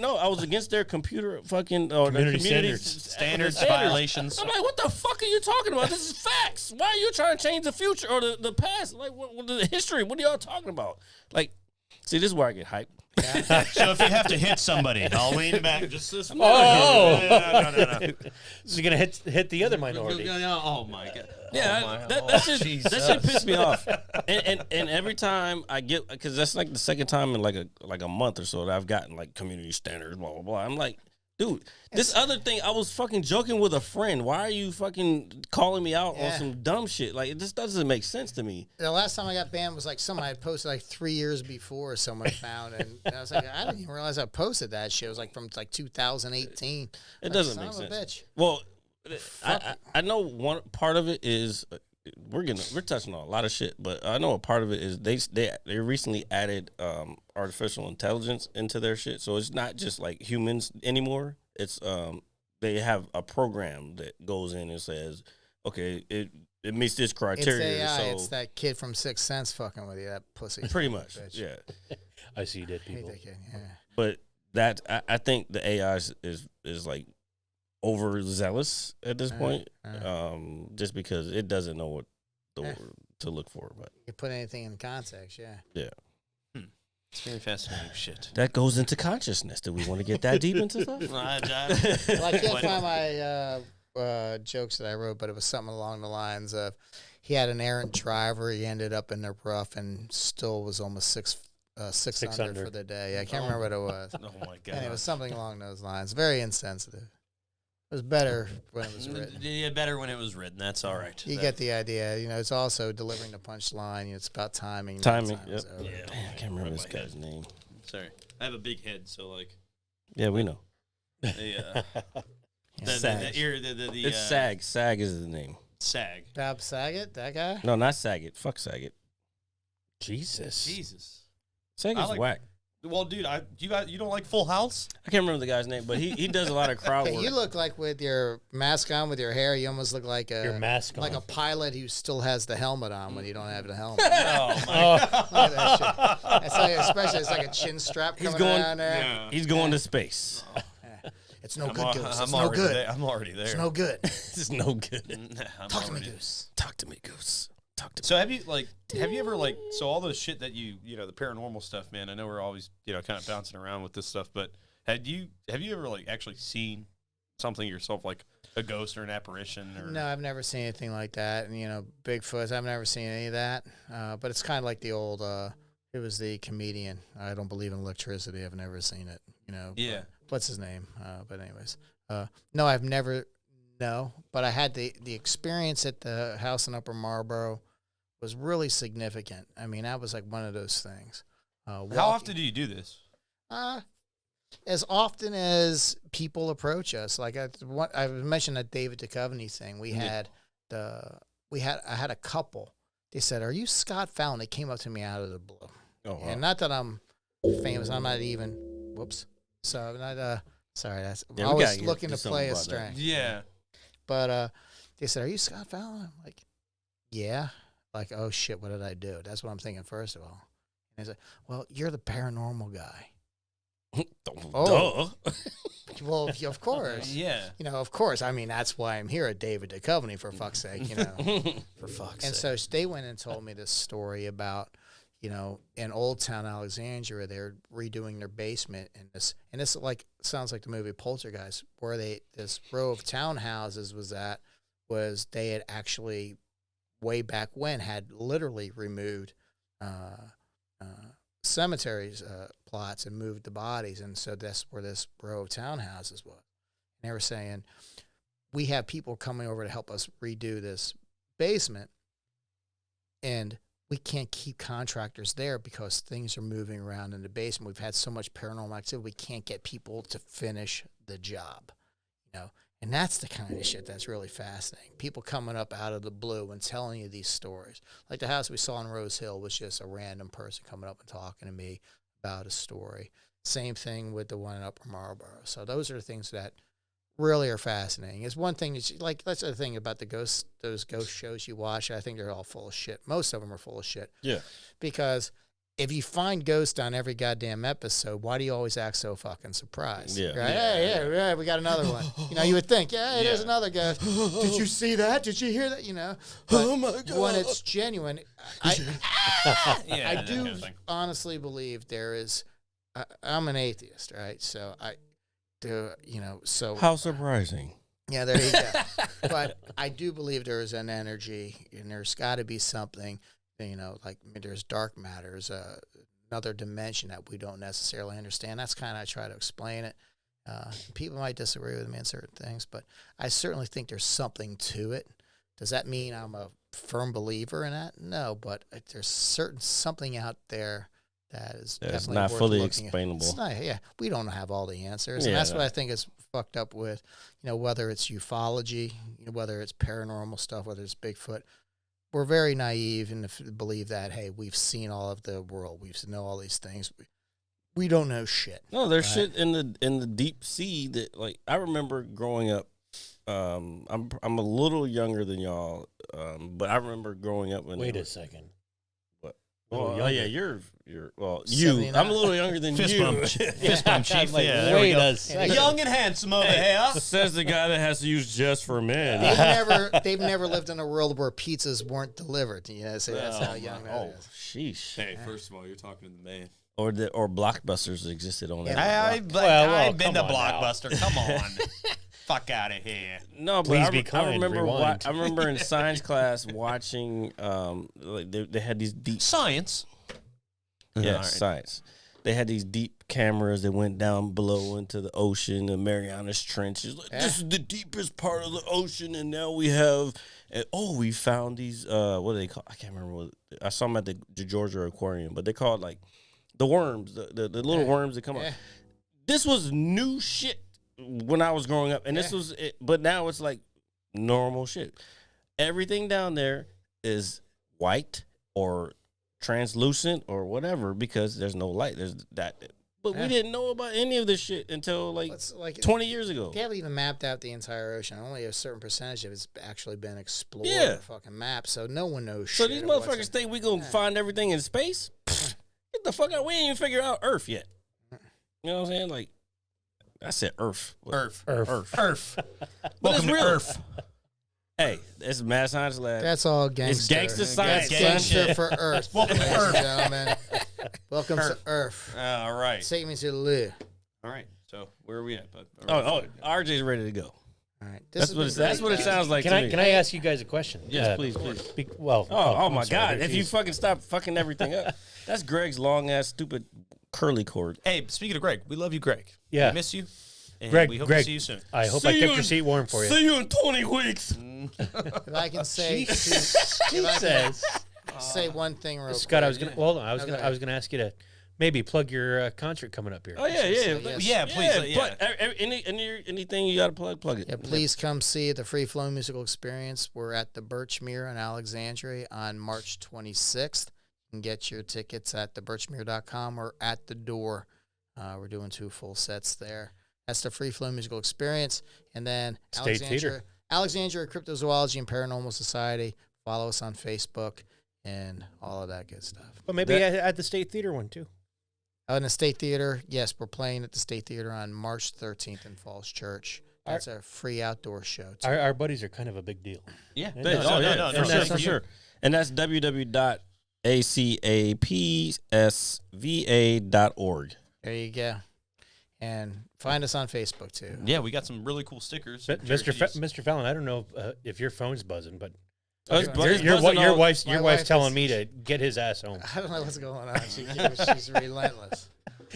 I was against their computer fucking Community Standards violations. I'm like, what the fuck are you talking about? This is facts. Why are you trying to change the future or the past? Like, what the history? What are y'all talking about? Like, see, this is where I get hyped. So if you have to hit somebody, I'll lean back just this way. Oh. No. So you're gonna hit the other minority. Oh my God. Yeah, that shit pissed me off. And every time I get, because that's like the second time in like a month or so that I've gotten like community standards, blah blah blah. I'm like, dude, this other thing, I was fucking joking with a friend. Why are you fucking calling me out on some dumb shit? Like, this doesn't make sense to me. The last time I got banned was like somebody had posted like 3 years before someone found, and I was like, I didn't even realize I posted that shit. It was like from like 2018. It doesn't make Son of a sense. bitch. Well, I know one part of it is we're touching on a lot of shit, but I know a part of it is they recently added artificial intelligence into their shit, so it's not just like humans anymore. It's they have a program that goes in and says, okay, it meets this It's criteria. AI. So It's that kid from Sixth Sense fucking with you, that pussy. pretty much, Bitch. yeah. I see dead I hate people. that kid, yeah. But that I think the AI is like overzealous at this point, just because it doesn't know what to look for. But You put anything in context, yeah. yeah. It's very fascinating shit. That goes into consciousness. Do we want to get that deep into stuff? Well, I can't find my jokes that I wrote, but it was something along the lines of he had an errant driver. He ended up in the rough and still was almost 600 for the day. I can't remember what it was. Oh my god! And it was something along those lines. Very insensitive. It was better when it was written. Yeah, better when it was written. That's all right. You get the idea. You know, it's also delivering the punchline. It's about timing. Timing. Time Yep. is over. Yeah. Damn, I can't remember this guy's name. Sorry, I have a big head, so like. Yeah, we know. The Sag. ear, It's Sag. Sag is the name. Sag. Bob Saget, that guy. No, not Saget. Fuck Saget. Jesus. Saget's I like- whack. Well, dude, you don't like Full House? I can't remember the guy's name, but he does a lot of crowd Hey, work. you look like with your mask on, with your hair, you almost look like Your mask like on. a pilot who still has the helmet on when you don't have the helmet. Oh my! Look at that shit. It's like, especially it's like a chin strap coming down there. He's going to space. It's no good, Goose. It's I'm no already good. there. I'm already there. It's no good. It's no good. Talk to me, Goose. Talk to me, Goose. Talk to me. So have you ever so all those shit that you know, the paranormal stuff, man, I know we're always, kind of bouncing around with this stuff, but have you ever actually seen something yourself, like a ghost or an apparition? Or No, I've never seen anything like that. And, Bigfoot, I've never seen any of that. But it's kind of like the old, it was the comedian. I don't believe in electricity. I've never seen it, Yeah. What's his name? But anyways, no, I've never, but I had the experience at the house in Upper Marlboro was really significant. I mean, that was like one of those things. How often do you do this? As often as people approach us. Like I mentioned that David Duchovny thing. I had a couple. They said, "Are you Scott Fallon?" They came up to me out of the blue. Oh, wow. And not that I'm famous. I'm not even. Whoops. So I'm not. Sorry. That's. Yeah, I we was gotta looking do to something play a about that. strength. Yeah. But they said, "Are you Scott Fallon?" I'm like, "Yeah." Like, oh shit, what did I do? That's what I'm thinking first of all. And they said, "Well, you're the paranormal guy." Oh. Duh. Well, of course. Yeah. Of course. I mean, that's why I'm here at David Duchovny, for fuck's sake, For fuck's And sake. so they went and told me this story about, in Old Town Alexandria, they're redoing their basement, and this sounds like the movie Poltergeist, where this row of townhouses was they had actually way back when had literally removed cemeteries plots and moved the bodies, and so that's where this row of townhouses was. And they were saying, we have people coming over to help us redo this basement, and we can't keep contractors there because things are moving around in the basement. We've had so much paranormal activity, we can't get people to finish the job, And that's the kind of shit that's really fascinating. People coming up out of the blue and telling you these stories. Like the house we saw in Rose Hill was just a random person coming up and talking to me about a story. Same thing with the one in Upper Marlboro. So those are the things that really are fascinating. It's one thing that's the thing about those ghost shows you watch. I think they're all full of shit. Most of them are full of shit. Yeah. Because if you find ghosts on every goddamn episode, why do you always act so fucking surprised? Yeah. Right? Yeah, we got another one. You would think, there's another ghost. Did you see that? Did you hear that? But Oh my God. when it's genuine, I that do kind of thing. honestly believe there is. I'm an atheist, right? So I do, so How surprising. yeah, there you go. But I do believe there is an energy, and there's got to be something. There's dark matters, another dimension that we don't necessarily understand. That's kind of I try to explain it. People might disagree with me on certain things, but I certainly think there's something to it. Does that mean I'm a firm believer in that? No, but there's something out there that is That's definitely not worth fully looking at. explainable. It's not, we don't have all the answers, Yeah, and that's no. what I think is fucked up with, whether it's ufology, whether it's paranormal stuff, whether it's Bigfoot. We're very naive and believe that, hey, we've seen all of the world. We know all these things. We don't know shit. No, there's right? shit in the deep sea that I remember growing up. I'm a little younger than y'all, but I remember growing up when. Wait a second. What? Little Oh yeah, younger. you're 79. I'm a little younger than Fist you. bump. Fist bump, chief. Like, Yeah, there we wait go. a second. Young and handsome over here. Says the guy that has to use just for men. They've never lived in a world where pizzas weren't delivered. So that's how young that is. Sheesh. Hey, first of all, you're talking to the man. or Blockbusters existed on that. I've been to come on now. Blockbuster. Come on. Fuck out of here. No, but Please be kind, I remember. rewind. I remember in science class watching. Like they had these deep Science. Yes, All right. science. They had these deep cameras that went down below into the ocean, the Marianas Trench. It's like, this is the deepest part of the ocean, and now we have. We found these. What are they called? I can't remember. I saw them at the Georgia Aquarium, but they called like the worms, the little worms that come up. This was new shit when I was growing up, and this was it. But now it's like normal shit. Everything down there is white or translucent or whatever because there's no light. There's that, but we didn't know about any of this shit until like 20 years ago. They haven't even mapped out the entire ocean. Only a certain percentage of it's actually been explored. Yeah. Fucking mapped, so no one knows. So shit these of motherfuckers think we gonna find everything in space? Get the fuck out! We ain't even figure out Earth yet. You know what I'm saying? Like I said, Earth. Earth. Welcome Welcome to Earth. Hey, it's Mad Science Lab. That's all gangster. It's gangster science. Gangster for Earth. Welcome to ladies Earth. and gentlemen. Welcome to Earth. All right. Take me to the loo. All right. So where are we at, bud? RJ's ready to go. All right. That's what it sounds like. Can I ask you guys a question? Yes, please. Oh my I'm sorry, God! If you geez. fucking stop fucking everything up, that's Greg's long ass stupid curly cord. Hey, speaking of Greg, we love you, Greg. Yeah. We miss you. And Greg, we hope Greg, to see you soon. I hope I kept your seat warm for you. See you in 20 weeks. If I can say, say one thing real Scott, quick. I was gonna hold on. I was gonna ask you to maybe plug your concert coming up here. Oh yeah. Yeah, please. Plug, anything you got to plug it. Yeah, please come see the Free Flow Musical Experience. We're at the Birchmere in Alexandria on March 26th. You can get your tickets at thebirchmere.com or at the door. We're doing 2 full sets there. That's the Free Flow Musical Experience. And then State Theater. Alexandria Cryptozoology and Paranormal Society. Follow us on Facebook and all of that good stuff. But maybe at the State Theater one too. In the State Theater, yes, we're playing at the State Theater on March 13th in Falls Church. That's a free outdoor show, too. Our buddies are kind of a big deal. Yeah. No, for sure. And that's www.acapsva.org. There you go. And find us on Facebook, too. Yeah, we got some really cool stickers. Mr. Fallon, I don't know if your phone's buzzing, but Your your wife's wife telling is- me to get his ass home. I don't know what's going on. She's relentless.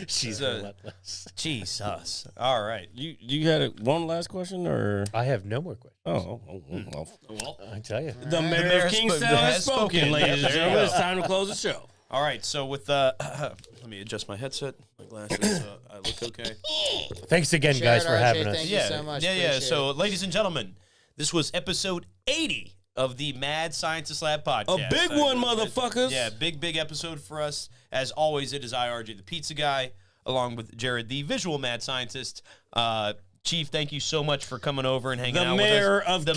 She's relentless. Jesus. All right. You had one last question, or I have no more questions. well, I tell you. the mayor of Kingstowne has spoken, ladies and gentlemen. It's time to close the show. All right. So with let me adjust my headset, my glasses. I look okay. Thanks again, guys, for having us. Thank you so much. Yeah. Appreciate So, it. ladies and gentlemen, this was episode 80 of the Mad Scientist Lab podcast. A big one, motherfuckers. Yeah, big episode for us. As always, it is IRJ, the pizza guy, along with Jared, the visual mad scientist. Chief, thank you so much for coming over and hanging out with us. The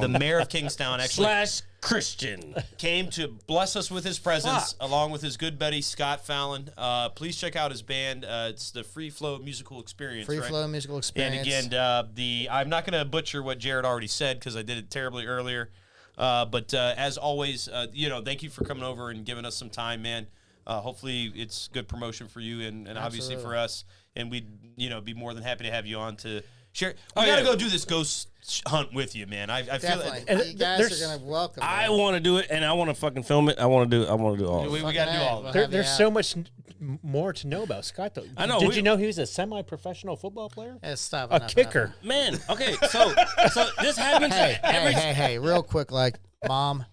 Mayor of Kingstowne, actually. / Christian. Came to bless us with his presence, along with his good buddy, Scott Fallon. Please check out his band. It's the Free Flow Musical Experience, Free right? Flow Musical Experience. And again, I'm not going to butcher what Jared already said because I did it terribly earlier. But as always, thank you for coming over and giving us some time, man. Hopefully it's good promotion for you and obviously for us. And we'd, be more than happy to have you on to share. We got to go do this ghost hunt with you, man. I feel Definitely. like You guys are going to welcome me. I want to do it, and I want to fucking film it. I want to do all. we of it. got to do all of it. There's so much more to know about Scott, though. I know. Did you know he was a semi-professional football player? Yeah, stop. A enough, kicker. enough. Man, okay, so this happens. Hey, real quick, like Mom,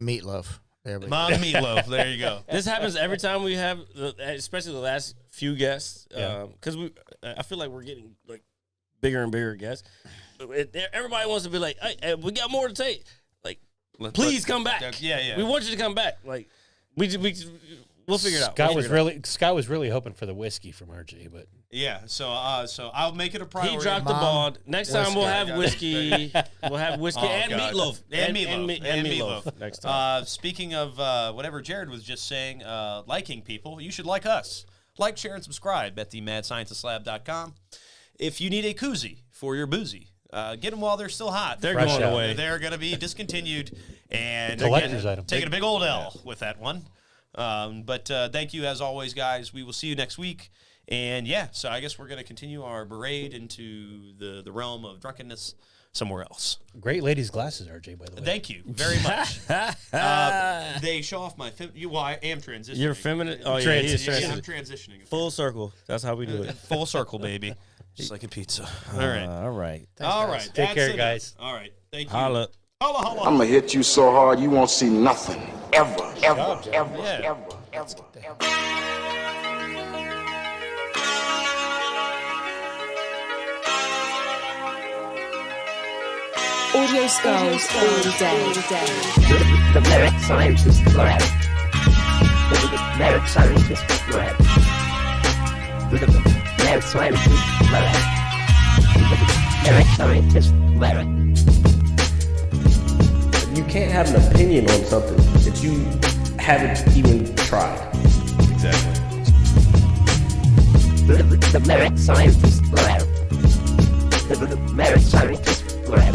Meatloaf. There we go. Mom Meatloaf. There you go. This happens every time we have, especially the last few guests, because I feel like we're getting like bigger and bigger guests. Everybody wants to be like, hey, we got more to take. Like, please come back. Yeah. We want you to come back. Like, we'll figure it out. Scott was really hoping for the whiskey from RJ, but Yeah, so I'll make it a priority. He dropped the ball. Next time we'll have whiskey. We'll have whiskey and God. meatloaf. And meatloaf. next time. Speaking of whatever Jared was just saying, liking people, you should like us. Like, share, and subscribe at themadscientistlab.com. If you need a koozie for your boozy, get them while they're still hot. They're Fresh going out. away. They're going to be discontinued. And Collector's item. taking a big old L with that one. But thank you as always, guys. We will see you next week. And yeah, so I guess we're going to continue our parade into the realm of drunkenness somewhere else. Great ladies' glasses, RJ, by the way. Thank you very much. They show off my I am transitioning. You're feminine. Oh, Yeah, yeah. I'm transitioning. Full circle. That's how we do it. Full circle, baby. Just like a pizza. All right. All right. All right. Take That's care, enough. guys. All right. Thank you. Holla. Holla, holla. I'm gonna hit you so hard you won't see nothing. Ever, ever, ever, Yeah. ever, ever, ever. Audio skulls all day. The merit scientist lab. The merit scientist lab. The merit scientist lab. The merit scientist lab. You can't have an opinion on something that you haven't even tried. Exactly. The merit scientist lab. The merit scientist lab.